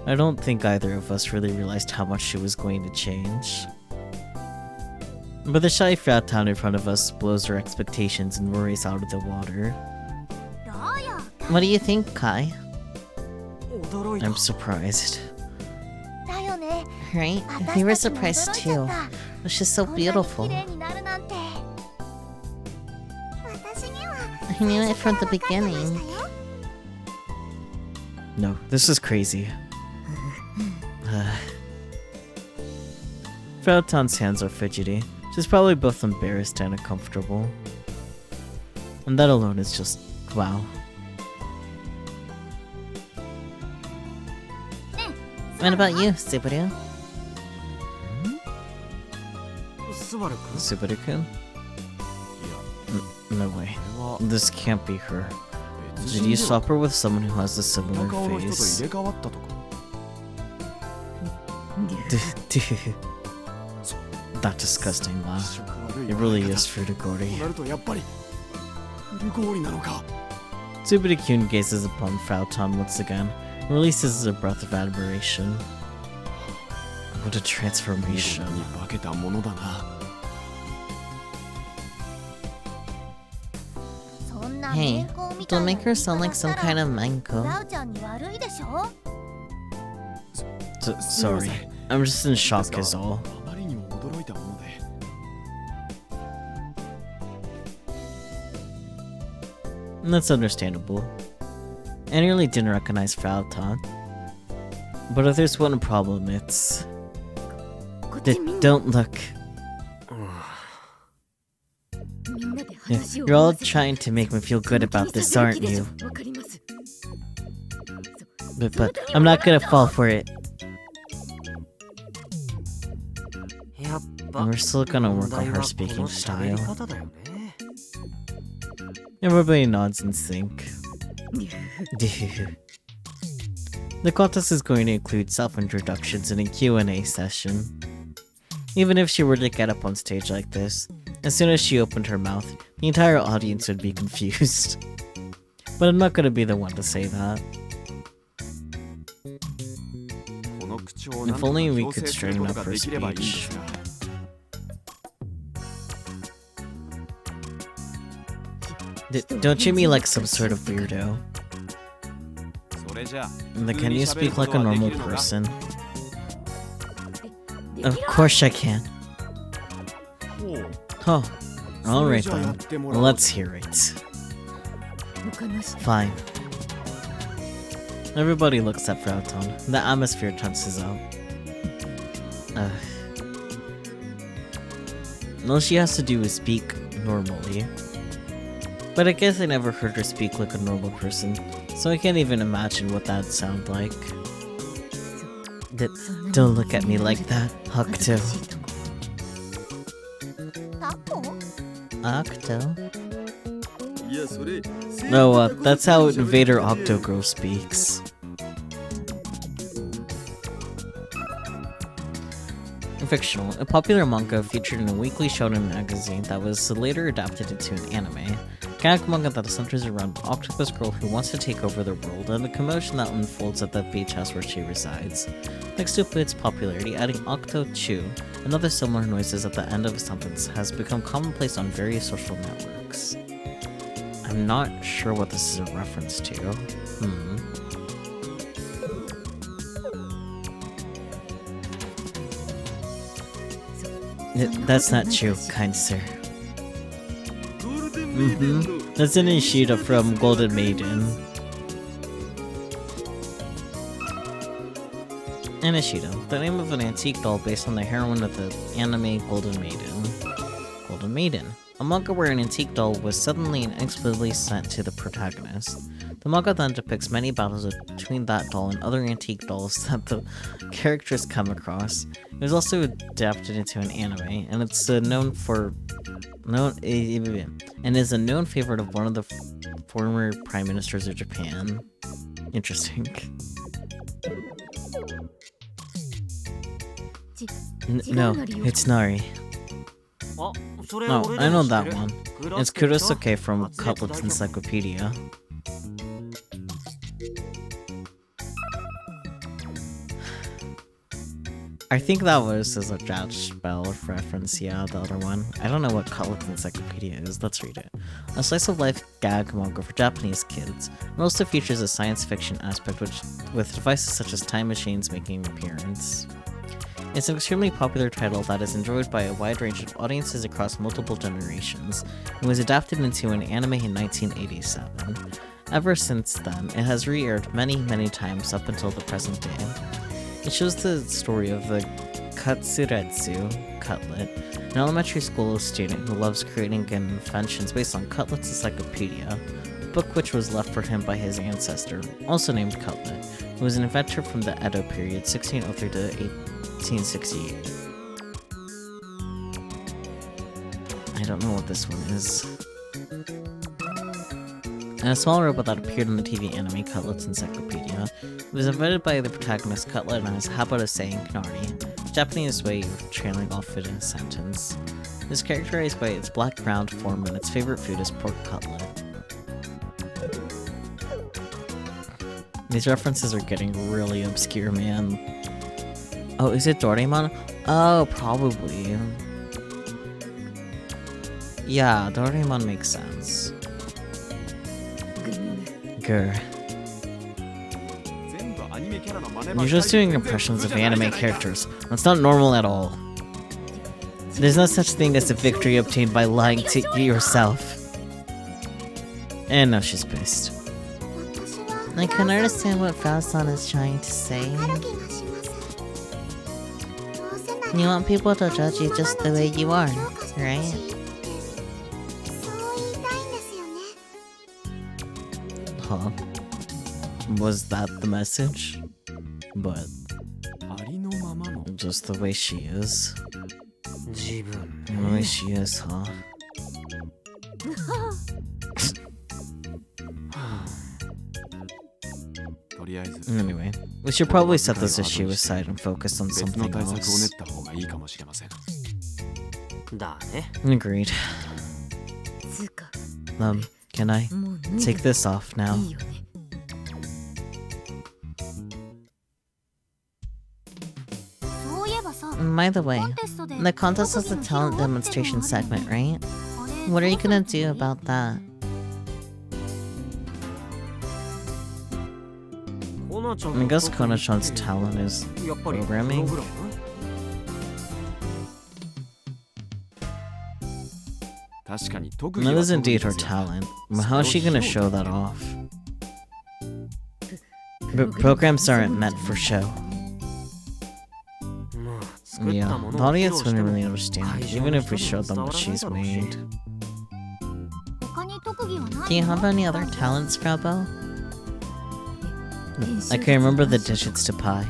I don't think either of us really realized how much she was going to change. But the shy Frautan in front of us blows her expectations and worries out of the water. What do you think, Kai? I'm surprised. Right? We were surprised too. She's so beautiful. I knew it from the beginning. No, this is crazy. Frautan's hands are fidgety. She's probably both embarrassed and uncomfortable. And that alone is just... wow. What about you, Subaru? スバル君 Subaru-kun? No way. は This can't be her. 別 Did 人 you では swap her with someone who has a こんな similar 顔の人と face? 入れ替わったとか That disgusting 気 laugh. 色悪い It really 笑い is 方 true to と Gory. なるとやっぱりフルゴーリなのか Subaru-kun gazes upon Frauton once again and releases a breath of admiration. What a 見る transformation. のに化けたものだな そんな Hey, 面孔みたい don't な make her sound like some kind of ク manko. ラウちゃんに悪いでしょ Sorry. I'm just in shock is all. あまりにも驚いたもので And that's understandable. I nearly didn't recognize Frauton. But if there's one problem, it's... こっちみんな Don't look. みんなで話を You're all 合わせて trying to make me feel good about this, aren't you? わかります But I'm not gonna fall for it. やっ And ぱ we're still gonna 問 work 題 on は her こ speaking の喋り style. 方だよね Everybody nods in sync. The contest is going to include self-introductions and a Q&A session. Even if she were to get up on stage like this, as soon as she opened her mouth, the entire audience would be confused. But I'm not gonna be the one to say that. この口をなん If とか only we 矯 could 正する straighten こと up が her できればいいんです speech. が Don't treat me like some sort of weirdo. それじゃあ Then can you speak like a normal person? で Of きる course I can. ほう Oh, そ alright れじゃあやっ then. てもらおう Let's hear it. 他の人 Fine. Everybody looks at Frauton. The atmosphere tenses out. All she has to do is speak normally. But I guess I never heard her speak like a normal person, so I can't even imagine what that'd sound like. Don't look at me like that, 恥ずか Octo. しいとこタコ Octo? いやそれ No, that's how Invader Octogirl speaks. Fictional, a popular manga featured in a weekly shonen magazine that was later adapted into an anime. Gag manga that centers around an octopus girl who wants to take over the world and the commotion that unfolds at the beach house where she resides. Thanks to its popularity, adding octo-chu and other similar noises at the end of a sentence has become commonplace on various social networks. I'm not sure what this is a reference to. That's not true, kind sir. ゴールデンメイデンの That's an Ishida from Golden Maiden. An Ishida, the name of an antique doll based on the heroine of the anime Golden Maiden. Golden Maiden, a manga where an antique doll was suddenly and inexplicably sent to the protagonist. The manga then depicts many battles between that doll and other antique dolls that the characters come across. It was also adapted into an anime, and it's known is a known favorite of one of the former prime ministers of Japan. Interesting. No, it's Nari. あ、それ No, 俺 I ら know も知って that る one. グラ It's スケット Kurosuke from 初音 Cutlet's 代表 Encyclopedia. I think that was as a Judge Bell reference, yeah, the other one. I don't know what Cutlet's Encyclopedia is, let's read it. A slice of life gag manga for Japanese kids. It also features a science fiction aspect with devices such as time machines making an appearance. It's an extremely popular title that is enjoyed by a wide range of audiences across multiple generations, and was adapted into an anime in 1987. Ever since then, it has re-aired many, many times up until the present day. It shows the story of the Katsuretsu, Cutlet, an elementary school student who loves creating inventions based on Cutlet's Encyclopedia, book which was left for him by his ancestor, also named Cutlet, who was an inventor from the Edo period 1603 to 1868. I don't know what this one is. And a small robot that appeared in the TV anime Cutlet's Encyclopedia. It was invented by the protagonist Cutlet and has a habit of saying Knari, a Japanese way of trailing off it in a sentence. It is characterized by its black round form and its favorite food is pork cutlet. These references are getting really obscure, man. Oh, is it Doraemon? Oh, probably. Yeah, Doraemon makes sense. Grr. You're just doing impressions of anime characters. That's not normal at all. There's no such thing as a victory obtained by lying to yourself. And now she's pissed. I can understand what Fauston is trying to say. You want people to judge you just the way you are, right? Huh. Was that the message? But just the way she is. The way she is, huh? Anyway, we should probably set this issue aside and focus on something else. Agreed. Can I take this off now? By the way, the contest is a talent demonstration segment, right? What are you gonna do about that? I guess Kona-chan's talent is programming. That is indeed her talent, but how is she gonna show that off? Programs aren't meant for show. Yeah, the audience wouldn't really understand, even if we showed them what she's made. Do you have any other talents, Fraubo? I can remember the digits to pi.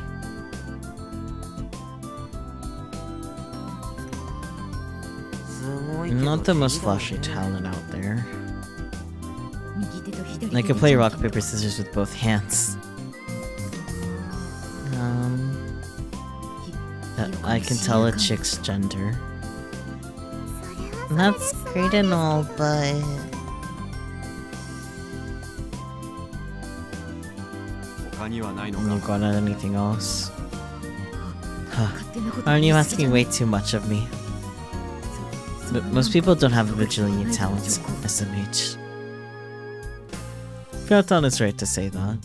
Not the most flashy talent out there. I can play rock, paper, scissors with both hands. I can tell a chick's gender. That's great and all, but... You got anything else? Huh. Aren't you asking way too much of me? But most people don't have a bajillion talents, SMH. Fyaton is right to say that.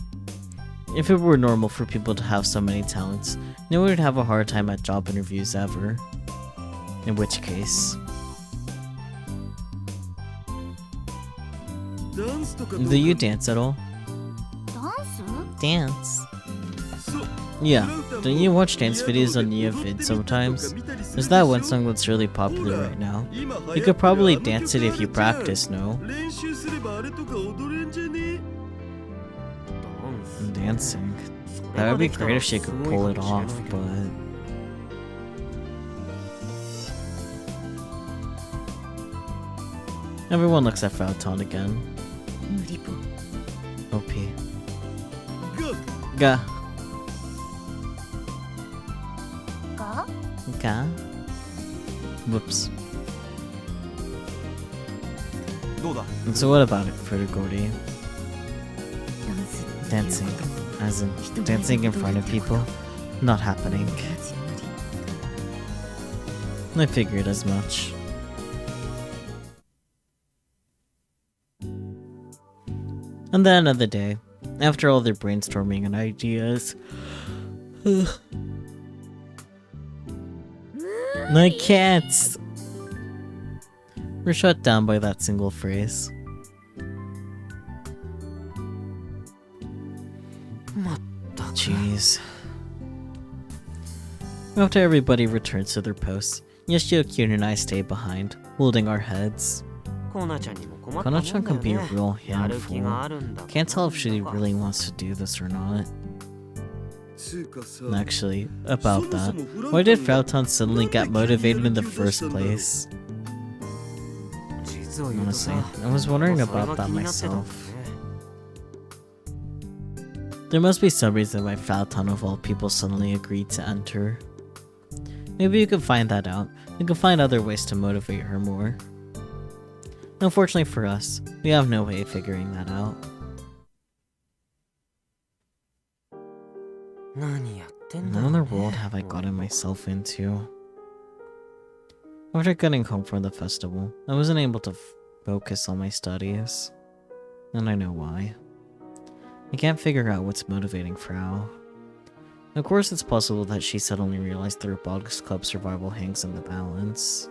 If it were normal for people to have so many talents, no one would have a hard time at job interviews ever. In which case... Do you dance at all? Dance? Yeah, don't you watch dance videos on Unedited sometimes? There's that one song that's really popular right now. You could probably dance it if you practice, no? Dancing. That would be great if she could pull it off, but... Everyone looks at Fyaton again. OP. Ga. Ga? Whoops. So what about it, Furugori? Dancing. As in, dancing in front of people? Not happening. I figured as much. And then another day, after all their brainstorming and ideas... I can't! We're shut down by that single phrase. Jeez. After everybody returns to their posts, Yoshio, Kyun, and I stay behind, holding our heads. コナちゃんにも困ったもんだよね。 Kona-chan can be a real やる気 handful. があるんだか Can't tell if she なんだか really wants to do this or not. つうかさ Actually, about that, why did Frauton suddenly get motivated in the first place? 実を言うとさ Honestly, I was wondering それ about が that 気になってたんだよ myself. ね。 There must be some reason why Frauton of all people suddenly agreed to enter. Maybe you can find that out. You can find other ways to motivate her more. Unfortunately for us, we have no way of figuring that out. 何やってんだ What ろ in う the world ね have I gotten myself into? After getting home from the festival, I wasn't able to focus on my studies. And I know why. I can't figure out what's motivating Frau. Of course, it's possible that she suddenly realized the Robotics Club survival hangs in the balance.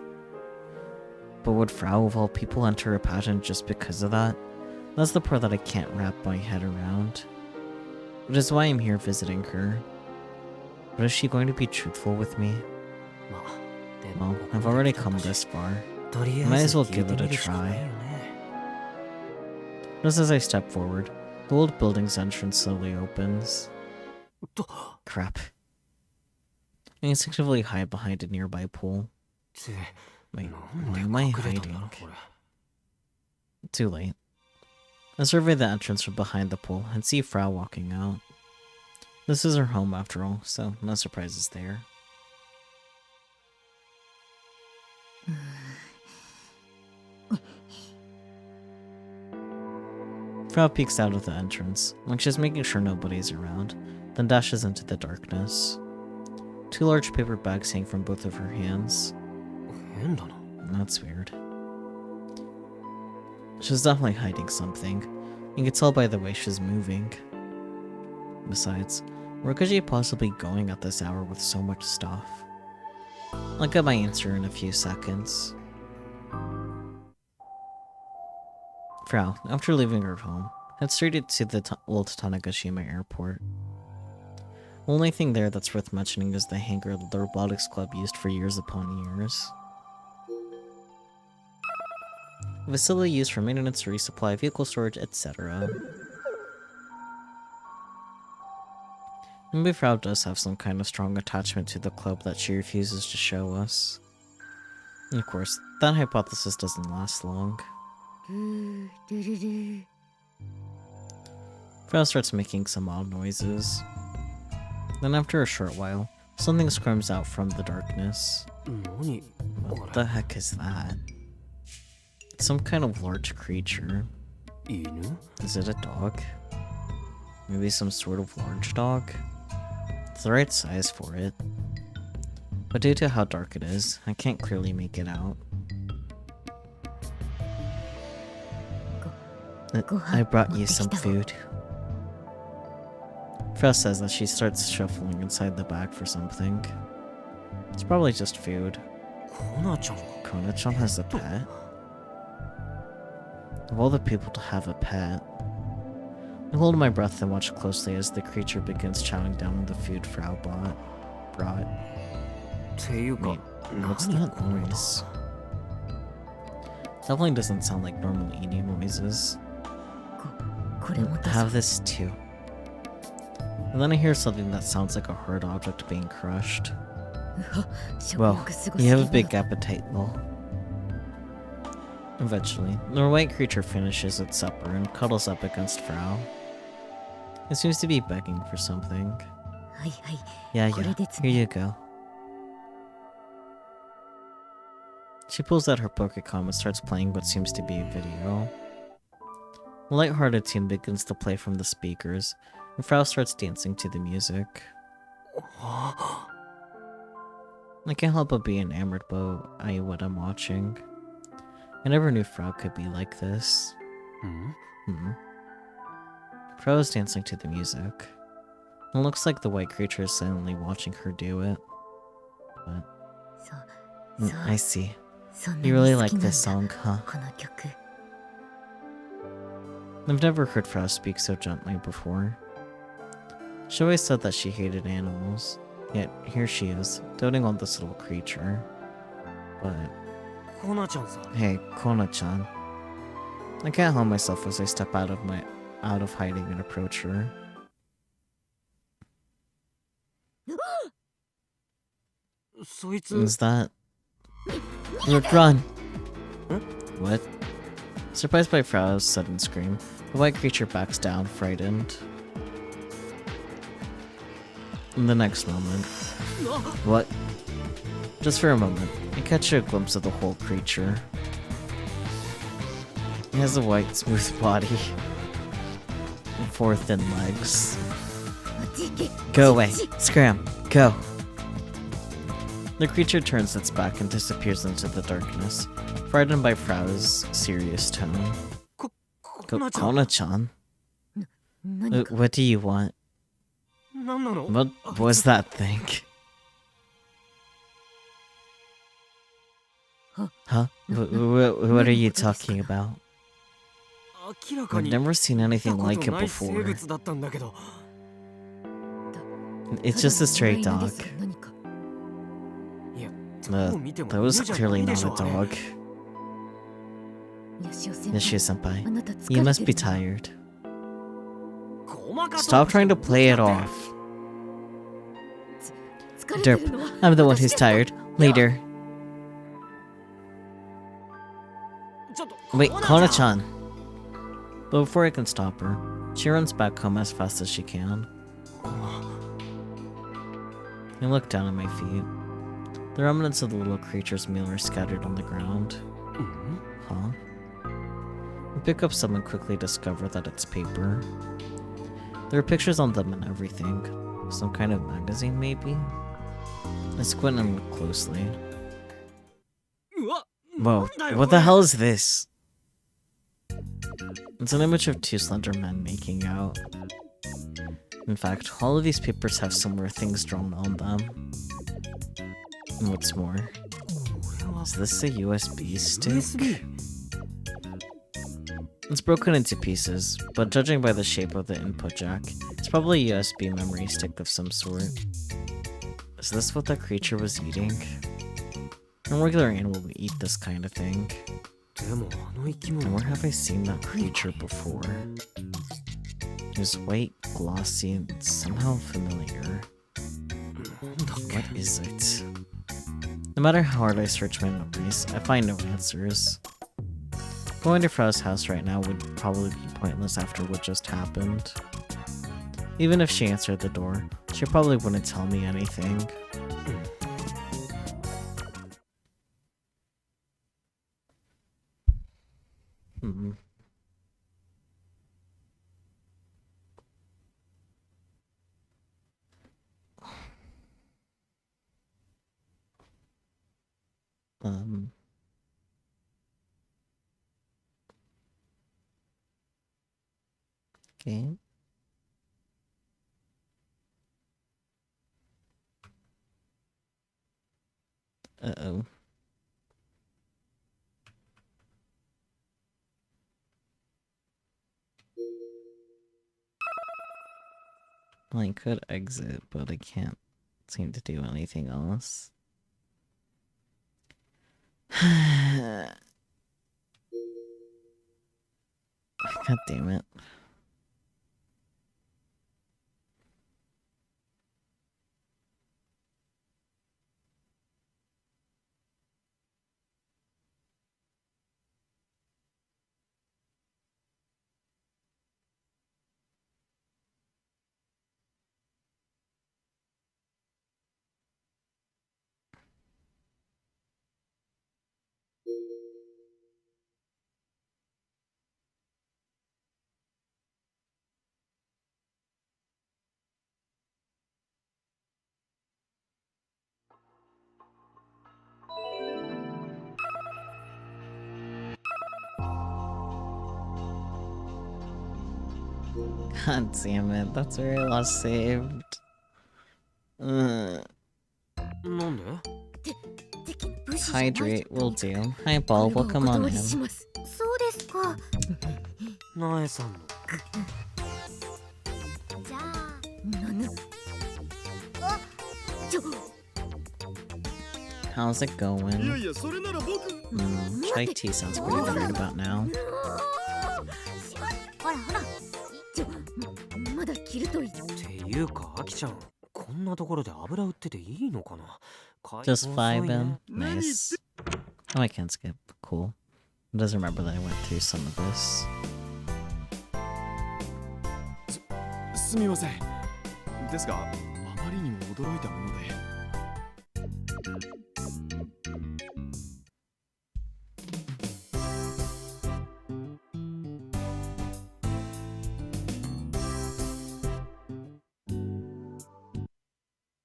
But would Frau of all people enter a pageant just because of that? That's the part that I can't wrap my head around. Which is why I'm here visiting her. But is she going to be truthful with me? まあで Well, も I've already come this far. とりあ Might え as ず well 聞い give て it a みるしかないよ try. ね。 Just as I step forward, the old building's entrance slowly opens. と Crap. I instinctively hide behind a nearby pool. って、 Wait, なんで why am I 隠れたんだろ hiding? うこれ。 Too late. I survey the entrance from behind the pool and see Frau walking out. This is her home after all, so no surprises there. Frau peeks out of the entrance, like she's making sure nobody's around, then dashes into the darkness. Two large paper bags hang from both of her hands. 変だな。 That's weird. She's definitely hiding something. You can tell by the way she's moving. Besides, where could she possibly be going at this hour with so much stuff? I'll get my answer in a few seconds. Frau, after leaving her home, head straight to the old Tanegashima airport. The only thing there that's worth mentioning is the hangar the Robotics Club used for years upon years. A facility used for maintenance, resupply, vehicle storage, etc. Maybe Frau does have some kind of strong attachment to the club that she refuses to show us. And of course, that hypothesis doesn't last long. Frau starts making some odd noises. Then after a short while, something screams out from the darkness. 何 What the heck is that? It's some kind of large creature. 犬 Is it a dog? Maybe some sort of large dog? It's the right size for it. But due to how dark it is, I can't clearly make it out. I brought you some food. Frau says that she starts shuffling inside the bag for something. It's probably just food. コナちゃんが Kona-chan has a pet? Of all the people to have a pet. I hold my breath and watch closely as the creature begins chowing down on the food Frau brought. っていうか Wait, what's 何 that この音 noise? Definitely doesn't sound like normal eating noises. これも I have this too. And then I hear something that sounds like a hard object being crushed. Well, you have a big appetite though. Eventually, the white creature finishes its supper and cuddles up against Frau. It seems to be begging for something. はいはい Yeah, これですね。 here you go. She pulls out her Pokecom and starts playing what seems to be a video. A light-hearted tune begins to play from the speakers, and Frau starts dancing to the music. I can't help but be enamored by what I'm watching. I never knew Frau could be like this. ん Frau is dancing to the music. It looks like the white creature is silently watching her do it. But そう I see. そんな You に really 好 like きなんだ this song, huh? この曲 I've never heard Frau speak so gently before. She always said that she hated animals, yet here she is, doting on this little creature. But コナちゃんさ hey, Kona-chan, I can't help myself as I step out of hiding and approach her. Is that? Look, run! What? Surprised by Frau's sudden scream, the white creature backs down, frightened. In the next moment... What? Just for a moment, I catch a glimpse of the whole creature. It has a white, smooth body and 4 thin legs. Go away! Scram! Go! The creature turns its back and disappears into the darkness, frightened by Frau's serious tone. Kona-chan? What do you want? What was that thing? Huh? What are you talking about? I've never seen anything like it before. It's just a stray dog. That was clearly not a dog. Yoshio-senpai, you must be tired. Stop trying to play it off. Derp, I'm the one who's tired. Later. Wait, Kona-chan! But before I can stop her, she runs back home as fast as she can. I look down at my feet. The remnants of the little creature's meal are scattered on the ground. Huh? I pick up some and quickly discover that it's paper. There are pictures on them and everything. Some kind of magazine, maybe? I squint and look closely. Whoa, what the hell is this? It's an image of 2 slender men making out. In fact, all of these papers have similar things drawn on them. And what's more, is this a USB stick? It's broken into pieces, but judging by the shape of the input jack, it's probably a USB memory stick of some sort. Is this what the creature was eating? A regular animal would eat this kind of thing. And where have I seen that creature before? It was white, glossy, and somehow familiar. What is it? No matter how hard I search my memories, I find no answers. Going to Frau's house right now would probably be pointless after what just happened. Even if she answered the door, she probably wouldn't tell me anything. Okay. Uh-oh. Well, I could exit, but I can't seem to do anything else. God damn it. God damn it, that's where I lost saved. Hydrate will do. Hi, Ball, welcome on in. そうですか。ナエさんの。じゃあ、How's it いや going? いや、それなら僕。Chai tea sounds pretty good right about now. ていうか、アキちゃん、こんなところで油売ってていいのかな。 Just Five vibing. Nice. Oh, I can't skip. Cool. It doesn't remember that I went through some of this. すみません。ですが、あまりにも驚いたもので。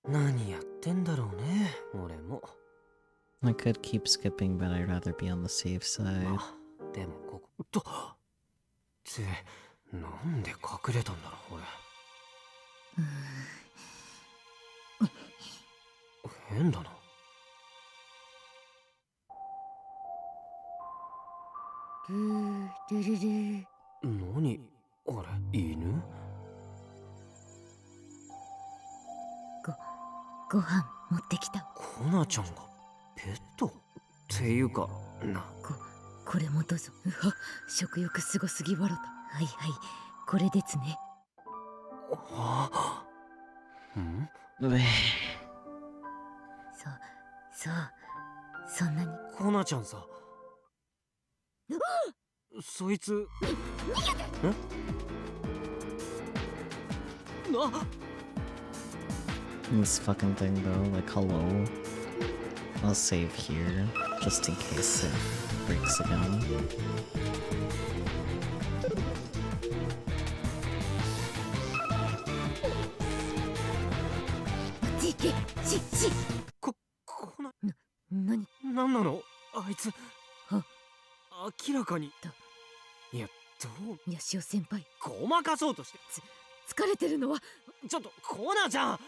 何やってんだろうね、俺も。I could keep skipping, but I'd rather be on the safe side. でもこことってなんで隠れたんだろう、俺。変だな。ルルルル。何あれ、犬？ご飯持ってきた。コナちゃんがペットっていうかこれもどうぞ。うわ、食欲すごすぎわろた。はいはい、これですね。ん？そんなに。コナちゃんさ、そいつ逃げて。This fucking thing though, like hello. I'll save here, just in case it breaks again.なんなのあいつ。明らかに。いや、どう。ヤシオ先輩、ごまかそうとして。疲れてるのは。ちょっとコナちゃん。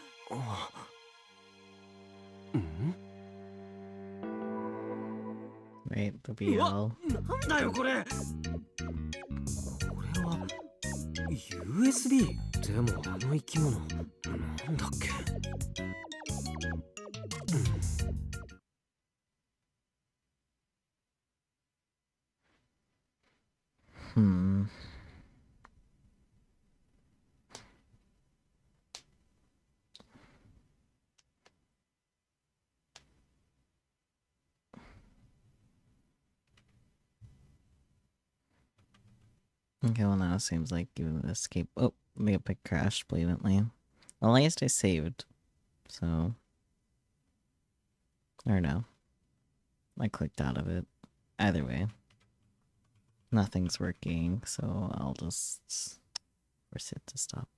Right, the BL. なんだよこれ。これは USB。 でもあの生き物なんだっけ。Okay, well now it seems like you escape. Oh, the epic crashed blatantly. Well, at least I saved. So. Or no. I clicked out of it. Either way. Nothing's working, so I'll just force it to stop.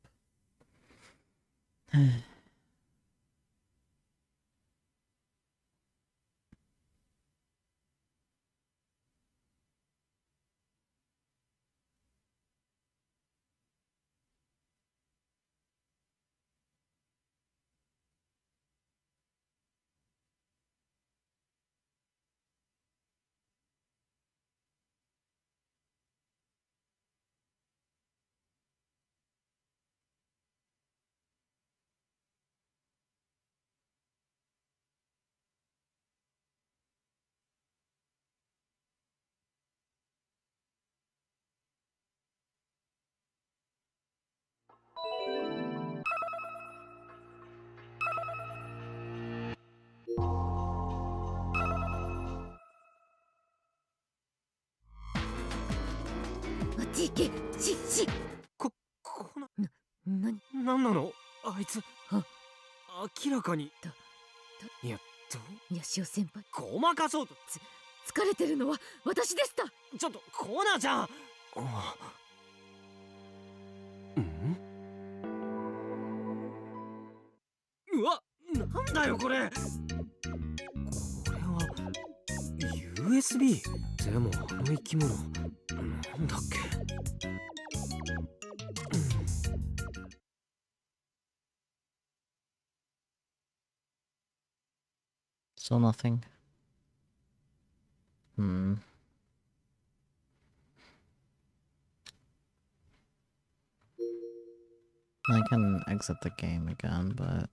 なんなのあいつ。明らかに。いや、どう。ヤシオ先輩、ごまかそうと。疲れてるのは私でした。ちょっとコナちゃん。うわ、なんだよこれ。これは USB。 でもあの生き物なんだっけ。Still nothing. I can exit the game again, but...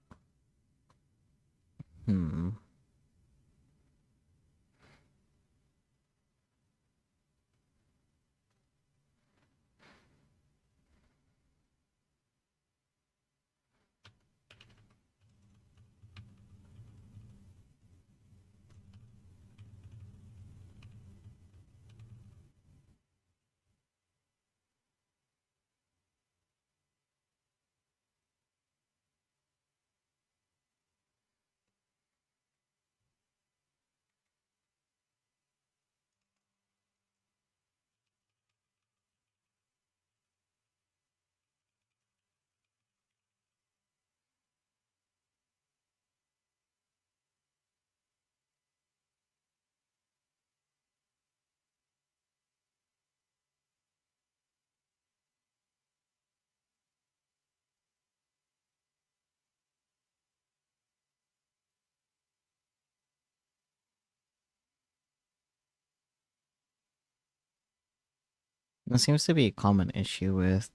That seems to be a common issue with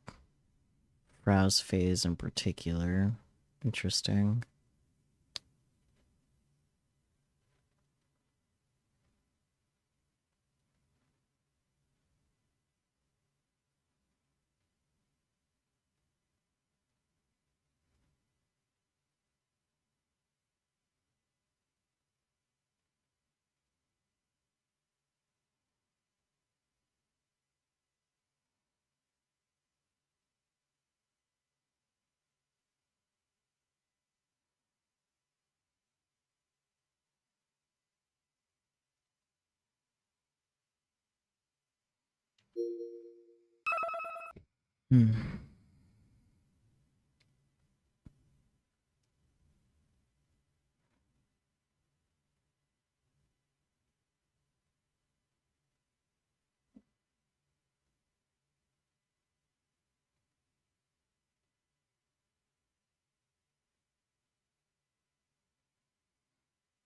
browse phase in particular. Interesting. Hmm.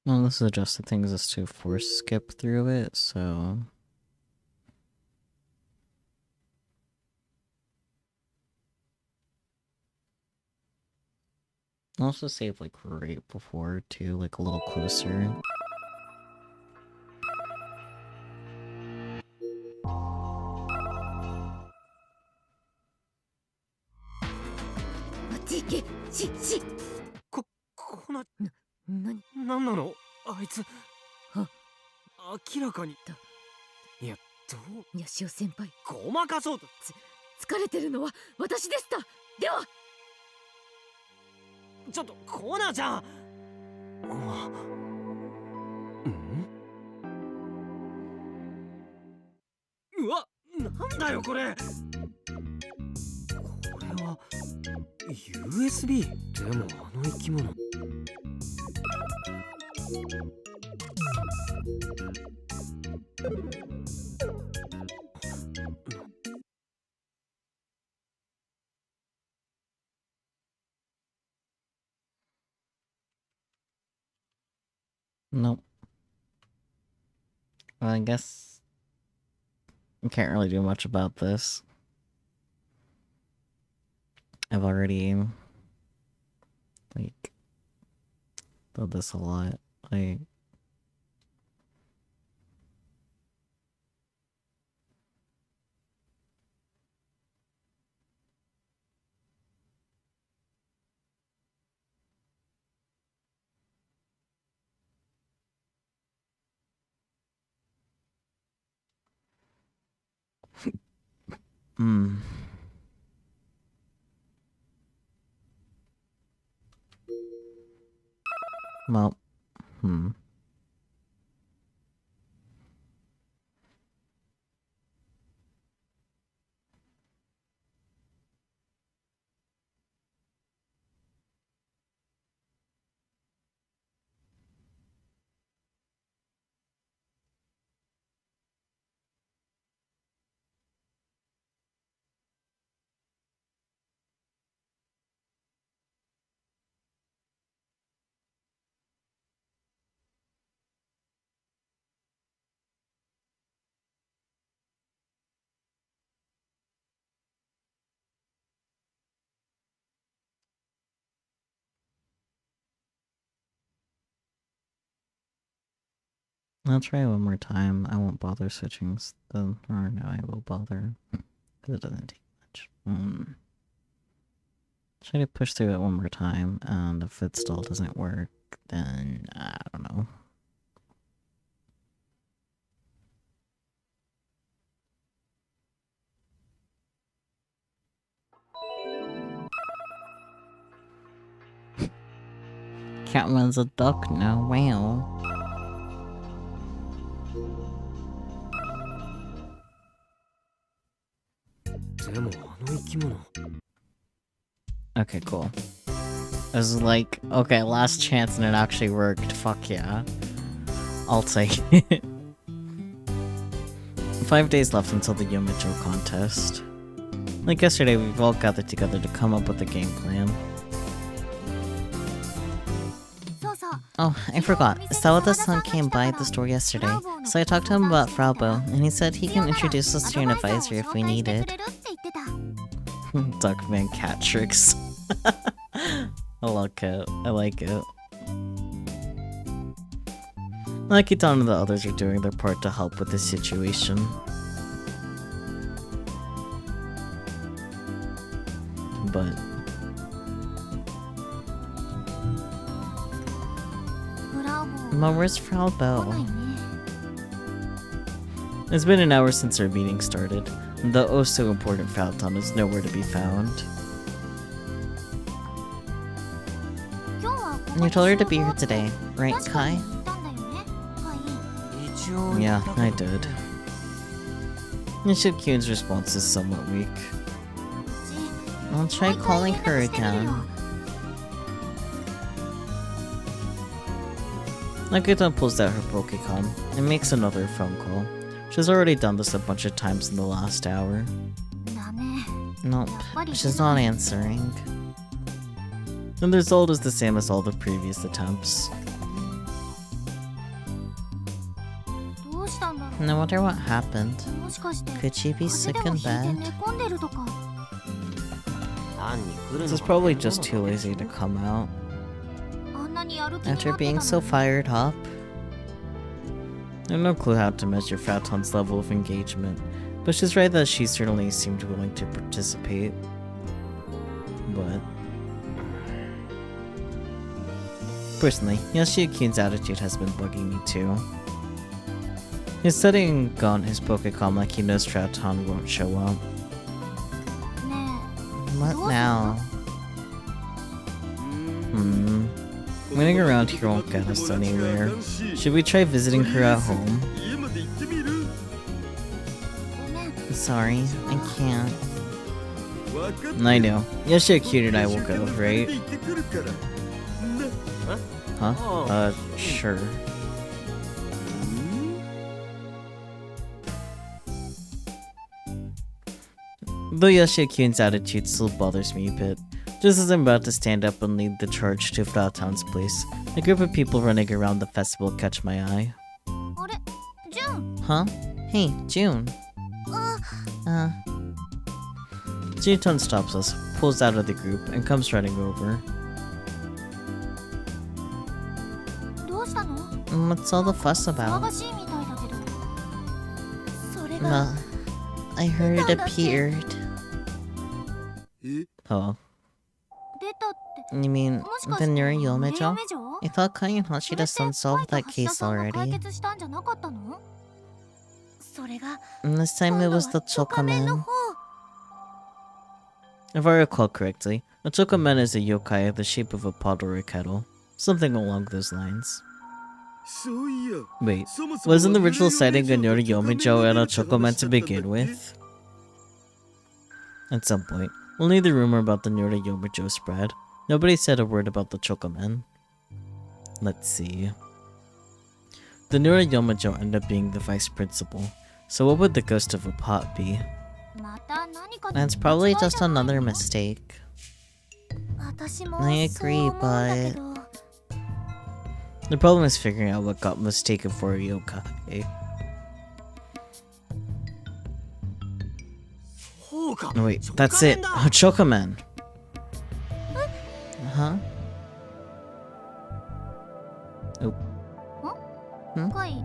Well, this adjusted things is to force skip through it, so... I'll also save, like, right before, too, like, a little closer. Nani? なんなのあいつ。は明らかに。だ。いや、どうヤシオ先輩、ごまかそうと。疲れてるのは私でした。では。ちょっとコーナーちゃん。うわ、なんだよこれ。これは USB。 でもあの生き物。Nope. Well, I guess I can't really do much about this. I've already, like, done this a lot. Like, Well, I'll try one more time. I won't bother switching the... Or no, I will bother. Because it doesn't take much. Try to push through it one more time, and if it still doesn't work, then I don't know. Catman's a duck now, wow. Okay, cool. I was like, okay, last chance and it actually worked. Fuck yeah. I'll take it. 5 days left until the Yomicho contest. Like yesterday, we've all gathered together to come up with a game plan. そうそう Oh, I forgot. Sawada-san came by the store yesterday, so I talked to him about Fraubo, and he said he can introduce us to an advisor if we need it. Duckman cat tricks. I like it. I like it. Akitano and the others are doing their part to help with the situation. But Mom, where's Fraubo? It's been an hour since our meeting started, and the oh so important Frauton is nowhere to be found. And you told her to be here today, right, Kai? Yeah, I did. Nishikyun's response is somewhat weak. I'll try calling her again. Nagita pulls out her Pokecom and makes another phone call. She's already done this a bunch of times in the last hour. Nope, she's not answering. And the result is the same as all the previous attempts. And I wonder what happened. Could she be sick in bed? This is probably just too lazy to come out. After being so fired up. I have no clue how to measure Fraton's level of engagement, but she's right that she certainly seemed willing to participate. But personally, Yoshiyukin's attitude has been bugging me too. He's setting on his Pokecom like he knows Fraton won't show up. What now? Waiting around here won't get us anywhere. Should we try visiting her at home? Sorry, I can't. I know. Yoshiyuki and I will go, right? Huh? Sure. Though Yoshiyuki's attitude still bothers me a bit. Just as I'm about to stand up and lead the charge to Frauton's place, a group of people running around the festival catch my eye. Huh? Hey, June. Junton stops us, pulls out of the group, and comes running over. What's all the fuss about? I heard it appeared. Oh. You mean the Nuriyomejo? I thought Kai and Hashida-san solved that case already. And this time it was the Chokamen. If I recall correctly, a Chokamen is a yokai of the shape of a pot or a kettle. Something along those lines. Wait, wasn't the original sighting a Nuriyomejo and a Chokamen to begin with? At some point, only the rumor about the Nuriyomejo spread. Nobody said a word about the Chokamen. Let's see. The Nuriyomejo ended up being the vice principal, so what would the ghost of a pot be? That's probably just another mistake. I agree, but the problem is figuring out what got mistaken for a yokai. No, wait, that's it. A Chokamen. Huh? Oh.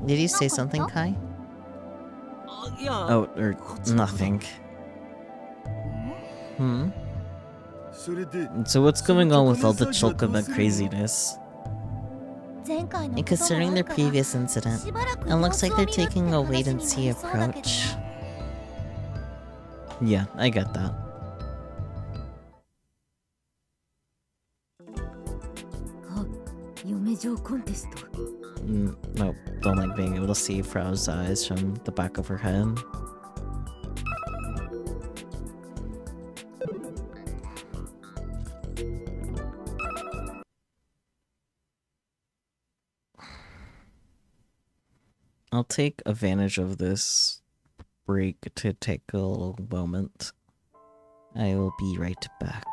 Did you say something, Kai? Oh, or nothing. So what's going on with all the Chokamen craziness? And considering their previous incident, it looks like they're taking a wait-and-see approach. Yeah, I get that. Nope, don't like being able to see Frau's eyes from the back of her head. I'll take advantage of this break to take a little moment. I will be right back.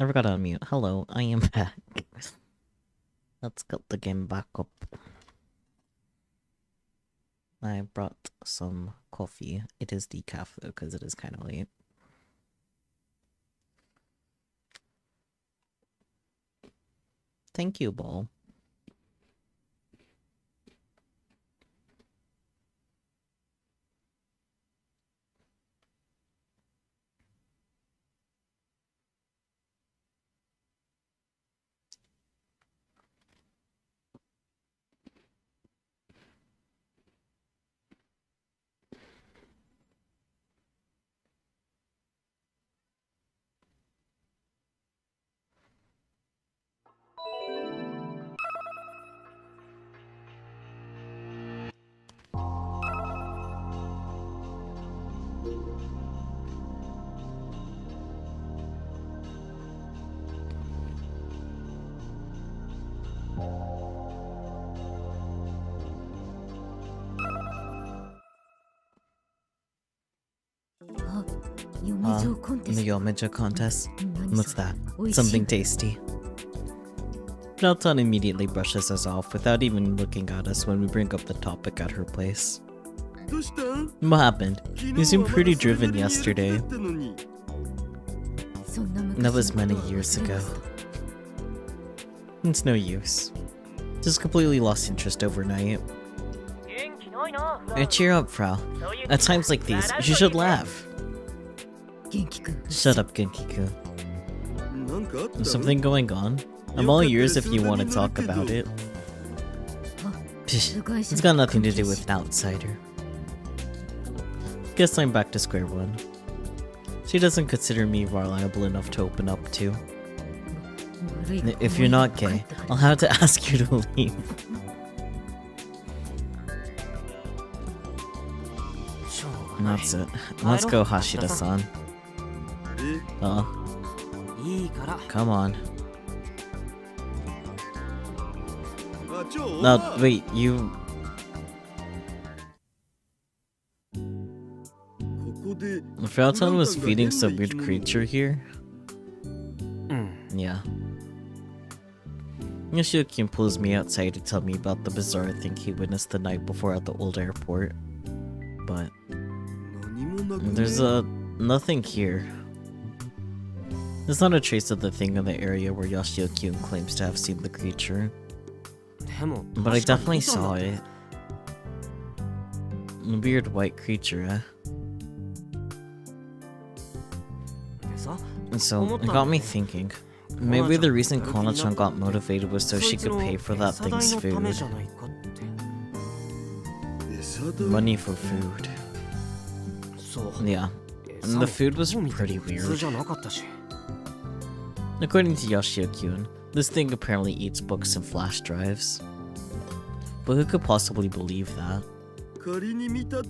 I forgot to unmute. Hello, I am back. Let's get the game back up. I brought some coffee. It is decaf though, because it is kind of late. Thank you, Ball. The Yomeja contest. What's that? Something tasty. Melton immediately brushes us off without even looking at us when we bring up the topic at her place. どうしたん? What happened? You seemed pretty driven yesterday. That was many years ago. It's no use. Just completely lost interest overnight. 元気ないな。 Cheer up, Frau. At times like these, you should laugh. Shut up, Genki-kun. なんかあった? There's something going on? I'm all ears if you want to talk about it. Psh, it's got nothing to do with an outsider. Guess I'm back to square one. She doesn't consider me reliable enough to open up to. If you're not gay, I'll have to ask you to leave. That's it. Let's go, Hashida-san. Come on. No, wait, you... Frauton was feeding some weird creature here? Yeah. Yoshio-kun pulls me outside to tell me about the bizarre thing he witnessed the night before at the old airport. But... there's nothing here. There's not a trace of the thing in the area where Yoshio-kun claims to have seen the creature. But I definitely saw it. A weird white creature, eh? So, it got me thinking. Maybe the reason Kona-chan got motivated was so she could pay for that thing's food. Money for food. Yeah, and the food was pretty weird. According to Yoshio-kun, this thing apparently eats books and flash drives. But who could possibly believe that?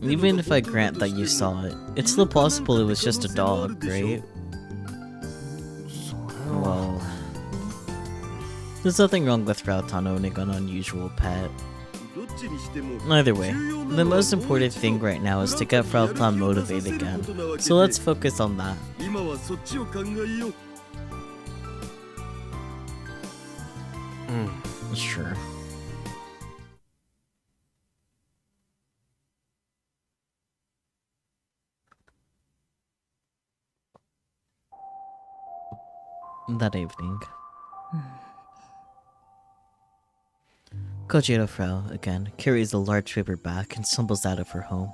Even if I grant that you saw it, it's still possible it was just a dog, right? Well... there's nothing wrong with Frauton owning an unusual pet. Either way, the most important thing right now is to get Frauton motivated again, so let's focus on that. Sure. That evening. Kojiro Frau, again, carries a large paper bag and stumbles out of her home.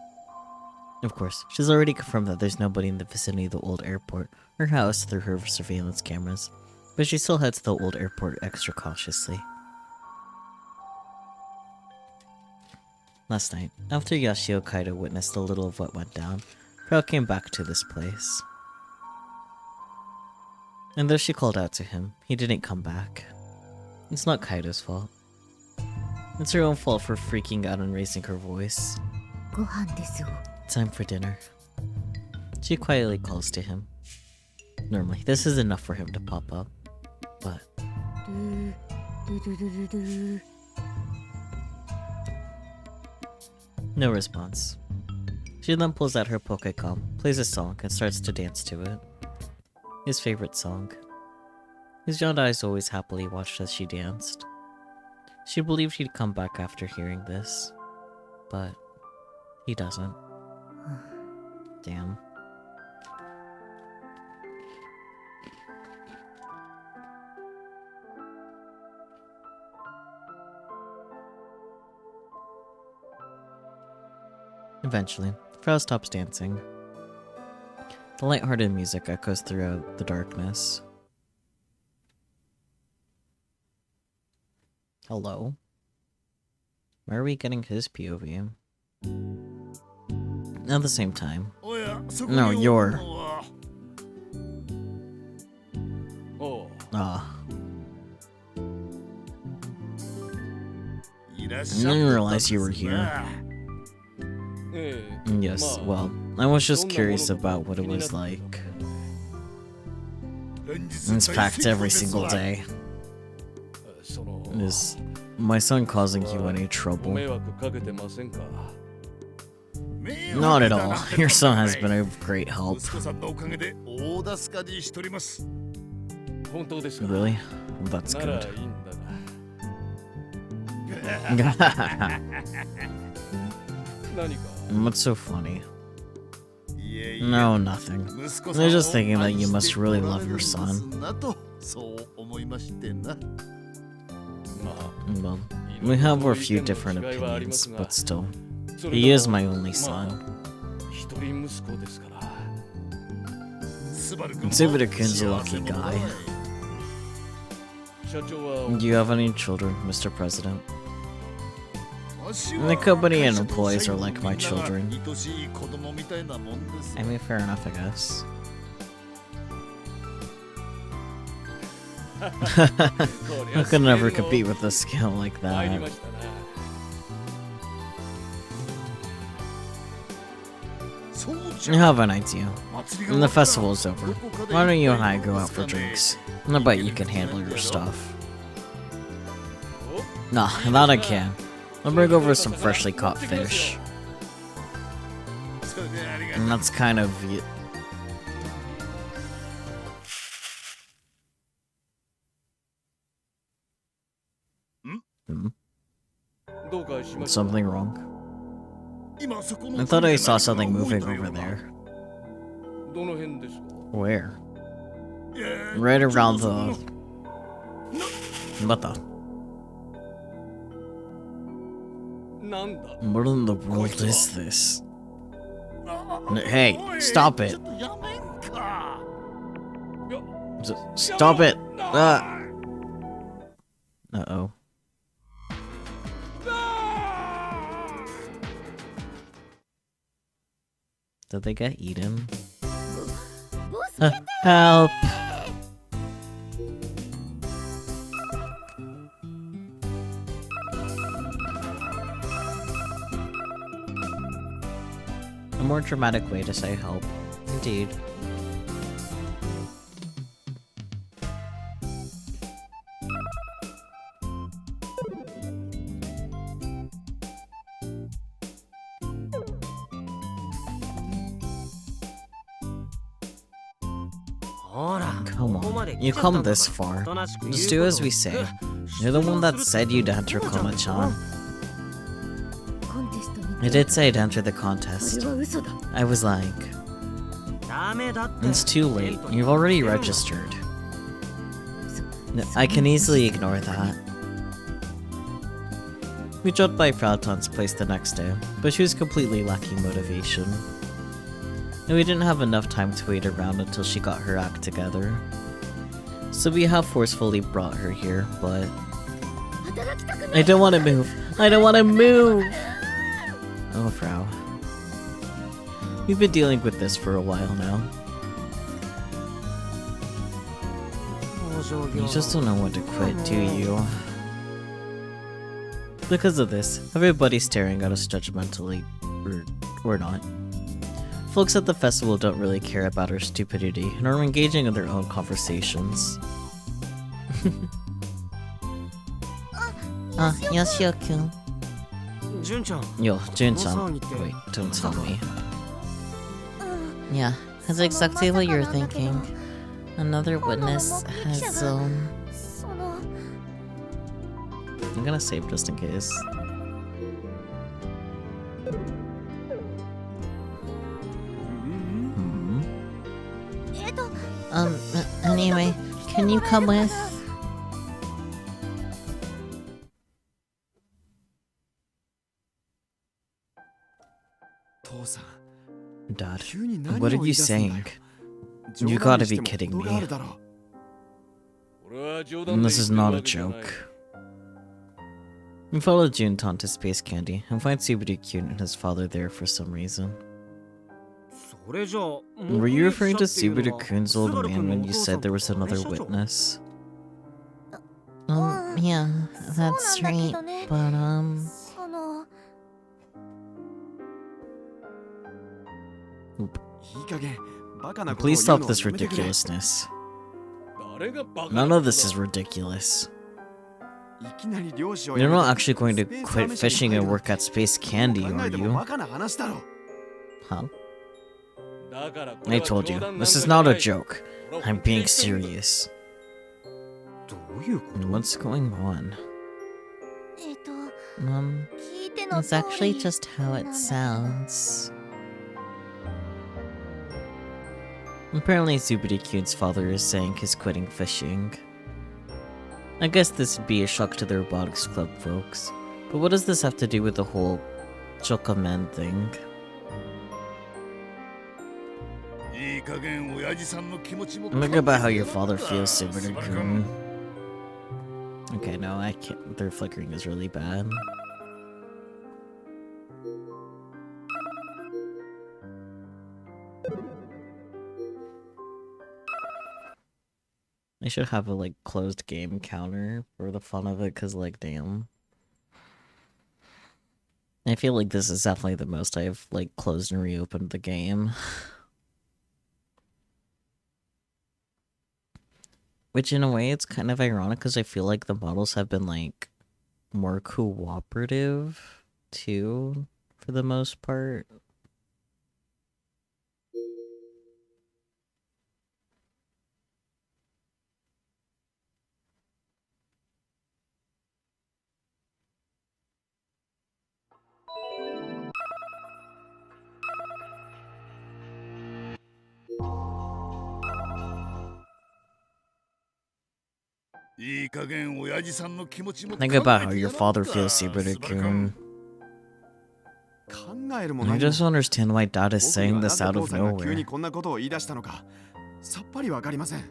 Of course, she's already confirmed that there's nobody in the vicinity of the old airport or house through her surveillance cameras, but she still heads to the old airport extra cautiously. Last night, after Yashio Kaido witnessed a little of what went down, Frau came back to this place. And though she called out to him, he didn't come back. It's not Kaido's fault. It's her own fault for freaking out and raising her voice. Time for dinner. She quietly calls to him. Normally, this is enough for him to pop up, but... no response. She then pulls out her Pokécom, plays a song, and starts to dance to it. His favorite song. His young eyes always happily watched as she danced. She believed he'd come back after hearing this, but he doesn't. Damn. Eventually, Frau stops dancing. The light-hearted music echoes throughout the darkness. Hello? Where are we getting his POV? At the same time. No, you're... Ah. I didn't realize you were here. Yes, well, I was just curious about what it was like. It's packed every single day. Is my son causing you any trouble? Not at all. Your son has been a great help. Really? That's good. What's so funny? No, nothing. I was just thinking that you must really love your son. Well, we have a few different opinions, but still, he is my only son. Subaru-kun's a lucky guy. Do you have any children, Mr. President? The company and employees are like my children. I mean, fair enough, I guess. I could never compete with a skill like that. I have an idea. When the festival is over, why don't you and I go out for drinks? I bet you can handle your stuff. Nah, that I can. I'll bring over some freshly caught fish. And that's kind of... Something wrong? I thought I saw something moving over there. Where? Right around the... What the? What in the world is this? Hey, stop it! Stop it! Uh-oh. Did they get eaten? Help! A more dramatic way to say help. Indeed. Come on, you come this far. Just do as we say. You're the one that said you'd enter Koma-chan. I did say I'd enter the contest. I was like... It's too late. You've already registered. I can easily ignore that. We dropped by Proton's place the next day, but she was completely lacking motivation. And we didn't have enough time to wait around until she got her act together. So we have forcefully brought her here, but... I don't want to move! I don't want to move! Oh, Frau. We've been dealing with this for a while now. You just don't know when to quit, do you? Because of this, everybody's staring at us judgmentally, or not. Folks at the festival don't really care about our stupidity and are engaging in their own conversations. Yoshio-kun. Yo, Jun-chan. Wait, don't tell me. Yeah, that's exactly what you're thinking. Another witness has, その I'm gonna save just in case. Hmm. えっと Anyway, can you come with? 父さん Dad, 急に何を what are 言い you 出すんだよ saying? You 冗談 gotta にして be も kidding 程がある me. だろ This is not a joke. We follow Junton to Space Candy and find Subaru-kun and his father there for some reason. それじゃあ Were you referring to 目撃者っていうのは Subaru-kun's old スバル man 君の when お you 父さ said ん there was とダメ another 社長 witness? Um, Yeah, そうなん that's だけ right, どね but その いい加減バカなことを please 言うの stop は this やめてくれ ridiculousness. 誰がバカ None of this is ridiculous. いきなり漁師を You're やめ not て actually going to スペース quit アメ車に fishing 入 and る work at Space Candy, 考 are えても you? バカな話だろ Huh? だからこ I れは told 冗 you, 談なん this か is じゃ not な a い joke. 俺は I'm 本気で being 言ってるんだ serious. どういうこと What's going on? えっと Um, 聞いての it's 通 actually り just how it sounds. Apparently, Subaru-kun's father is saying he's quitting fishing. I guess this would be a shock to the Robotics Club folks. But what does this have to do with the whole Chokaman thing? いい加減親父さんの気持ちも Look about how your father feels, Subaru-kun. Okay, no, I can't. Their flickering is really bad. I should have a, like, closed game counter for the fun of it, cause, like, damn. I feel like this is definitely the most I've, like, closed and reopened the game. Which, in a way, it's kind of ironic, because I feel like the models have been, like, more cooperative, too, for the most part. Think about how your father feels, Subaru-kun. 考えるも I 何 just も don't understand why Dad is 僕に saying はな this ぜ out 父 of さんが急に nowhere. こんなことを言い出したのかさっぱりわかりません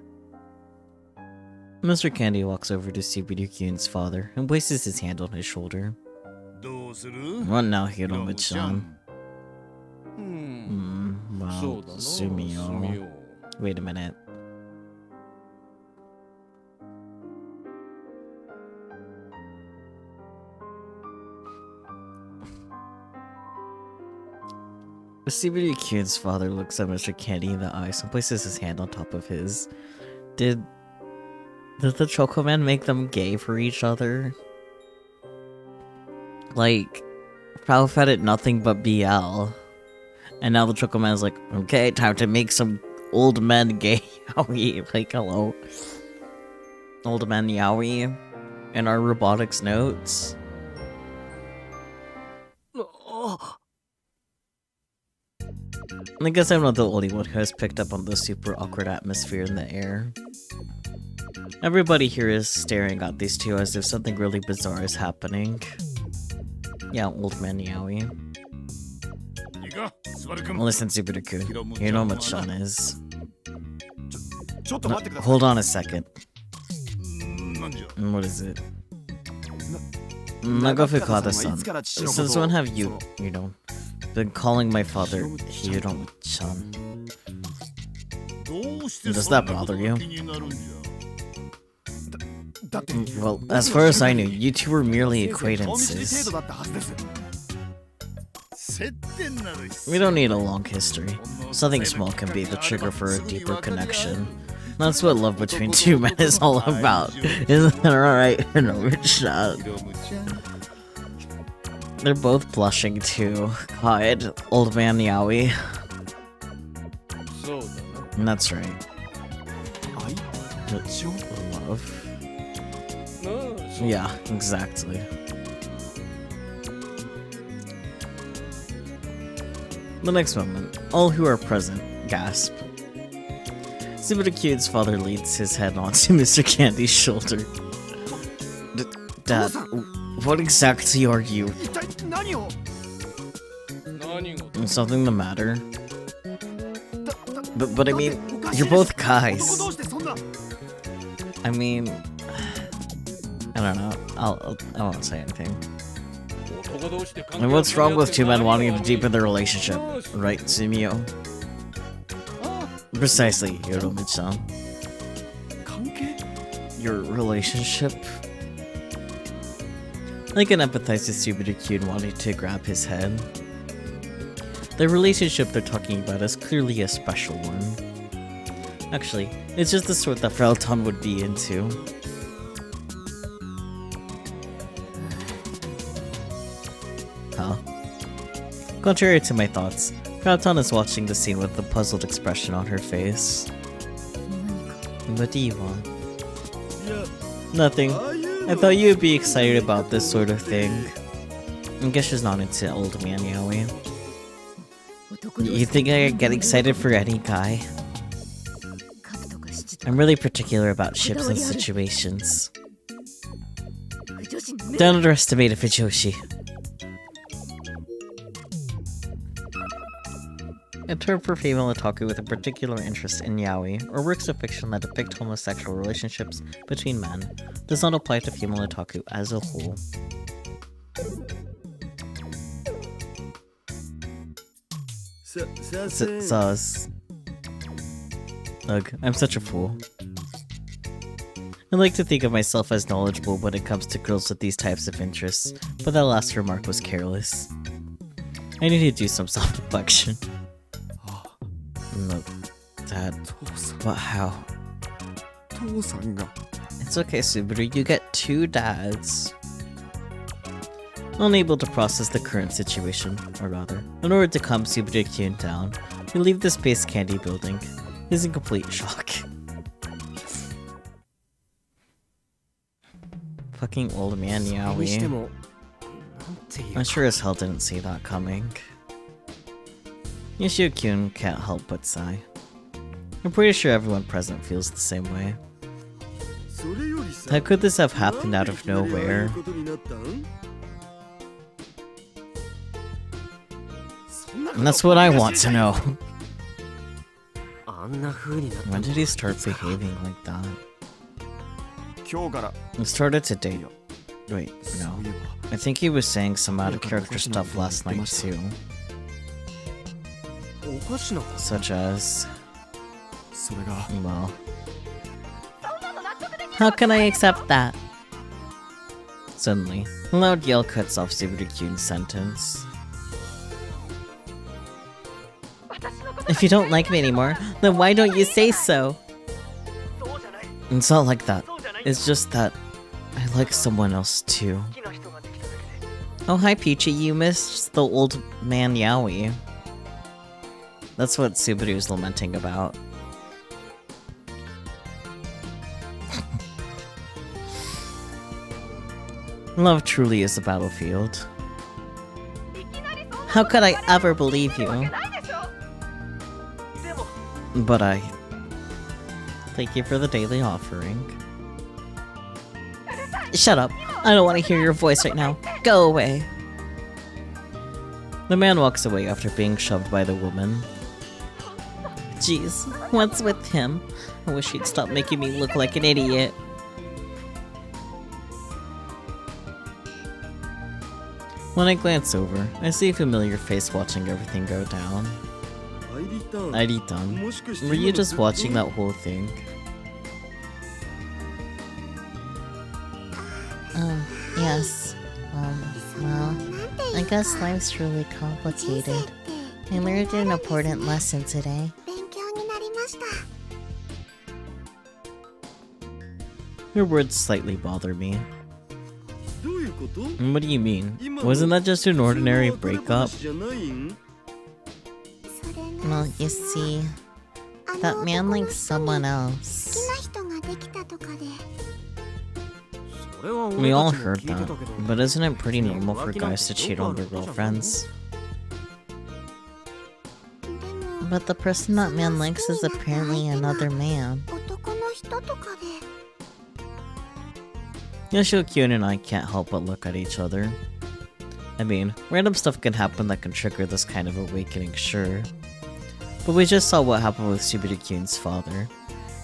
Mr. Candy walks over to Subaru-kun's father and places his hand on his shoulder. どうする What now, ヒロムちゃ Hiromu-chan? ん Wow, そうだな Sumio. Wait a minute. Subaru-kun's father looks at Mr. Candy in the eyes and places his hand on top of his. Did the Chocoman make them gay for each other? Like, Prowl fed it nothing but BL. And now the Chocoman's like, okay, time to make some old men gay yaoi. Like, hello. Old men yaoi in our robotics notes. I guess I'm not the only one who has picked up on the super awkward atmosphere in the air. Everybody here is staring at these two as if something really bizarre is happening. Yeah, old man yaoi. いいかスバル君 Listen, Subaru-kun, you know what Sean is. ちょっと待ってください Hold on a second. なんじゃ What is it? Nagafukada-san. いつから父のこと Since を when have you, you know, been calling my father Hiro-chan? どうして Does そん that なこと bother が you? 気になるんじゃだって Well, as far as I knew, you two were merely 先生顔見知り acquaintances. 程度だったはずです接点なる必 We don't need a long history. Something small can be the trigger for a deeper connection. That's what love between two men is all about. Isn't that right? No, shot. ヒロムちゃん They're both blushing too. God, old man yaoi. そうだな That's right. Love. Yeah, exactly. The next moment, all who are present gasp. Subaru-Kyun's father leans his head onto Mr. Candy's shoulder. Dad, what exactly are you? Is something the matter? But I mean, you're both guys. I mean, I don't know. I won't say anything. And what's wrong with two men wanting to deepen their relationship, right, Sumio? Precisely, Yoromich-san. Your relationship? I can empathize with Subaru-Kyun wanting to grab his head. The relationship they're talking about is clearly a special one. Actually, it's just the sort that Frelton would be into. Huh? Contrary to my thoughts, Frelton is watching the scene with a puzzled expression on her face. What do you want? Nothing. I thought you'd be excited about this sort of thing. I guess she's not into old man yaoi. You think I get excited for any guy? I'm really particular about ships and situations. Don't underestimate a Fujoshi. A term for female otaku with a particular interest in yaoi, or works of fiction that depict homosexual relationships between men, does not apply to female otaku as a whole. Sus. Ugh, I'm such a fool. I like to think of myself as knowledgeable when it comes to girls with these types of interests, but that last remark was careless. I need to do some self-reflection. No, Dad. But how? It's okay, Subaru, you get two dads. Unable to process the current situation, or rather, in order to calm Subaru-Kyun down, we leave the Space Candy building. He's in complete shock. Fucking old man yaoi. I sure as hell didn't see that coming. Yoshio-Kyun can't help but sigh. I'm pretty sure everyone present feels the same way. How could this have happened out of nowhere? And that's what I want to know. When did he start behaving like that? It started today. Wait, no. I think he was saying some out-of-character stuff last night too. Such as... well... How can I accept that? Suddenly, a loud yell cuts off Subaru-Kyun's sentence. If you don't like me anymore, then why don't you say so? It's not like that. It's just that I like someone else too. Oh hi Peachy, you missed the old man yaoi. That's what Subaru's lamenting about. Love truly is a battlefield. How could I ever believe you? But I... Thank you for the daily offering. Shut up. I don't want to hear your voice right now. Go away. The man walks away after being shoved by the woman. Jeez, what's with him? I wish he'd stop making me look like an idiot. When I glance over, I see a familiar face watching everything go down. Iri-tan, were you just watching that whole thing? Yes. Well, I guess life's really complicated. I learned an important lesson today. Your words slightly bother me. What do you mean? Wasn't that just an ordinary breakup? Well, you see, that man likes someone else. We all heard that, but isn't it pretty normal for guys to cheat on their girlfriends? But the person that man likes is apparently another man. 男の人とかで Yoshio-kyun and I can't help but look at each other. I mean, random stuff can happen that can trigger this kind of awakening, sure. But we just saw what happened with Subiru-kyun's father.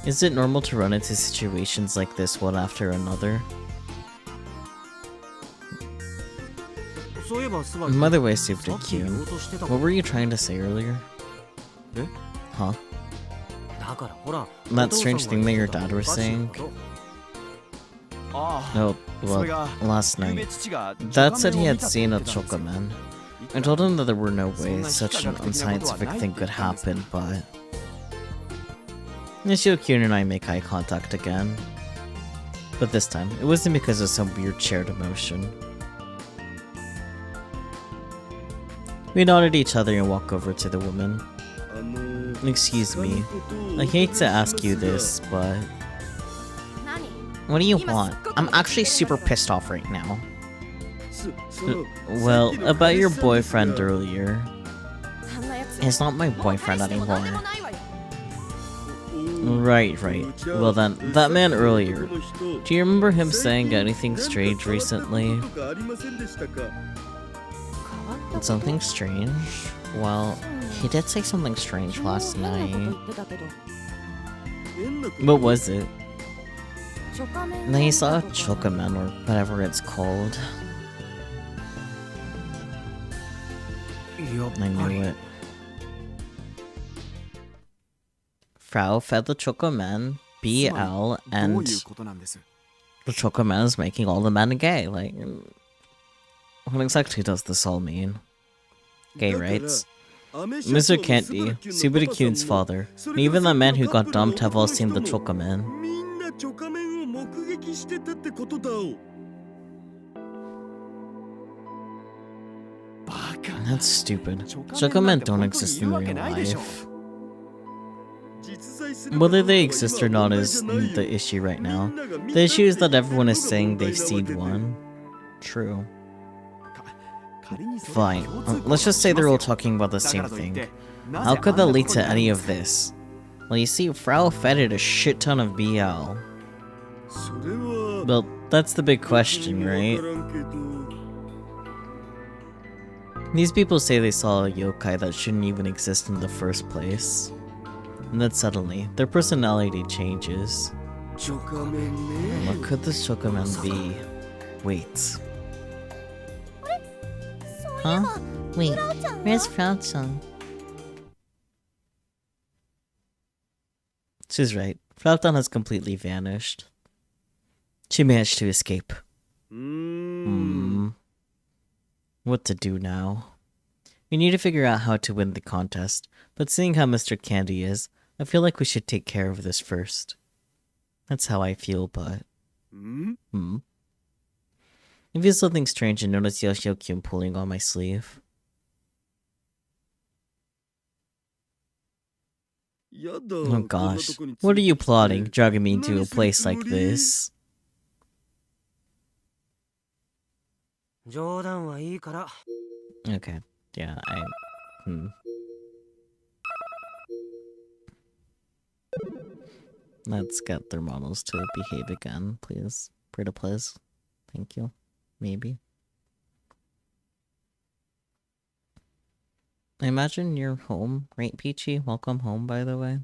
Is it normal to run into situations like this one after another? By the way, Subiru-kyun, what were you trying to say earlier? Huh? That strange thing that your dad was saying? Oh, well, last night. Dad said he had seen a chocoman. I told him that there were no ways such an unscientific thing could happen, but... Yoshio-kyun and I make eye contact again. But this time, it wasn't because of some weird shared emotion. We nod at each other and walk over to the woman. Excuse me, I hate to ask you this, but... What do you want? I'm actually super pissed off right now. Well, about your boyfriend earlier. He's not my boyfriend anymore. Right. Well then, that man earlier. Do you remember him saying anything strange recently? Something strange? Well, he did say something strange last night. What was it? And then he saw a chocoman or whatever it's called. I knew it. Frau fed the chocoman, BL, and the chocoman is making all the men gay. Like, what exactly does this all mean? Gay rights? Mr. Candy, Subiru-kyun's father, and even the men who got dumped have all seen the chocoman. That's stupid. Chocomen don't exist in real life. Whether they exist or not is the issue right now. The issue is that everyone is saying they've seen one. True. Fine. Let's just say they're all talking about the same thing. How could that lead to any of this? Well, you see, Frau fed it a shit ton of BL. Well, that's the big question, right? These people say they saw a yokai that shouldn't even exist in the first place. And then suddenly, their personality changes. What could this chocoman be? Wait. Huh? Wait, where's Frau-chan? She's right. Frau-chan has completely vanished. She managed to escape. What to do now? We need to figure out how to win the contest, but seeing how Mr. Candy is, I feel like we should take care of this first. That's how I feel, but... I feel something strange and notice Yoshio-kyun pulling on my sleeve. Oh gosh, what are you plotting, dragging me into a place like this? Okay, yeah, Let's get their models to behave again, please. Pretty please. Thank you. Maybe. I imagine you're home, right, Peachy? Welcome home, by the way.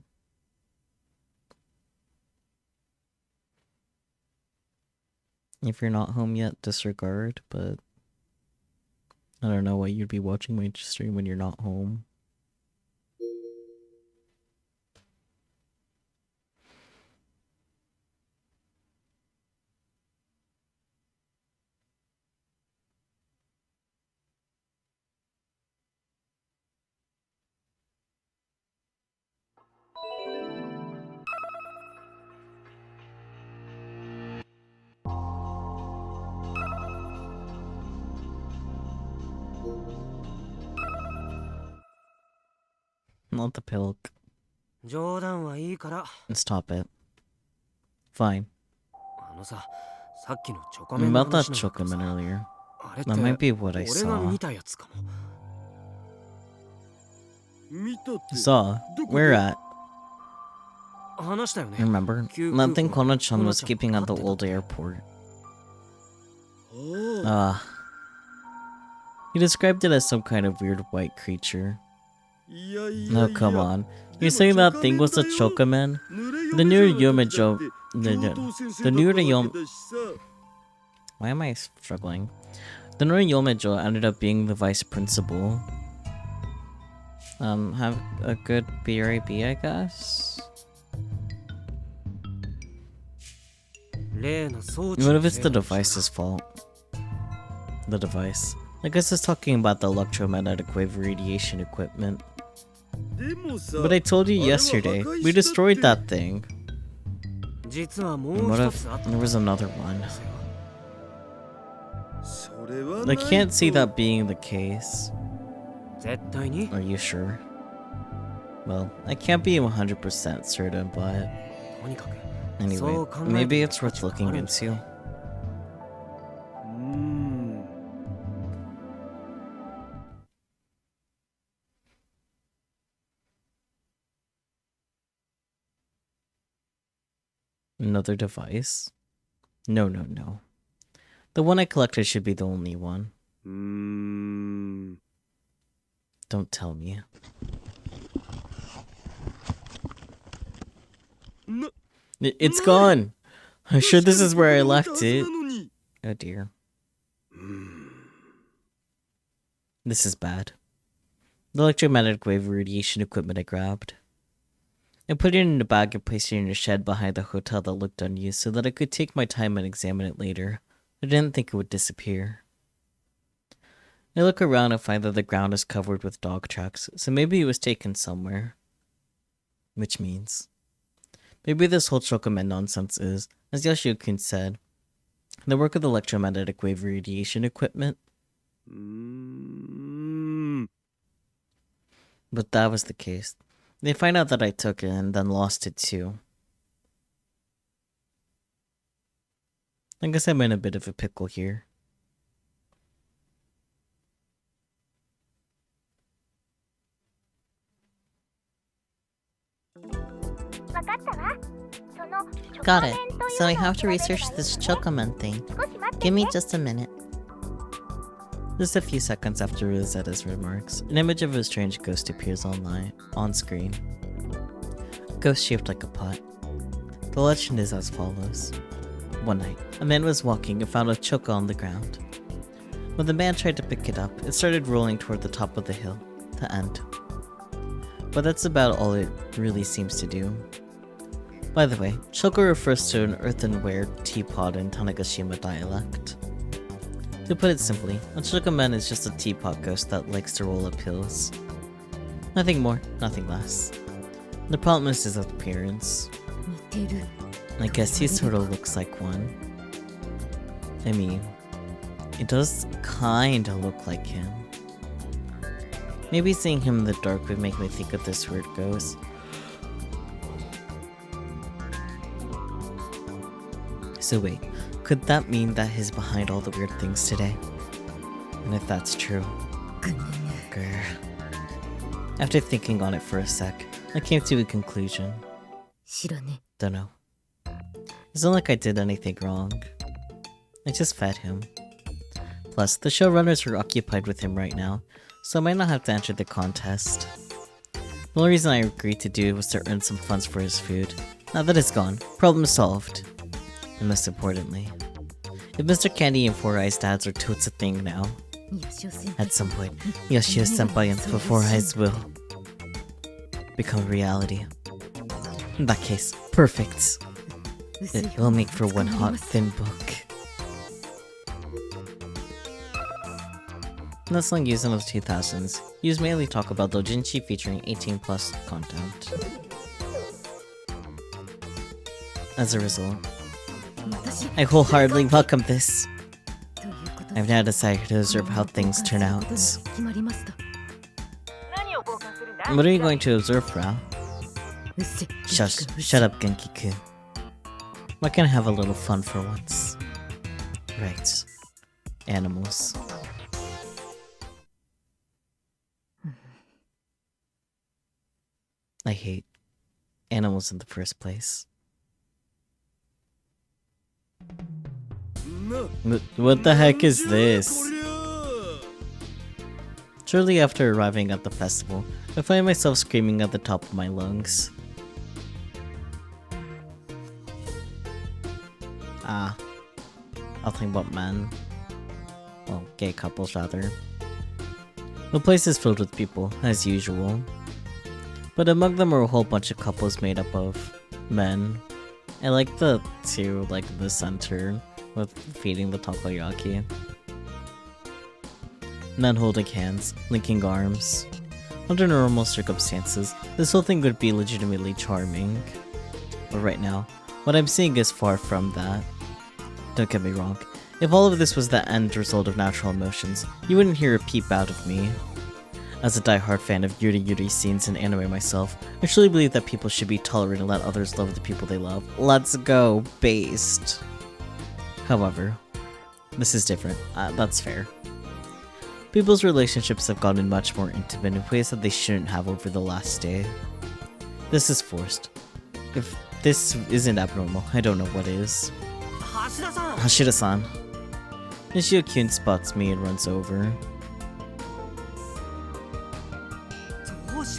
If you're not home yet, disregard, but I don't know why you'd be watching my stream when you're not home. Not the pilk. Stop it. Fine. さっきのチョコメンの About that 話なんだけどさ chocoman earlier. あれって That might be what I 俺が saw. 見たやつかも。見たって Saw? Where at? 話したよね。 Remember? That thing Kono-chan was keeping at the old airport. あ He described it as some kind of weird white creature. あいやいやい No, や come on. You're saying that thing was a chocoman? The new Yomejo... The new Yom... Why am I struggling? The new Yomejo ended up being the vice principal. Have a good BRAB, I guess? 例の装置 What の if it's the せいだと device's fault? The device. I guess it's talking about the electromagnetic wave radiation equipment. でもさ But I told you yesterday, we destroyed that thing. 実はも And う what 一 if つあった there was another one? それは I ない can't see と that being the case. 絶対に Are you sure? Well, I can't be 100% certain, but とにかく anyway, そう考えて maybe it's る worth looking あるんだ into. うーん Another device? No, no, no. The one I collected should be the only one. うーん Don't tell me. な It's gone! I'm sure this is where I 確か left に it. ここにいたはずなのに Oh dear. うーん This is bad. The electromagnetic wave radiation equipment I grabbed. I put it in a bag and placed it in a shed behind the hotel that looked unused so that I could take my time and examine it later. I didn't think it would disappear. I look around and find that the ground is covered with dog tracks, so maybe it was taken somewhere. Which means... maybe this whole Chocomen nonsense is, as Yoshio-kun said, the work of the electromagnetic wave radiation equipment. うーん But that was the case. They find out that I took it and then lost it too. I guess I'm in a bit of a pickle here. Got it. So I have to research this Chocoman thing. Give me just a minute. Just a few seconds after Rosetta's remarks, an image of a strange ghost appears on screen. A ghost shaped like a pot. The legend is as follows. One night, a man was walking and found a choco on the ground. When the man tried to pick it up, it started rolling toward the top of the hill, to end. But that's about all it really seems to do. By the way, choco refers to an earthenware teapot in Tanegashima dialect. To put it simply, a chocoman is just a teapot ghost that likes to roll up hills. Nothing more, nothing less. The problem is his appearance. 似てる I guess he sort of looks like one. I mean, it does kinda look like him. Maybe seeing him in the dark would make me think of this weird ghost. So wait, could that mean that he's behind all the weird things today? And if that's true... grr. After thinking on it for a sec, I came to a conclusion. 知らね Dunno. It's not like I did anything wrong. I just fed him. Plus, the showrunners are occupied with him right now, so I might not have to enter the contest. The only reason I agreed to do it was to earn some funds for his food. Now that it's gone, problem solved. And most importantly, if Mr. Candy and Four Eyes dads are totes a thing now, 吉尾先輩 at some point, Yoshio Senpai and the Four Eyes will become reality. In that case, perfect. It will make for one hot, thin book. The slang used in the 2000s used mainly talk about doujinshi featuring 18 plus content. As a result, 私 I wholeheartedly welcome this. ということで I've now decided to observe how things turn out. 決まりました 何を交換するんだ What are you going to observe, Frau? うっせ Shush, shut up, Genki-kun. Why can't I have a little fun for once? Right. Animals. I hate animals in the first place. What the heck is this? Shortly after arriving at the festival, I find myself screaming at the top of my lungs. Nothing but men. Well, gay couples rather. The place is filled with people, as usual. But among them are a whole bunch of couples made up of men. I like the two, like the center, with feeding the takoyaki. Men holding hands, linking arms. Under normal circumstances, this whole thing would be legitimately charming. But right now, what I'm seeing is far from that. Don't get me wrong, if all of this was the end result of natural emotions, you wouldn't hear a peep out of me. As a die-hard fan of yuri scenes in anime myself, I truly believe that people should be tolerant and let others love the people they love. Let's go, based. However, this is different. That's fair. People's relationships have gotten much more intimate in ways that they shouldn't have over the last day. This is forced. If this isn't abnormal, I don't know what is. Hashida-san. Nishio-kyun spots me and runs over.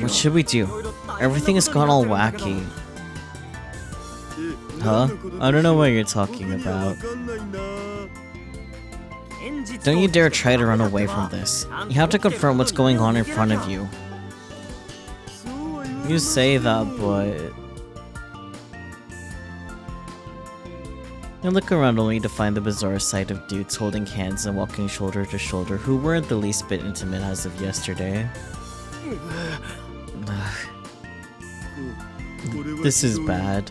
What should we do? Everything has gone all wacky. Huh? I don't know what you're talking about. Don't you dare try to run away from this. You have to confirm what's going on in front of you. You say that, but... I look around only to find the bizarre sight of dudes holding hands and walking shoulder to shoulder who weren't the least bit intimate as of yesterday. This is bad.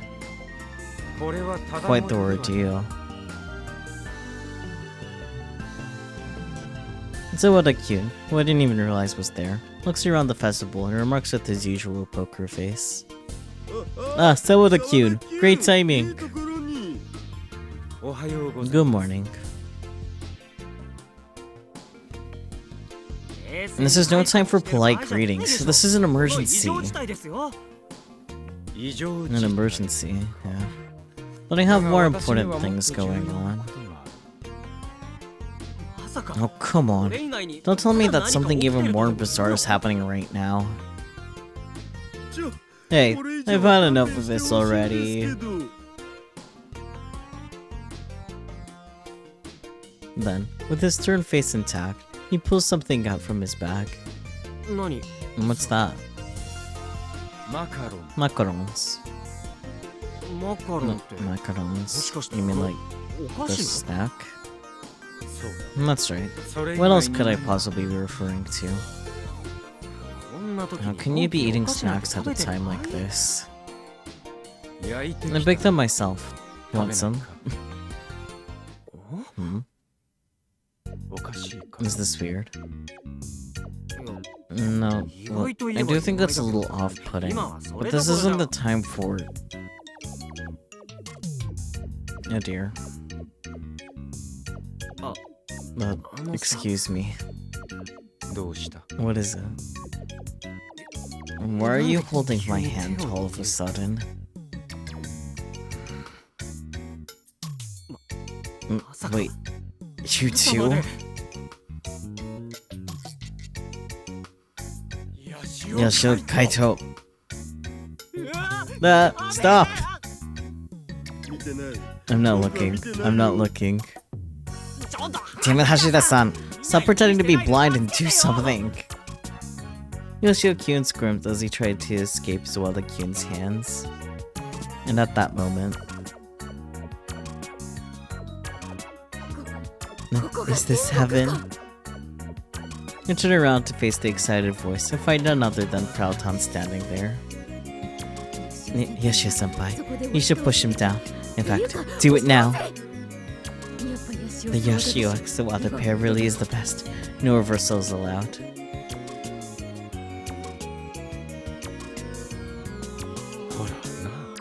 Quite the ordeal. Sawada-kyun, who I didn't even realize was there, looks around the festival and remarks with his usual poker face. Ah, Sawada-kyun, great timing! Good morning. And this is no time for polite greetings. This is an emergency. An emergency, yeah. But I have more important things going on. Oh, come on. Don't tell me that something even more bizarre is happening right now. Hey, I've had enough of this already. Then, with his stern face intact, he pulls something out from his bag. What's that? Macarons. Macarons? You mean like the snack? That's right. What else could I possibly be referring to? How can you be eating snacks at a time like this? I baked them myself. Want some? Hmm? Is this weird? No, well, I do think that's a little off-putting, but this isn't the time for it. Oh dear. Excuse me. What is it? Why are you holding my hand all of a sudden? Wait, you too? Yashio Kaito. Stop! I'm not looking. I'm not looking. Damn it, Hashida-san! Stop pretending to be blind and do something! Yoshio-kyun squirmed as he tried to escape Sawada-kyun's hands. And at that moment... Is this heaven? I turn around to face the excited voice and find none other than Proton standing there. Yoshio-senpai, you should push him down. In fact, do it now! The Yoshio x Sawada pair really is the best. No reversals allowed.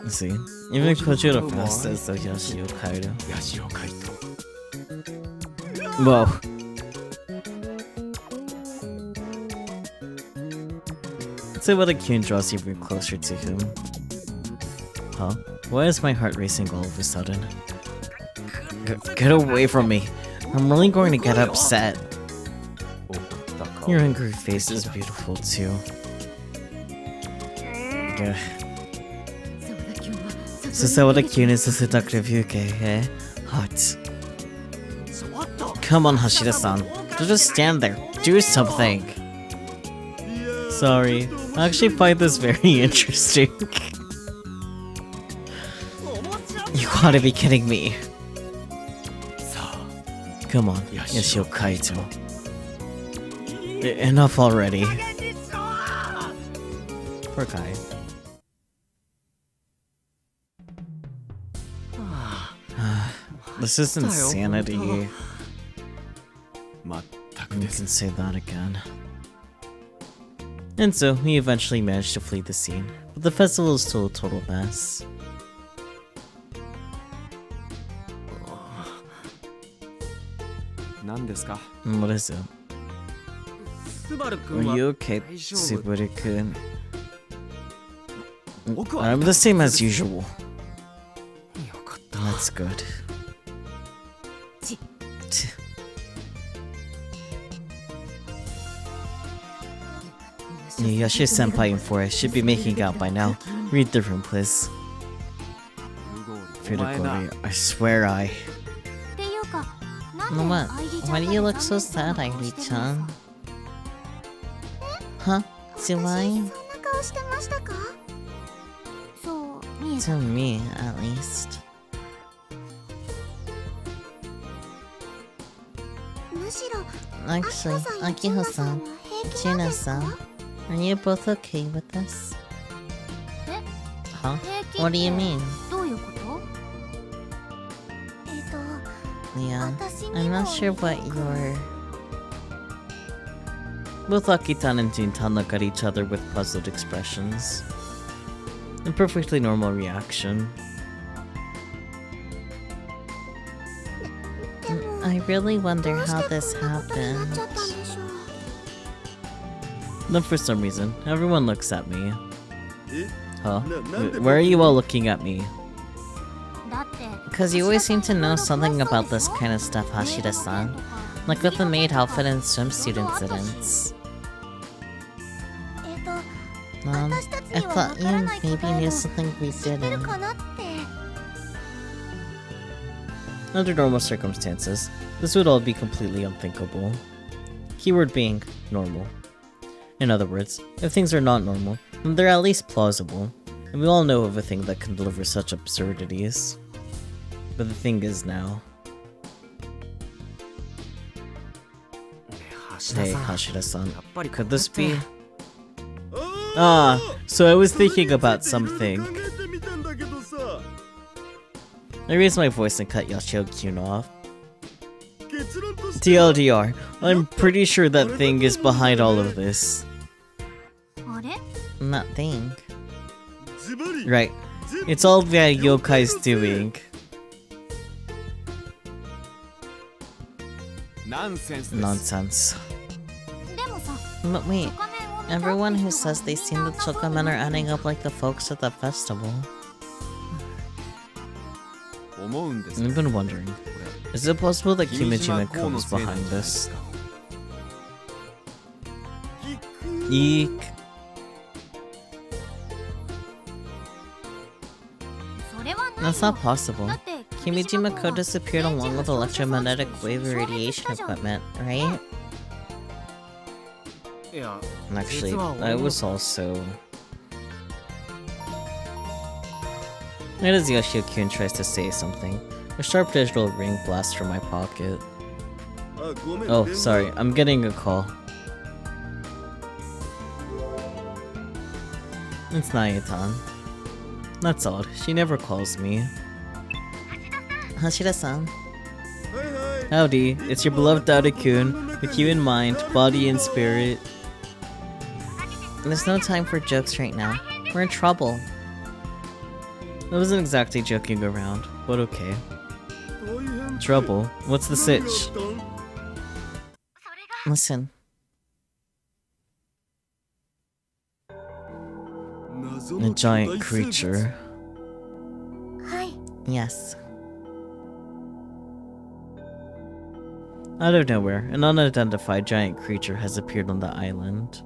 See? Even Kojiro fast says the Yoshio Kaito. Whoa. Say what a Kyun draws you closer to him. Huh? Why is my heart racing all of a sudden? Get away from me! I'm really going to get upset. Your angry face is beautiful too. So Sawada Kyun is a seductive Yuke, eh? Hot. Come on, Hashida-san. Don't just stand there. Do something. Sorry. I actually find this very interesting. You gotta be kidding me. Come on, Yoshio Kaito. Enough already. Poor guy. This is insanity. You can say that again. And so, he eventually managed to flee the scene, but the festival is still a total mess. What is it? Are you okay, Subaru-kun? I'm the same as usual. That's good. Yoshi-senpai and Foray should be making out by now. Read the room, please. Furigori, I swear I... What? Why do you look so sad, Airi-chan? Huh? Do I? To me, at least. Actually, Akiho-san, Chino-san, are you both okay with this? Huh? What do you mean? Yeah, I'm not sure what you're... Both Akitan and Jintan look at each other with puzzled expressions. A perfectly normal reaction. I really wonder how this happened. Then for some reason, everyone looks at me. Huh? Why are you all looking at me? Because you always seem to know something about this kind of stuff, Hashida-san. Like with the maid outfit and swimsuit incidents. I thought you maybe knew something we didn't. Under normal circumstances, this would all be completely unthinkable. Keyword being normal. In other words, if things are not normal, then they're at least plausible, and we all know of a thing that can deliver such absurdities. But the thing is now... Hey, Hashida-san, could this be... Ah, so I was thinking about something. I raised my voice and cut Yoshio-kun off. TLDR, I'm pretty sure that thing is behind all of this. That thing. Right. It's all that yokai's doing. Nonsense. But wait, everyone who says they've seen the Chokamen are ending up like the folks at the festival. I've been wondering, is it possible that Kimijima is behind this? Eek. That's not possible. Kimijima disappeared along with electromagnetic wave radiation equipment, right? Actually, I was also... Right as Yoshio-kun tries to say something, a sharp digital ring blasts from my pocket. Oh, sorry, I'm getting a call. It's Nayatan. That's odd, she never calls me. Hashida-san. Howdy, it's your beloved Dada-kun, with you in mind, body and spirit. There's no time for jokes right now. We're in trouble. I wasn't exactly joking around, but okay. Trouble? What's the sitch? Listen. A giant creature. はい Yes. Out of nowhere, an unidentified giant creature has appeared on the island.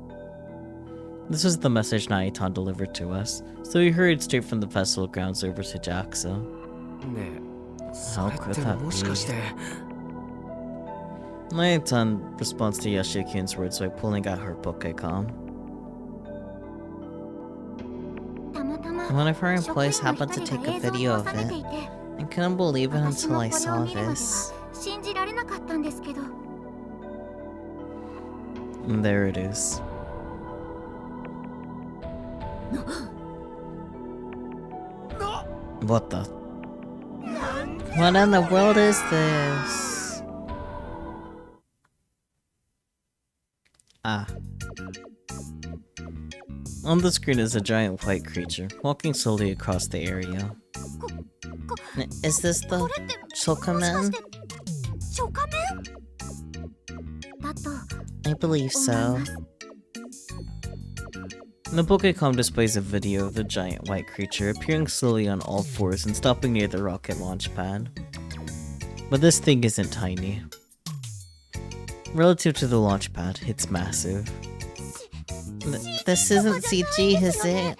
This was the message Naitan delivered to us, so we hurried straight from the festival grounds over to JAXA. ねえ How それ could って that もしかして Naitan responds to Yashikyun's words by pulling out her Pokecom. たまたま One of her 職員 employees の happened 一 to 人 take が a 映像に video 収 of めて it. いて I couldn't believe it 私 until も I これを saw 見るまでは this. 信じられなかったんですけど And there it is. What the? What in the world is this? Ah. On the screen is a giant white creature, walking slowly across the area. Is this the これってもしか Chokaman? してチョカメンだと I believe 思い so. ます The Pokecom displays a video of the giant white creature appearing slowly on all fours and stopping near the rocket launch pad. But this thing isn't tiny. Relative to the launch pad, it's massive. This isn't CG, is it?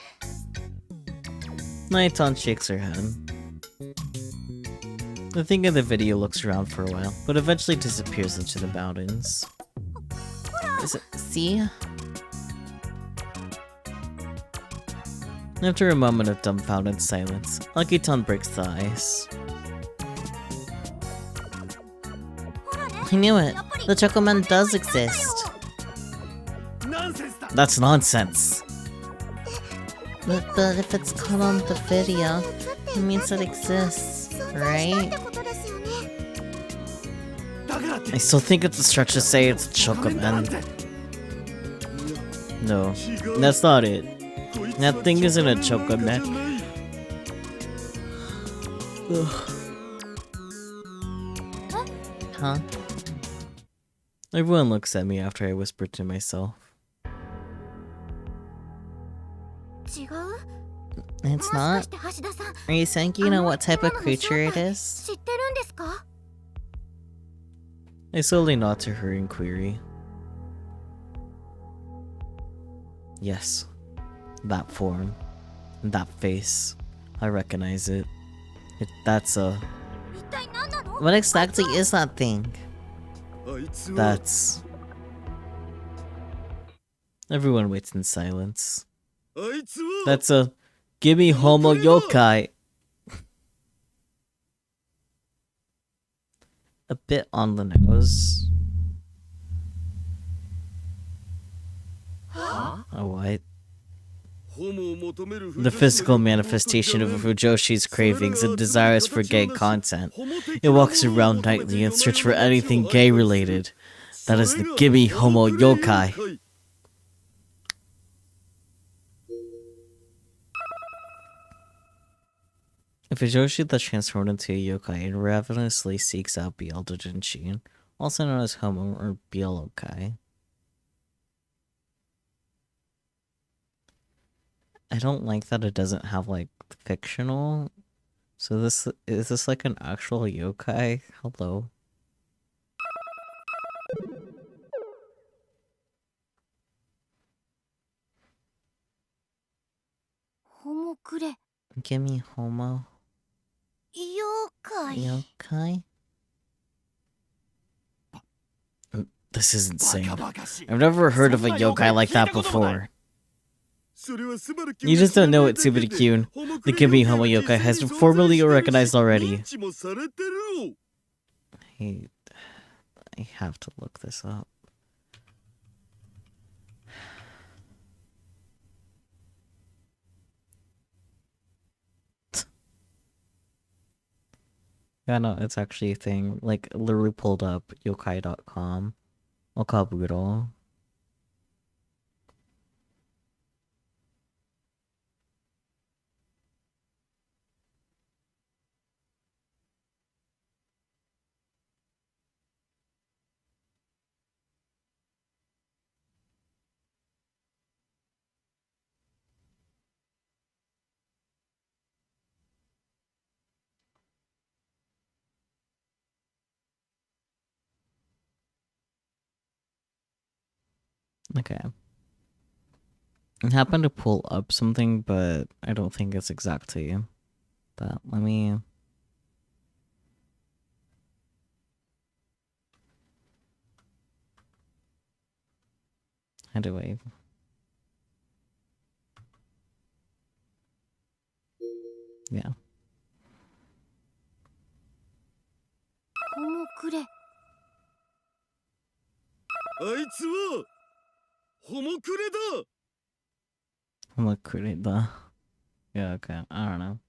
Naitan shakes her head. The thing in the video looks around for a while, but eventually disappears into the mountains. See? After a moment of dumbfounded silence, Akitan breaks the ice. I knew it. The Chocoman does exist. ナンセンスだ That's nonsense. But if it's caught on the video, it means it exists, 存在したっ right? てことですよね だからって I still think it's a stretch to say it's これなん Chocoman. て No, 違う that's not it. こいつ That は thing isn't a チョコメンなんか Chocoman. じゃない Huh? Everyone looks at me after I whisper to myself. 違う It's もしか not? して橋田さん Are you saying you know what type of creature it is? 知ってるんですか I slowly nod to her in query. Yes. That form. That face. I recognize it. That's a... 一体何なの What exactly is that thing? あいつは That's... Everyone waits in silence. あいつは That's a... Gimme homo yokai! A bit on the nose. Huh? A what? ホモを求める The physical manifestation of Fujoshi's cravings and desires for gay content. It walks around nightly in search for anything gay related. That is the Gimme Homo Yokai. If Fujoshi that's transformed into a yokai and ravenously seeks out Biel Dojinshi, also known as Homo or Bielokai. I don't like that it doesn't have like fictional. So this is this like an actual yokai? Hello. ホモクレ Gimme Homo 妖怪 Yokai? This is insane. バカバカしい I've never heard of a yokai like that before. それはスバルキュ You ン just don't know it, Tsubaki-kun. The Gimme Homo Yokai has been formally recognized already. 認知もされてる Hey, I have to look this up. Yeah, no, it's actually a thing. Like, literally pulled up yokai.com. Okaburo. Okay. I happened to pull up something, but I don't think it's exactly that. Let me... How do I... Yeah. おもくれ。あいつはホモクレだ。 I'm like, the... Yeah, okay. I don't know.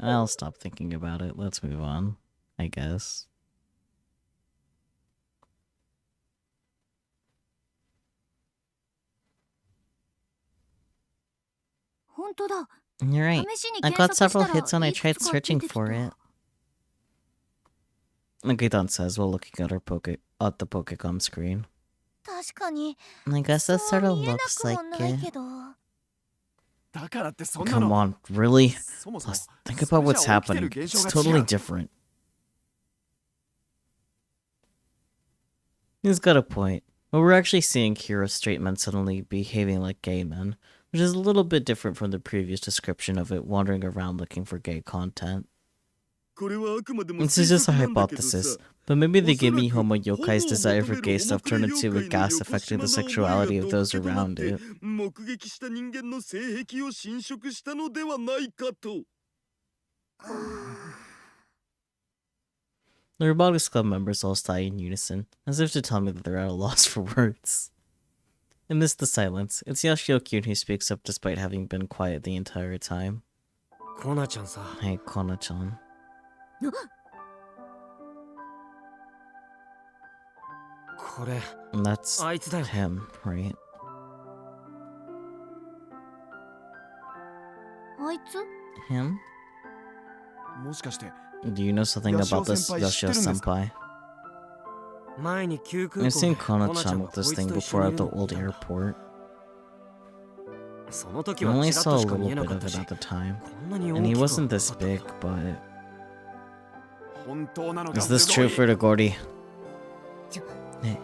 I'll stop thinking about it. Let's move on, I guess. 本当だ。 You're right. 試しに I 検 got 索 several したら hits when I いく tried つか出て searching きた。 for it. Nagitan says while looking at the Pokecom screen. 確かに。 I guess that そ sort う of 見えな looks くも like ない it. けど。だからってそんな Come の。 on, really? そもそも Plus, think about what's それじゃ起きてる happening. 現象 It's が違 totally う。 different. He's got a point. But we're actually seeing here a straight men suddenly behaving like gay men, which is a little bit different from the previous description of it wandering around looking for gay content. これはあくまでも This 推 is just a 測なんだけどさ。 hypothesis, but maybe the Gimi Homo おそらく Yokai's 炎を desire 求 for め gay る stuff ホモ turned クレ into a 妖怪の gas 横 affecting the 島な sexuality 思 of いが those 毒となっ around て it. 目撃した人間の性癖を侵食したのではないかと。 The Robotics Club members all sigh in unison, as if to tell me that they're at a loss for words. Amidst the silence, it's Yashio-kyun who speaks up despite having been quiet the entire time. コナちゃんさ。 Hey, Kona-chan. これ And that's あいつだよ。 him, right? あいつ Him? もしかして Do you know something about this Yoshio-senpai Yoshio-senpai? 前に旧空 I've 港で seen コナちゃ Kona-chan んが with こい this つ thing と一緒 before にい at る the のを見 old たんだ。 airport. その時 I は only ちらっと saw a しか見 little えな bit かっ of た it し、 at the time. こんなに And he 大きく wasn't は this なかった big, but... 本当なのか Is this すご true い。 for the Gordy? ちょ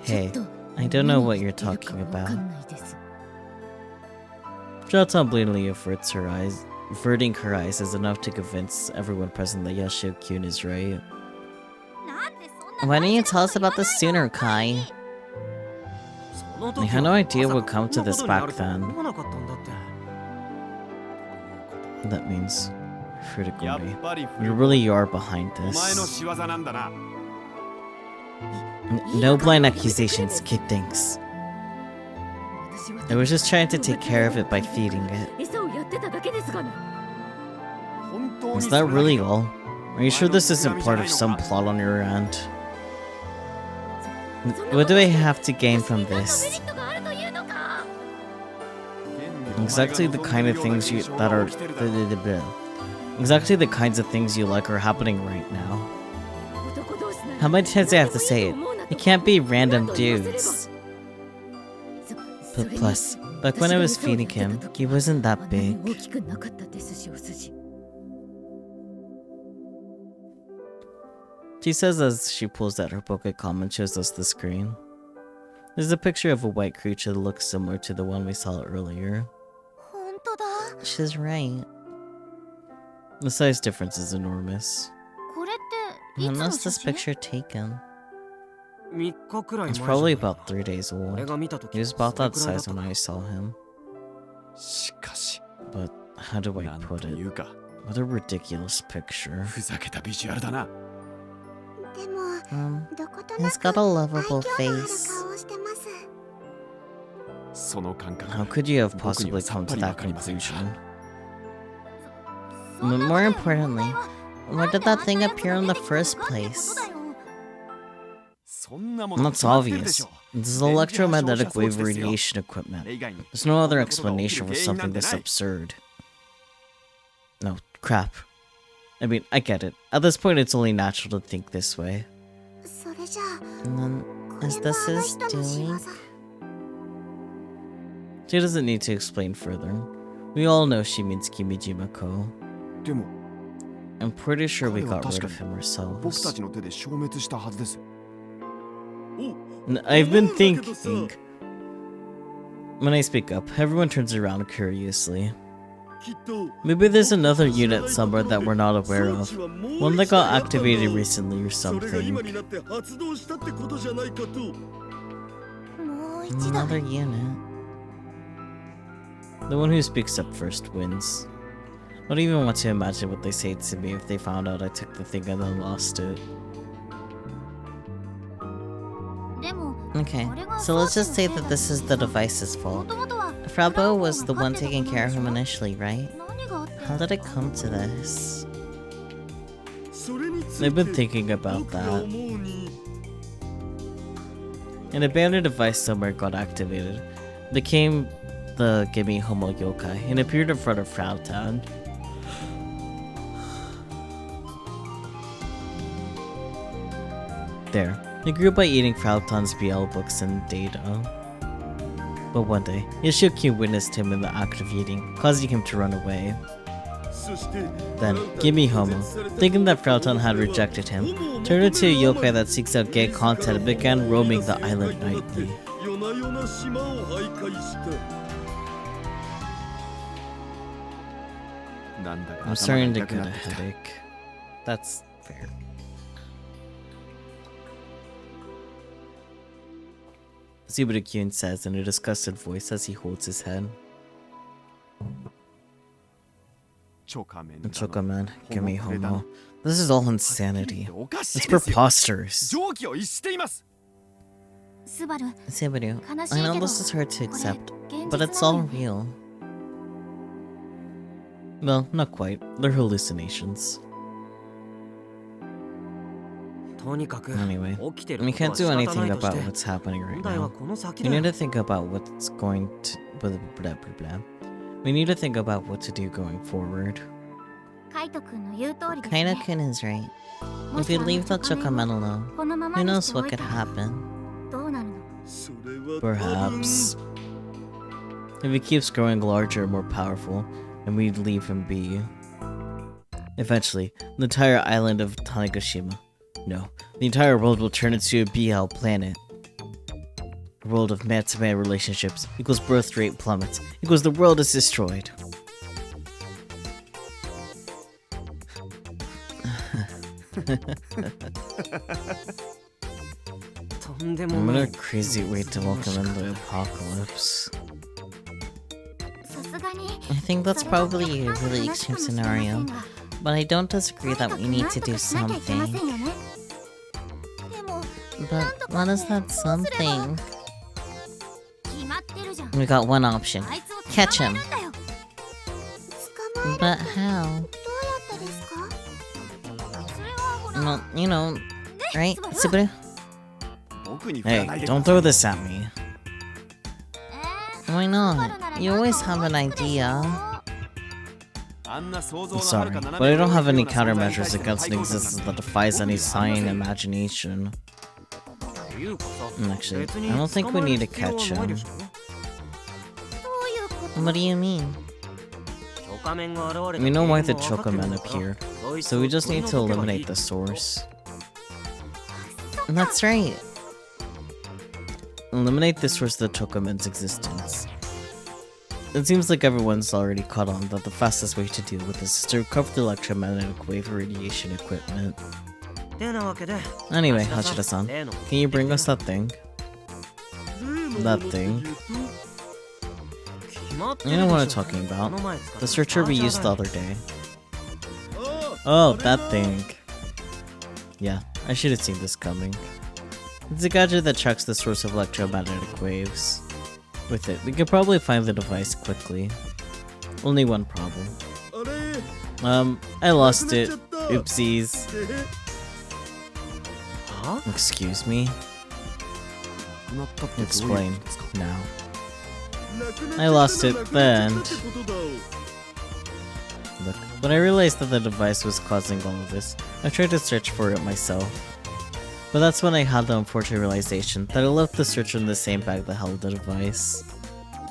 Hey, ちょっと I don't know what you're 何が言って talking るかわか about. んないです。 Jotan blatantly averting her eyes is enough to convince everyone present that Yashio-kyun is right. なんでそんな Why didn't you tell us about this sooner, Kai? その I 時 had no は idea ま what さ come か to こんな this ことにな back るとは then. 思わなかったんだって。 That means, for the やっ Gordy, ぱり you really are behind お前の this. 仕業なんだな。 No blind accusations, kid thinks. 私は I was just trying to take care of it by feeding it. 餌をやってただけですがな。本当に Is それ that だけ really か。 all? Are you sure this isn't part of some plot on your end? What do I have to gain from 私に何のメリ this? ットがあるというのか。 Exactly the kind of things you that are exactly the kinds of things you like are happening right now. 男同士なら How many times do I have to say it? 何でもいいと思うなと It can't be random 何度言わせれば dudes. それ But に plus, back when I was feeding him, he wasn't that あんなに big. 大きくなかったですし、お筋。 She says as she pulls out her Pokecom and shows us the screen. There's a picture of a white creature that looks similar to the one we saw earlier. 本当だ。 She's right. The size difference is enormous. これっていつ When の was 写 this 真？ picture taken? 3日くらい It's 前 probably じゃない about 3 days 俺 old. が見た時 He was about それ that くらいだっ size た when I saw him. しかし、 But how do I なん put と it? いうか、 What a ridiculous picture. ふざけたビジュアルだな。でも どことな He's く got a 愛 lovable 嬌のある face. 顔をしてます。その感覚。 How could you have 僕には possibly さっ come ぱ to りわ that かりませんから。 conclusion? そん But な more ことより問 importantly, 題は where did なん that で thing あんなやつ appear が in 出 the てきたの first かってこと place? だよ。そんなもの That's 決まってるで obvious. しょ。 This is 電磁波照射 electromagnetic 装置 wave ですよ。 radiation あ equipment. れ以外に There's no other こんなことが起き explanation る for 原因な something んて this ない。 absurd. No, crap. I mean, I get it. At this point, it's only natural to think this way. それじゃあ And then, これ is も this あの his 人の仕業。 doing? She doesn't need to explain further. We all know she means Kimijima-ko. でも、 I'm pretty sure we 彼は got rid 確 of か him に僕た ourselves. ちの手で消滅したはずです。お I've been 思うんだけどさ thinking. When I speak up, everyone turns around curiously. きっと Maybe there's another unit somewhere that we're not aware of. One that got activated recently or それが今 something. になって発動したってことじゃないかと。もう一台 Another unit. The one who speaks up first wins. I don't even want to imagine what they say to me if they found out I took the thing and then lost it. でも Okay, so let's just say that this is the device's も fault. ともとは Frabo was the one taking care of him initially, right? 何があって How did it come to this? それについ They've been て thinking about 僕が that. 思うに An abandoned device somewhere got activated, became the Gimme Homo Yokai, and appeared in front of Frautown. There, he grew by eating Frautown's BL books and data. But one day, Yoshioki witnessed him in the act of eating, causing him to run away. そして Then, Gimme Homo, thinking that Frauton had rejected him, turned into a yokai that seeks out gay content and began roaming the island nightly. 夜な夜な島を徘徊した なんだか I'm 頭 starting が to 痛く get な a ってきた headache. That's fair. See what Akyun says in a disgusted voice as he holds his head. チョカメンだの Chokaman, Gimme ホモクレだの Homo. This is all insanity. おかし It's いですよ preposterous. 常軌を逸しています スバル Sabaru, 悲し I い know けど this is hard to これ accept, 現 but 実 it's な all のよ real. Well, not quite. They're hallucinations. とにかく Anyway, 起きてる we こと can't は do 仕方 anything ないとし about て what's happening right 問題は now. この先 We だ need よ to think about what's going to blah blah blah blah. We need to think about what to do going forward. カイト君の言う通りですね Kaina-kun is right. も If し we あの leave the チョカメンを Chokamen alone, このまま who にし knows てお what い could たら happen? どうなるの それは多分 Perhaps. If he keeps growing larger and more powerful, and we leave him be. Eventually, the entire island of Tanegashima, no, the entire world will turn into a BL planet. A world of man-to-man relationships equals birth rate plummets equals the world is destroyed. What a crazy way to welcome in the apocalypse. さすがに I think that's それは probably a 極端な really 話かも extreme しれませ scenario, んが but I don't disagree カイ that ト we 君 need なん to と do かしなきゃいけませ something. んよねでも But what is that something? 決まってるじゃん We got one option. あいつを Catch 捕まえ him. るんだよ捕まえる But how? どうやってですかそれはほら Well, you know, ね right, スバル Subaru? 僕に振ら Hey, ないで don't くだ throw さい this at me. え Why ー not? You always have an idea. あんな想像 I'm の遥 sorry, か斜 but I め don't 上 have を any 行くような存在に対 countermeasures しての against 対 an 抗感 existence なんて that defies any 僕にはありま sane せん imagination. っていうかさ Actually, 別 I に don't think 捕 we まえ need る to 必要は catch ないで him. しょどういうこと What do you mean? チョカメンが現れた We know why the 原因も分かってる Chokamen んだから appeared, そいつ so を we just 取り need 除 to けばい eliminate い the source. That's right. Eliminate the source of the Chokamen's existence. It seems like everyone's already caught on that the fastest way to deal with this is to recover the electromagnetic wave radiation equipment. てなわけで Anyway, 橋田さん Hachida-san, 例の can you bring us that thing? 例のもの That とい thing. うと決まって You る know で what し I'm ょ talking こ about. の前使った The searcher we チャー used ジャ the ーだ other day. あ Oh, あ that thing. Yeah, I should have seen this coming. It's a gadget that tracks the source of electromagnetic waves. With it, we could probably find the device quickly. Only one problem. あれ I lost なくなっ it. ちゃった Oopsies. は Excuse me. なったってどういうこと Explain ですか now. なくなっちゃった I lost it なくなっちゃった then. ってことだ Look, when I realized that the device was causing all of this, I tried to search for it myself. But that's when I had the unfortunate realization that I left the searcher in the same bag that held the device.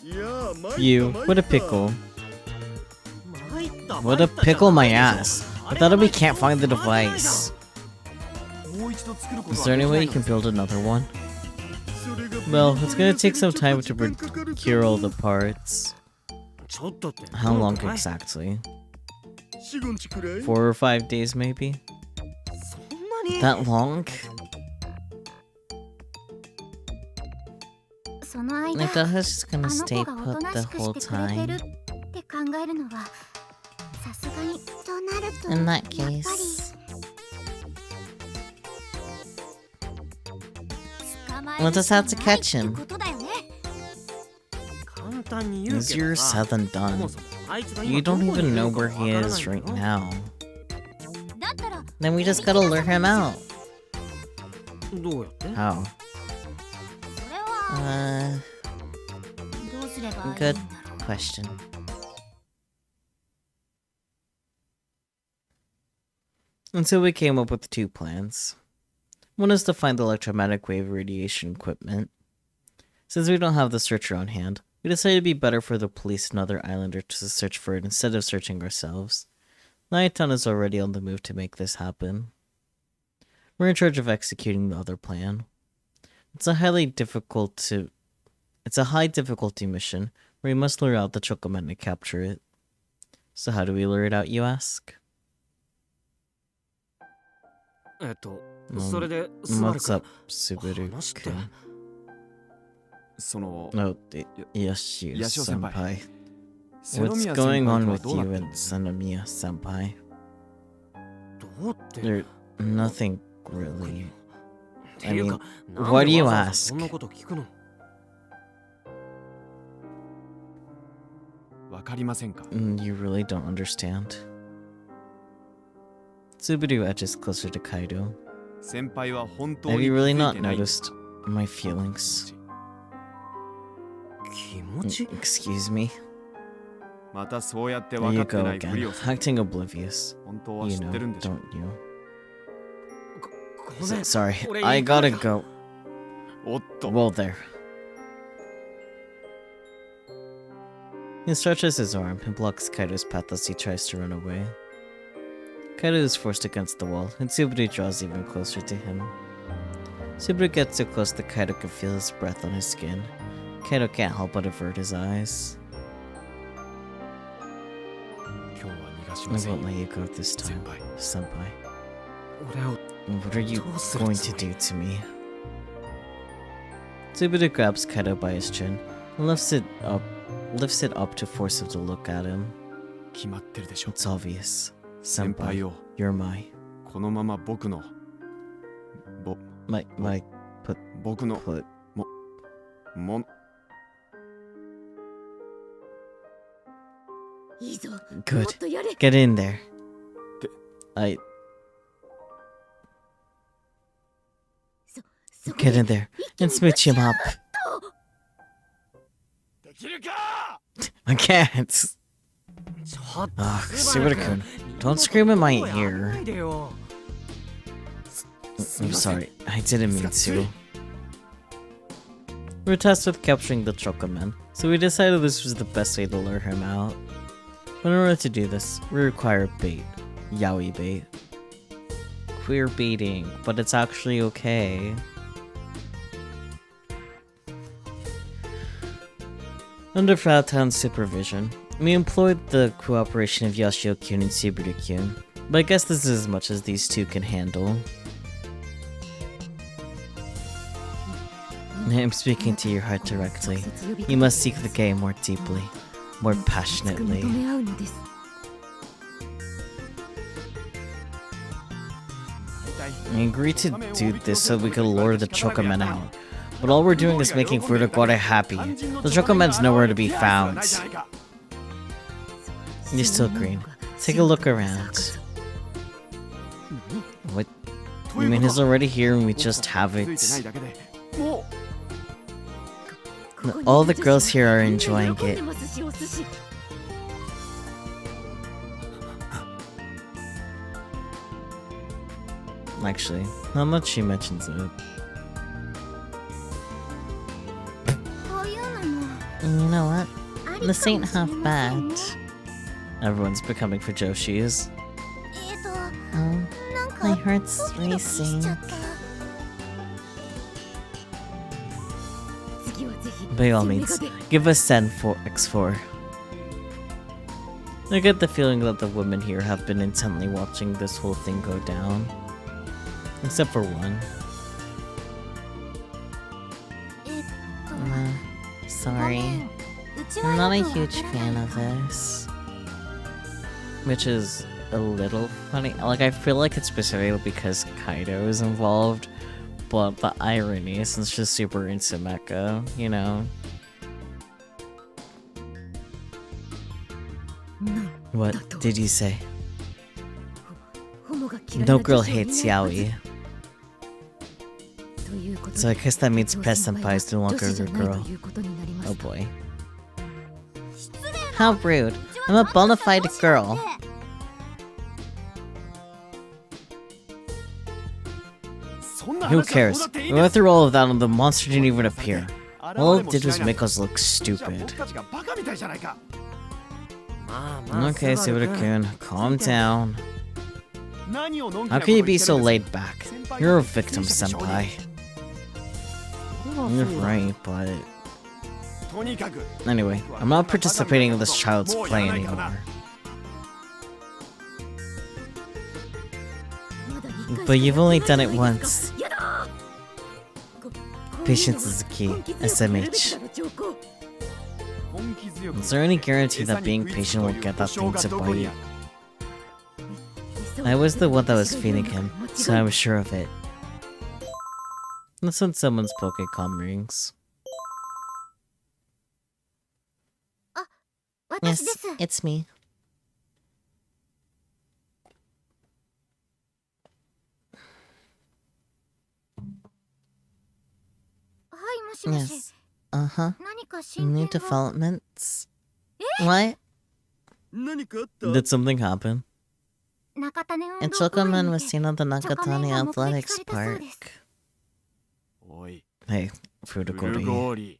いやー参った You, 参った what a pickle. 参った What a 参ったじゃ pickle ない my でしょ ass. Without it we can't find the device. もう一度作ること Is は there で any きな way い you の can build another one? それが Well, it's gonna take some time to ちょっと時間かかる cure all the parts. ちょっとって How どの long くらい exactly? 4、5日くらい 4 or 5 days maybe? そんなに That long? その間 Like, DaSH is あ gonna の stay 子がおと put な the しく whole してくれてる time? って考えるのはさすがにとなると In that やっぱり case... 捕まえ We'll る just しか have to ない catch って him. ことだよね。簡単に言う Easier けどさ said than そ done. もそもあいつが You 今ど don't こにい even る know のか where わ he からない is よ right now. だったら Then we just gotta lure him out. どうやって How? それはどうすればいいんだ Good ろう。 question. And so we came up with 2 plans. One is to find the electromagnetic wave radiation equipment. Since we don't have the searcher on hand, we decided it'd be better for the police and other islanders to search for it instead of searching ourselves. Nighttown is already on the move to make this happen. We're in charge of executing the other plan. It's a high difficulty mission where we must lure out the Chocoman to capture it. So how do we lure it out, you ask? それでスバル What's 君 up, Subaru? 話ってその No, Yashio Yashio senpai. senpai. セロ What's ミヤ going 先輩 on とは with どうな you ってる and Sanomiya senpai? どうって There, nothing really. ていうか mean, why do you なんでわざわざ ask? そんなこと聞くのわかりませんか You really don't understand. Subaru edges closer to Kaido. 先輩は本当 Have に you 気 really づい not てないんです noticed my feelings? 気持ち Excuse me? またそうやって There 分か you って go ないふり again, をする acting oblivious. 本当は You 知ってるん know, でしょ don't you? ごめん Sorry, 俺 I 行く gotta よ go. おっと Well, there. He stretches his arm and blocks Kaido's path as he tries to run away. Kaido is forced against the wall, and Subaru draws even closer to him. Subaru gets so close that Kaido can feel his breath on his skin. Kaido can't help but avert his eyes. 今日は逃がし I ません won't よ let you go this time, 先輩 senpai. 俺を What are you どうする going つ to もり do to me? Subaru grabs Kaido by his chin and lifts it up to force him to look at him. 決まってるでしょ It's obvious. 先輩 Senpai, を you're my このまま僕の僕の put. もいいぞ。 Good. もっとやれ。 Get in there. The- Get in there and smooch him up. できるか I can't. ちょっと Ah, スバル君 Subaru-kun, don't scream in my やら ear. ないでよ I'm sorry, I didn't mean to. We're tasked with capturing the Chocoman, so we decided this was the best way to lure him out. But in order to do this, we require bait. Yaoi bait. Queer baiting, but it's actually okay. Under Fat-Town's supervision, we employed the cooperation of Yashio-kun and Subaru-kun, but I guess this is as much as these two can handle. I'm speaking to your heart directly. You must seek the game more deeply, more 認 passionately. め合うのです。 I agreed to do this so we could lure the Chocoman out. But all we're doing is making Furugora happy. The Chocoman's nowhere to be found. You're still green. Take a look around. What? You mean he's already here and we just have ついてない it? だけでも All the girls here are enjoying it. Actually, not much she mentions it. こういうのも You know what? ありかも This しれ ain't ませ half ん bad. ね。 Everyone's becoming for Joshi's. なん My か heart's ドキドキしちゃ racing. った。次 By all means, give us Sen for X4. I get the feeling that the women here have been intently watching this whole thing go down. Except for one. Sorry. I'm not a huge fan of this. Which is a little funny. Like, I feel like it's specifically because Kaido is involved. But the irony, since she's super into mecha, you know? What did you say? No girl hates yaoi. So I guess that means Press Senpai is no longer your girl. Oh boy. How rude. I'm a bona fide girl. Who cares? We went through all of that and the monster didn't even appear. All it did was make us look stupid. Okay, Suda-kun, calm down. How can you be so laid back? You're a victim, senpai. You're right, but... Anyway, I'm not participating in this child's play anymore. But you've only done it once. Patience is the key, SMH. Is there any guarantee that being patient will get that thing to bite? I was the one that was feeding him, so I was sure of it. That's when someone's Pokecom rings. Yes, it's me. Yes. Uh-huh. New developments? What? Did something happen? A Chocoman was seen on the Nakatani Athletics Park. Hey, Furugori.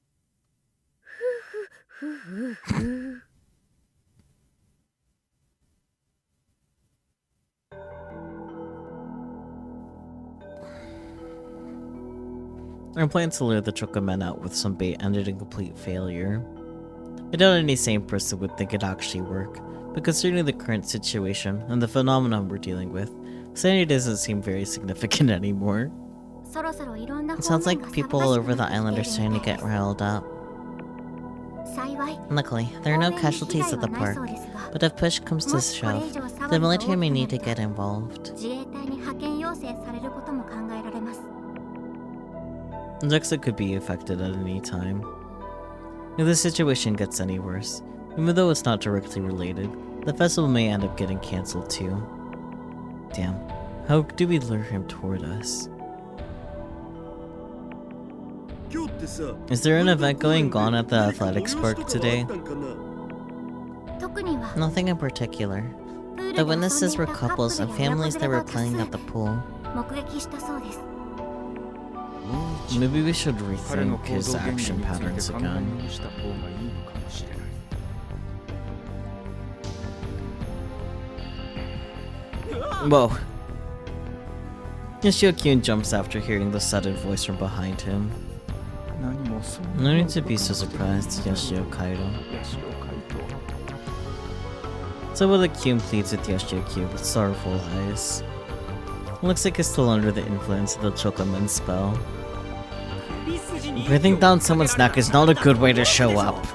Our plan to lure the Chocomen out with some bait ended in complete failure. I doubt any sane person would think it'd actually work, but considering the current situation and the phenomenon we're dealing with, sanity doesn't seem very significant anymore. It sounds like people all over the island are starting to get riled up. Luckily, there are no casualties at the park, but if push comes to shove, the military may need to get involved. Zexa could be affected at any time. If the situation gets any worse, even though it's not directly related, the festival may end up getting cancelled too. Damn, how do we lure him toward us? Is there an event going on at the athletics park today? Nothing in particular. The witnesses were couples and families that were playing at the pool. Maybe we should rethink his action patterns again. Whoa. Yoshio-kyun jumps after hearing the sudden voice from behind him. No need to be so surprised, Yoshio Kaido. Soda-kyun pleads with Yoshio-kyun with sorrowful eyes. Looks like he's still under the influence of the Chocomen spell. Breathing down someone's neck is not a good way to show up.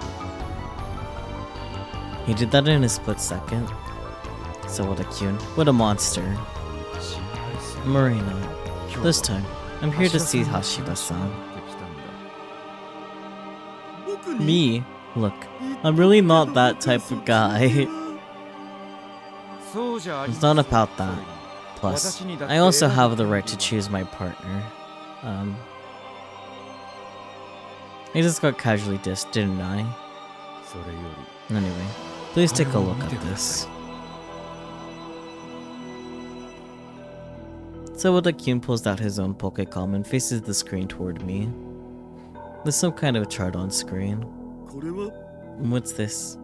He did that in a split second. Soda-kyun, what a monster. Marina, this time, I'm here to see Hashida-san. Me? Look, I'm really not that type of guy. It's not about that. Plus, I also have the right to choose my partner. I just got casually dissed, didn't I? Anyway, please take a look at this. Soda-kyun pulls out his own Pokecom and faces the screen toward me. There's some kind of chart on screen. What's this?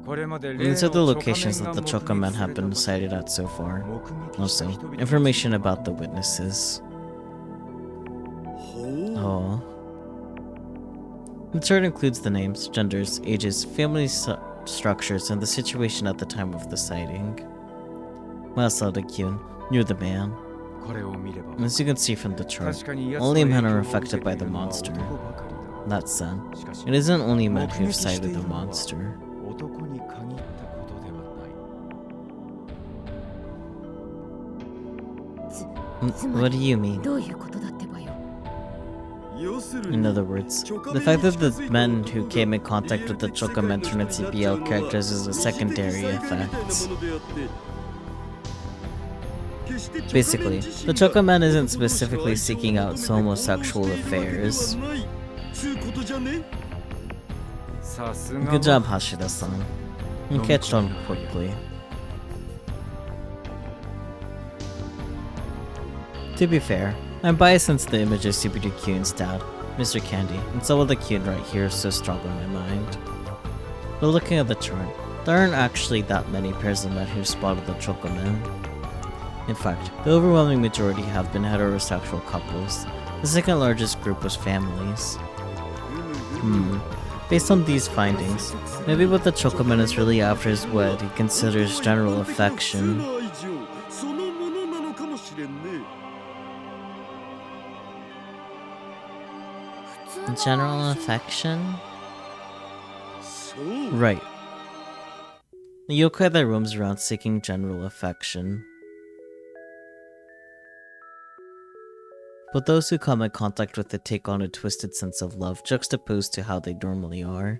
These are the locations that the Chocomen have been sighted at so far. Also, information about the witnesses. Oh. The chart includes the names, genders, ages, family structures, and the situation at the time of the sighting. Masaru-kyun knew the man. As you can see from the chart, only men are affected by the monster. That said, it isn't only men who have sighted the monster. What do you mean? どういうことだってばよ。 In other words, the fact that the men who came in contact with the Chokamen turn into BL characters is a secondary effect. Basically, the Chokamen isn't specifically seeking out homosexual affairs. Good job, Hashida-san. You catched on quickly. To be fair, I'm biased since the image of Subiru Kyun's dad, Mr. Candy, and some of the Kyun right here is so strong in my mind. But looking at the chart, there aren't actually that many pairs of men who spotted the Chokamen. In fact, the overwhelming majority have been heterosexual couples. The second largest group was families. Based on these findings, maybe what the Chokaman is really after is what he considers general affection. General affection? Right. The yokai that roams around seeking general affection. But those who come in contact with it take on a twisted sense of love juxtaposed to how they normally are.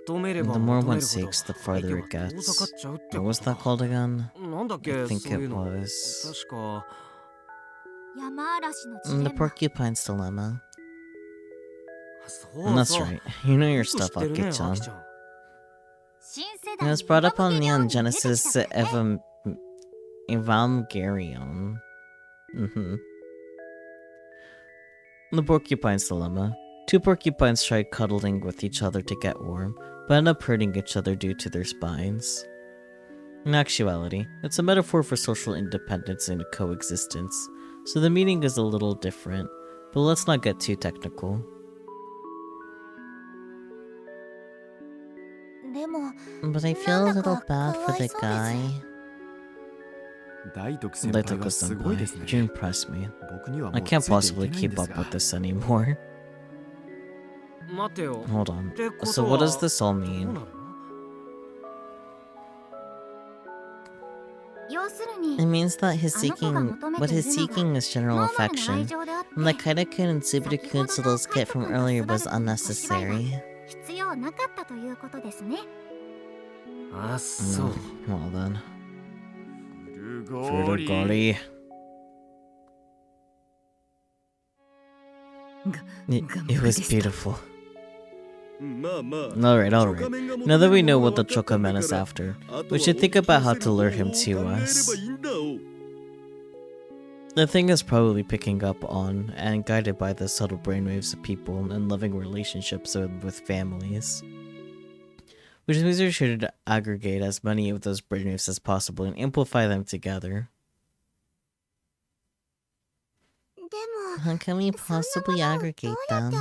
The more one seeks, the farther it gets. What was that called again? I think it was... The Porcupine's Dilemma. And that's right. You know your stuff, Aki-chan. It was brought up on Neon Genesis Evangelion. The Porcupine's Dilemma. Two porcupines try cuddling with each other to get warm, but end up hurting each other due to their spines. In actuality, it's a metaphor for social independence and coexistence, so the meaning is a little different, but let's not get too technical. But I feel a little bad for the guy. Daito-senpai, you impress me. I can't possibly keep up with this anymore. Hold on. So what does this all mean? It means that what he's seeking is general affection, and the Kaida-kun and Subiru-kun's little skit from earlier was unnecessary. Well then. Furugori. It was beautiful. Alright. Now that we know what the Chokaman is after, we should think about how to lure him to us. The thing is probably picking up on and guided by the subtle brainwaves of people and loving relationships with families. Which means we should aggregate as many of those brainwaves as possible and amplify them together. How can we possibly aggregate them?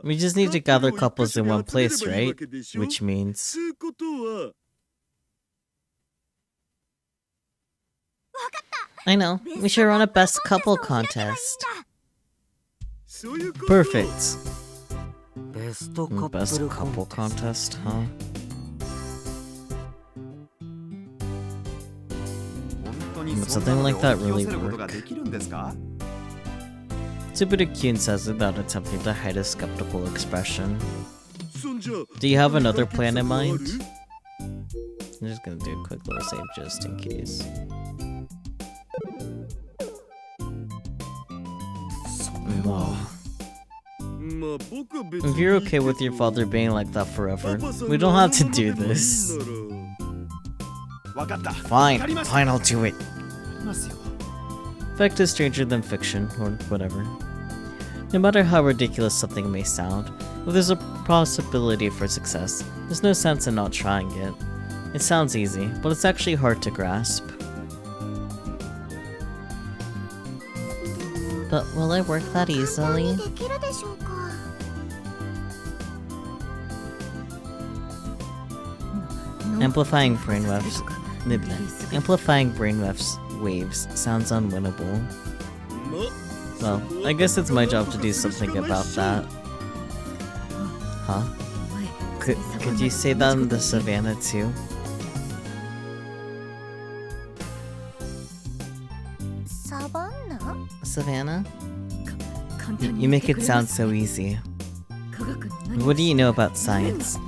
We just need to gather couples in one place, right? Which means... I know, we should run a best couple contest. Perfect. Best couple contest, huh? Would something like that really work? Subiru-kun says without attempting to hide a skeptical expression. Do you have another plan in mind? I'm just gonna do a quick little save just in case. Wow. If you're okay with your father being like that forever, we don't have to do this. Fine, I'll do it. Fact is stranger than fiction, or whatever. No matter how ridiculous something may sound, if there's a possibility for success, there's no sense in not trying it. It sounds easy, but it's actually hard to grasp. But will it work that 簡単に easily? できるでしょうか。 Amplifying brainwaves. Amplifying brainwaves sounds unwinnable. Well, I guess it's my job to do something about that. Huh? Could you say that in the savannah too? サバンナ？ Savannah? You make it sound so easy. What do you know about science?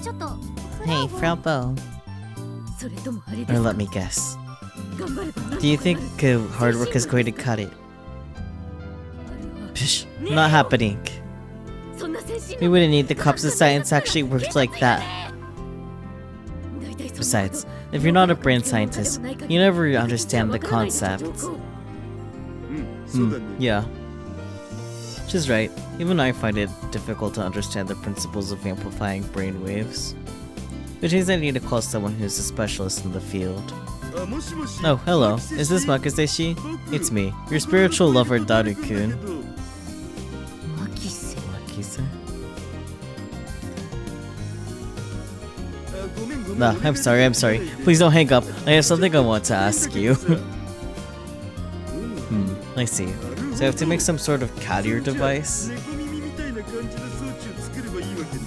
ちょっと。 Hey, Frau Bo. それともあれです Or か let me guess. 頑張ればなんとかなる Do you think hard work is going to cut it? あるわ Psh, not happening. そんな先進 We wouldn't need the cops if science actually worked like that. 大体そんなこと Besides, if you're not a brain scientist, you never understand the concept. そうだね。 Yeah. She's right. Even I find it difficult to understand the principles of amplifying brainwaves. Which means I need to call someone who's a specialist in the field. あ、もしもし。 Oh, hello. Is this Makuseshi? It's me, your spiritual lover, Daru-kun. マキセ Makise? あ、ごめんごめん。 Nah, I'm sorry. Please don't hang up. I have something I want to ask you. I see. So I have to make some sort of cat ear device? 猫耳みたいな感じの装置を作ればいいわけね。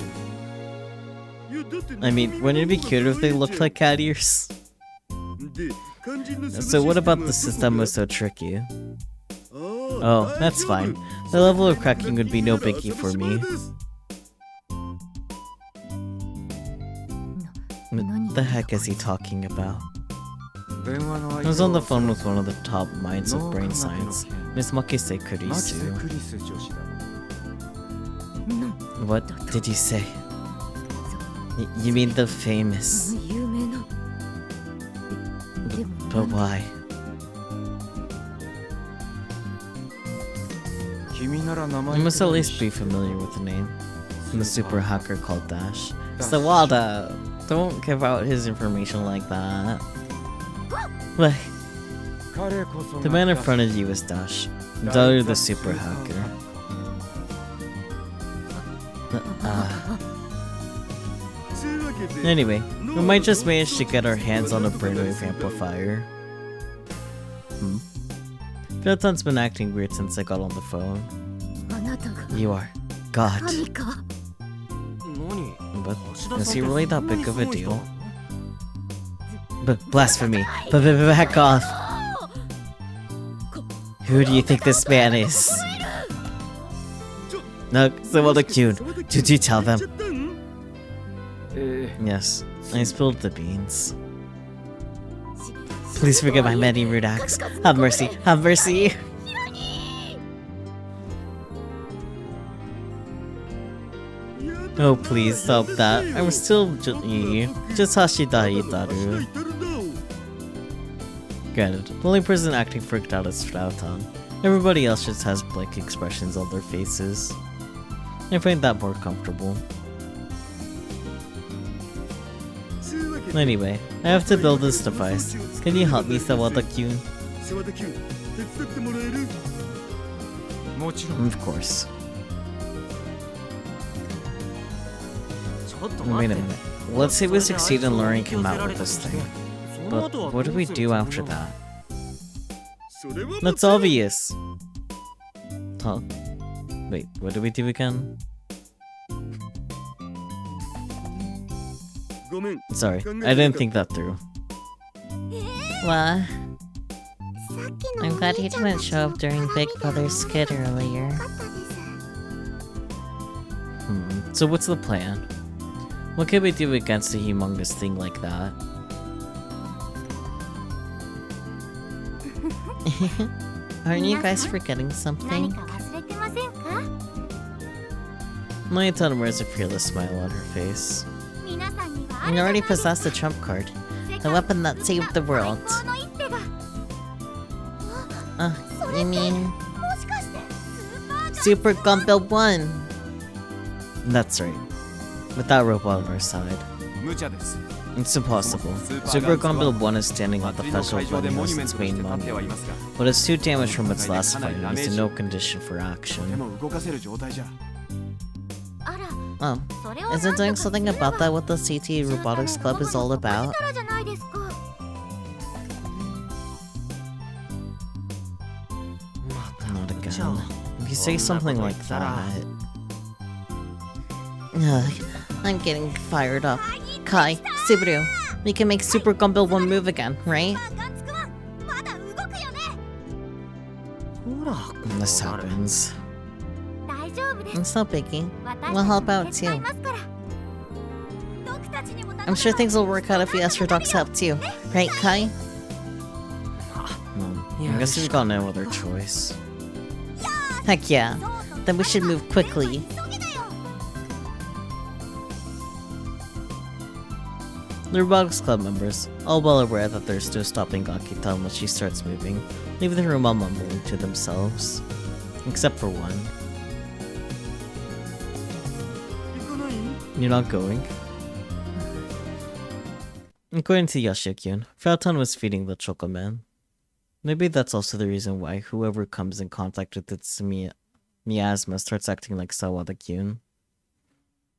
いや、だって I mean, wouldn't it be cute if they looked like cat ears? で、肝心の So what about the system was so tricky? Oh, that's fine. The level of cracking would be no biggie for me. What the heck is he talking about? I was on the phone with one of the top minds of brain science, Miss Makise Kurisu. What did you say? You mean the famous? 有名な But why? 君なら名 You 前 must at least be familiar with the name. I'm a super hacker called DaSH. Sawada! Don't give out his information like that. Look, 彼こそ the man in front of you is DaSH. Daru the super hacker. Anyway, we might just manage to get our hands on a brainwave amplifier. Philton's been acting weird since I got on the phone. あなたが You are God. 神か But is he really that big of a deal? Blasphemy. Back off. Who do you think this man is? No, Sawada-kun. Did you tell them? え Yes, I spilled the beans. Please forgive my many rude acts. Have mercy, have mercy! Oh, please stop that. I'm still just Hashidai Daru. Granted, the only person acting freaked out is Frautan. Everybody else just has blank expressions on their faces. I find that more comfortable. Anyway, I have to build this device. Can you help me, Sawada-kun? 沢田 Q、手伝ってもらえる？ もちろん Of course. ちょっと Wait 待 a って minute. Let's say we succeed in luring him out with this thing. But what do we do after that? それは That's obvious! Huh? Wait, what do we do again? ごめん。 Sorry, I didn't think that through. What? さっきの I'm glad he didn't show up during Big Brother's skit earlier. かったです。 So what's the plan? What can we do against a humongous thing like that? Aren't you guys forgetting 何 something? か忘れてませんか？ Mayatana wears a fearless smile on her face. 皆さんにはあ You る already じゃないですか possess the trump card. 世 The 界 weapon that saved the world. 最高の一手が You mean もしかしてスーパー Super Gumball 1? That's right. With that robot on our side. 無茶です It's impossible. Super Gumbill 1 is standing on the festival bunny as its main monument, but it's 2 damage from its last fight and is in no condition for とて action. も動かせる状態じゃ。あら Oh, それを isn't 何 doing とか something すれば about that what the CT Robotics Club is all 僕 about? のところに残したらじゃないですか Not じゃあ again. If you say something like that... I'm getting fired up. Kai, Subaru, we can make Super Gumbill 1 move again, right? ガンツクマンまだ動くよね ほら And this happens. 大丈夫です It's no biggie. 私 We'll help out たちも手伝 too. いますから僕たちにも頼めば I'm sure things will work out if we ask for Doc's help too. Right, Kai? I guess we've got no other choice. Heck yeah. Then we should move quickly. The Robotics Club members, all well aware that there's no stopping Akita unless she starts moving, leave the room all mumbling to themselves. Except for one. 行かない You're not going? According to Yoshio-kyun, Fraotan was feeding the Chocoman. Maybe that's also the reason why whoever comes in contact with its miasma starts acting like Sawada-kyun.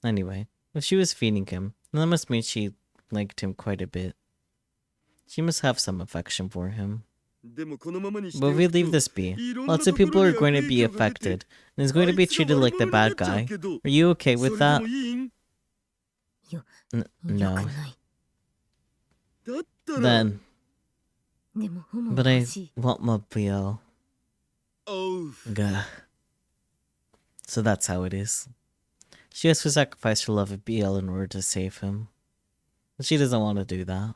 Anyway, if she was feeding him, then that must mean she liked him quite a bit. She must have some affection for him. でもこのままにして But お if we くと leave this be, いろんな lots of ところ people are に going to 悪 be 影響が出て affected, and is going to be treated like the bad guy. Are you okay それ with で that? もいいん No. よくないだったら Then, でもホモ but は I 欲しい want my BL. おう Gah. So that's how it is. She has to sacrifice her love of BL in order to save him. But she doesn't want to do that.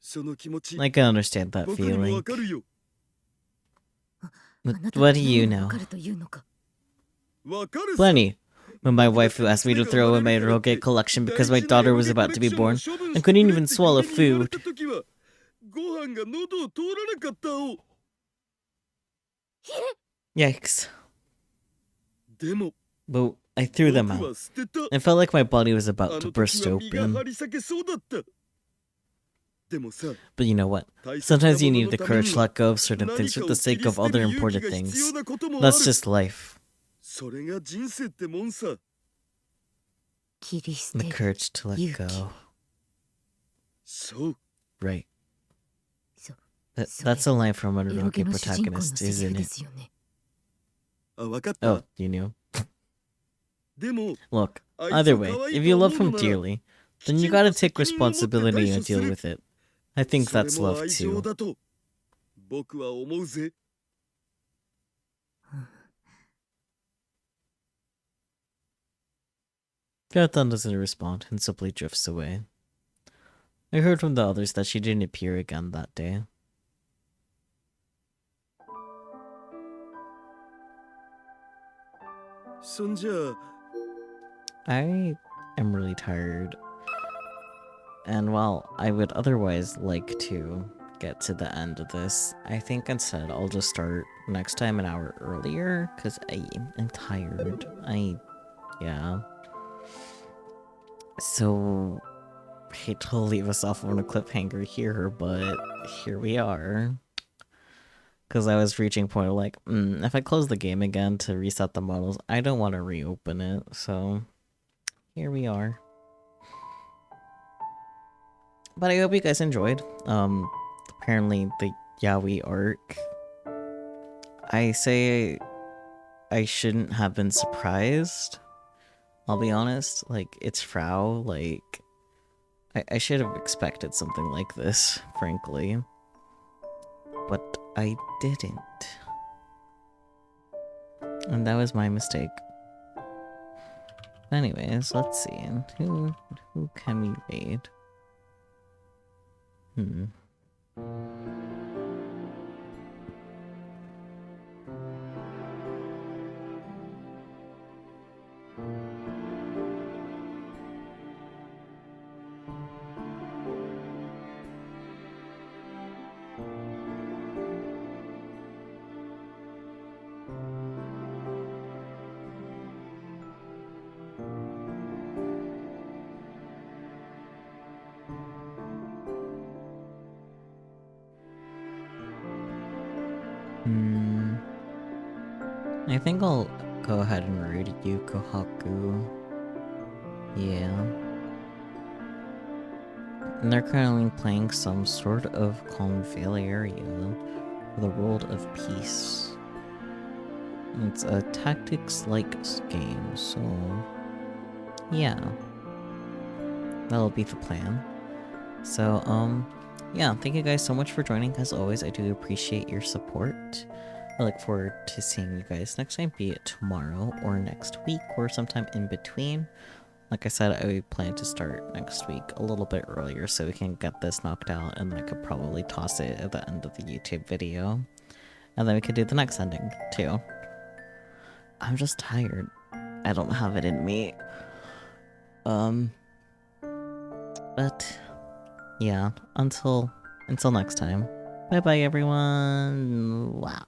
その気持ち I can understand that 僕にも feeling. わかるよ But あなた what do you 何が know? わかるというのかわかるさ Plenty. When my wife asked me to throw away my Rogue collection because my daughter was about to be born, I couldn't even swallow food. ご飯が喉を通らなかったお Yikes. でも But I threw them 僕 out. は捨てた I felt like my body was あ about の to 時 burst は身が open. 張り裂けそうだったでもさ But you know what? 大切な Sometimes you もの need の the ために courage to let go of certain 何 things か for を the 切り sake of 捨て other る勇気 important が必要 things. なこともある That's just life. それが人生ってもんさ切り捨 The てる courage to let 勇気 go. そう Right. そ That's a line from a エロゲ Rogue の主人公の protagonist, セリ isn't フで it? すよね あわかった Oh, you knew. でも Look, あいつ either を way, 可愛 if い you と love 思う him のなら dearly, き then ち you んと gotta 責 take 任を持って対 responsibility 処 and す deal る with it. I think それ that's も love 愛情 too. だと僕は思うぜ Gathon doesn't respond and simply drifts away. I heard from the others that she didn't appear again that day. I am really tired. And while I would otherwise like to get to the end of this, I think instead I'll just start next time an hour earlier, because I am tired. Yeah. So, I hate to leave us off on a cliffhanger here, but here we are. Because I was reaching a point of like, if I close the game again to reset the models, I don't want to reopen it, so here we are. But I hope you guys enjoyed. Apparently the Yaoi arc, I say I shouldn't have been surprised. I'll be honest, like, it's Frau, like, I should have expected something like this, frankly. But I didn't. And that was my mistake. Anyways, let's see. Who can we raid? I think I'll go ahead and read Yukohaku. Yeah. And they're currently playing some sort of Convaleria for the World of Peace. It's a tactics-like game, so yeah. That'll be the plan. So, yeah, thank you guys so much for joining. As always, I do appreciate your support. I look forward to seeing you guys next time, be it tomorrow or next week or sometime in between. Like I said, I plan to start next week a little bit earlier so we can get this knocked out, and then I could probably toss it at the end of the YouTube video. And then we could do the next ending, too. I'm just tired. I don't have it in me. But yeah, until next time. Bye bye everyone. Wow.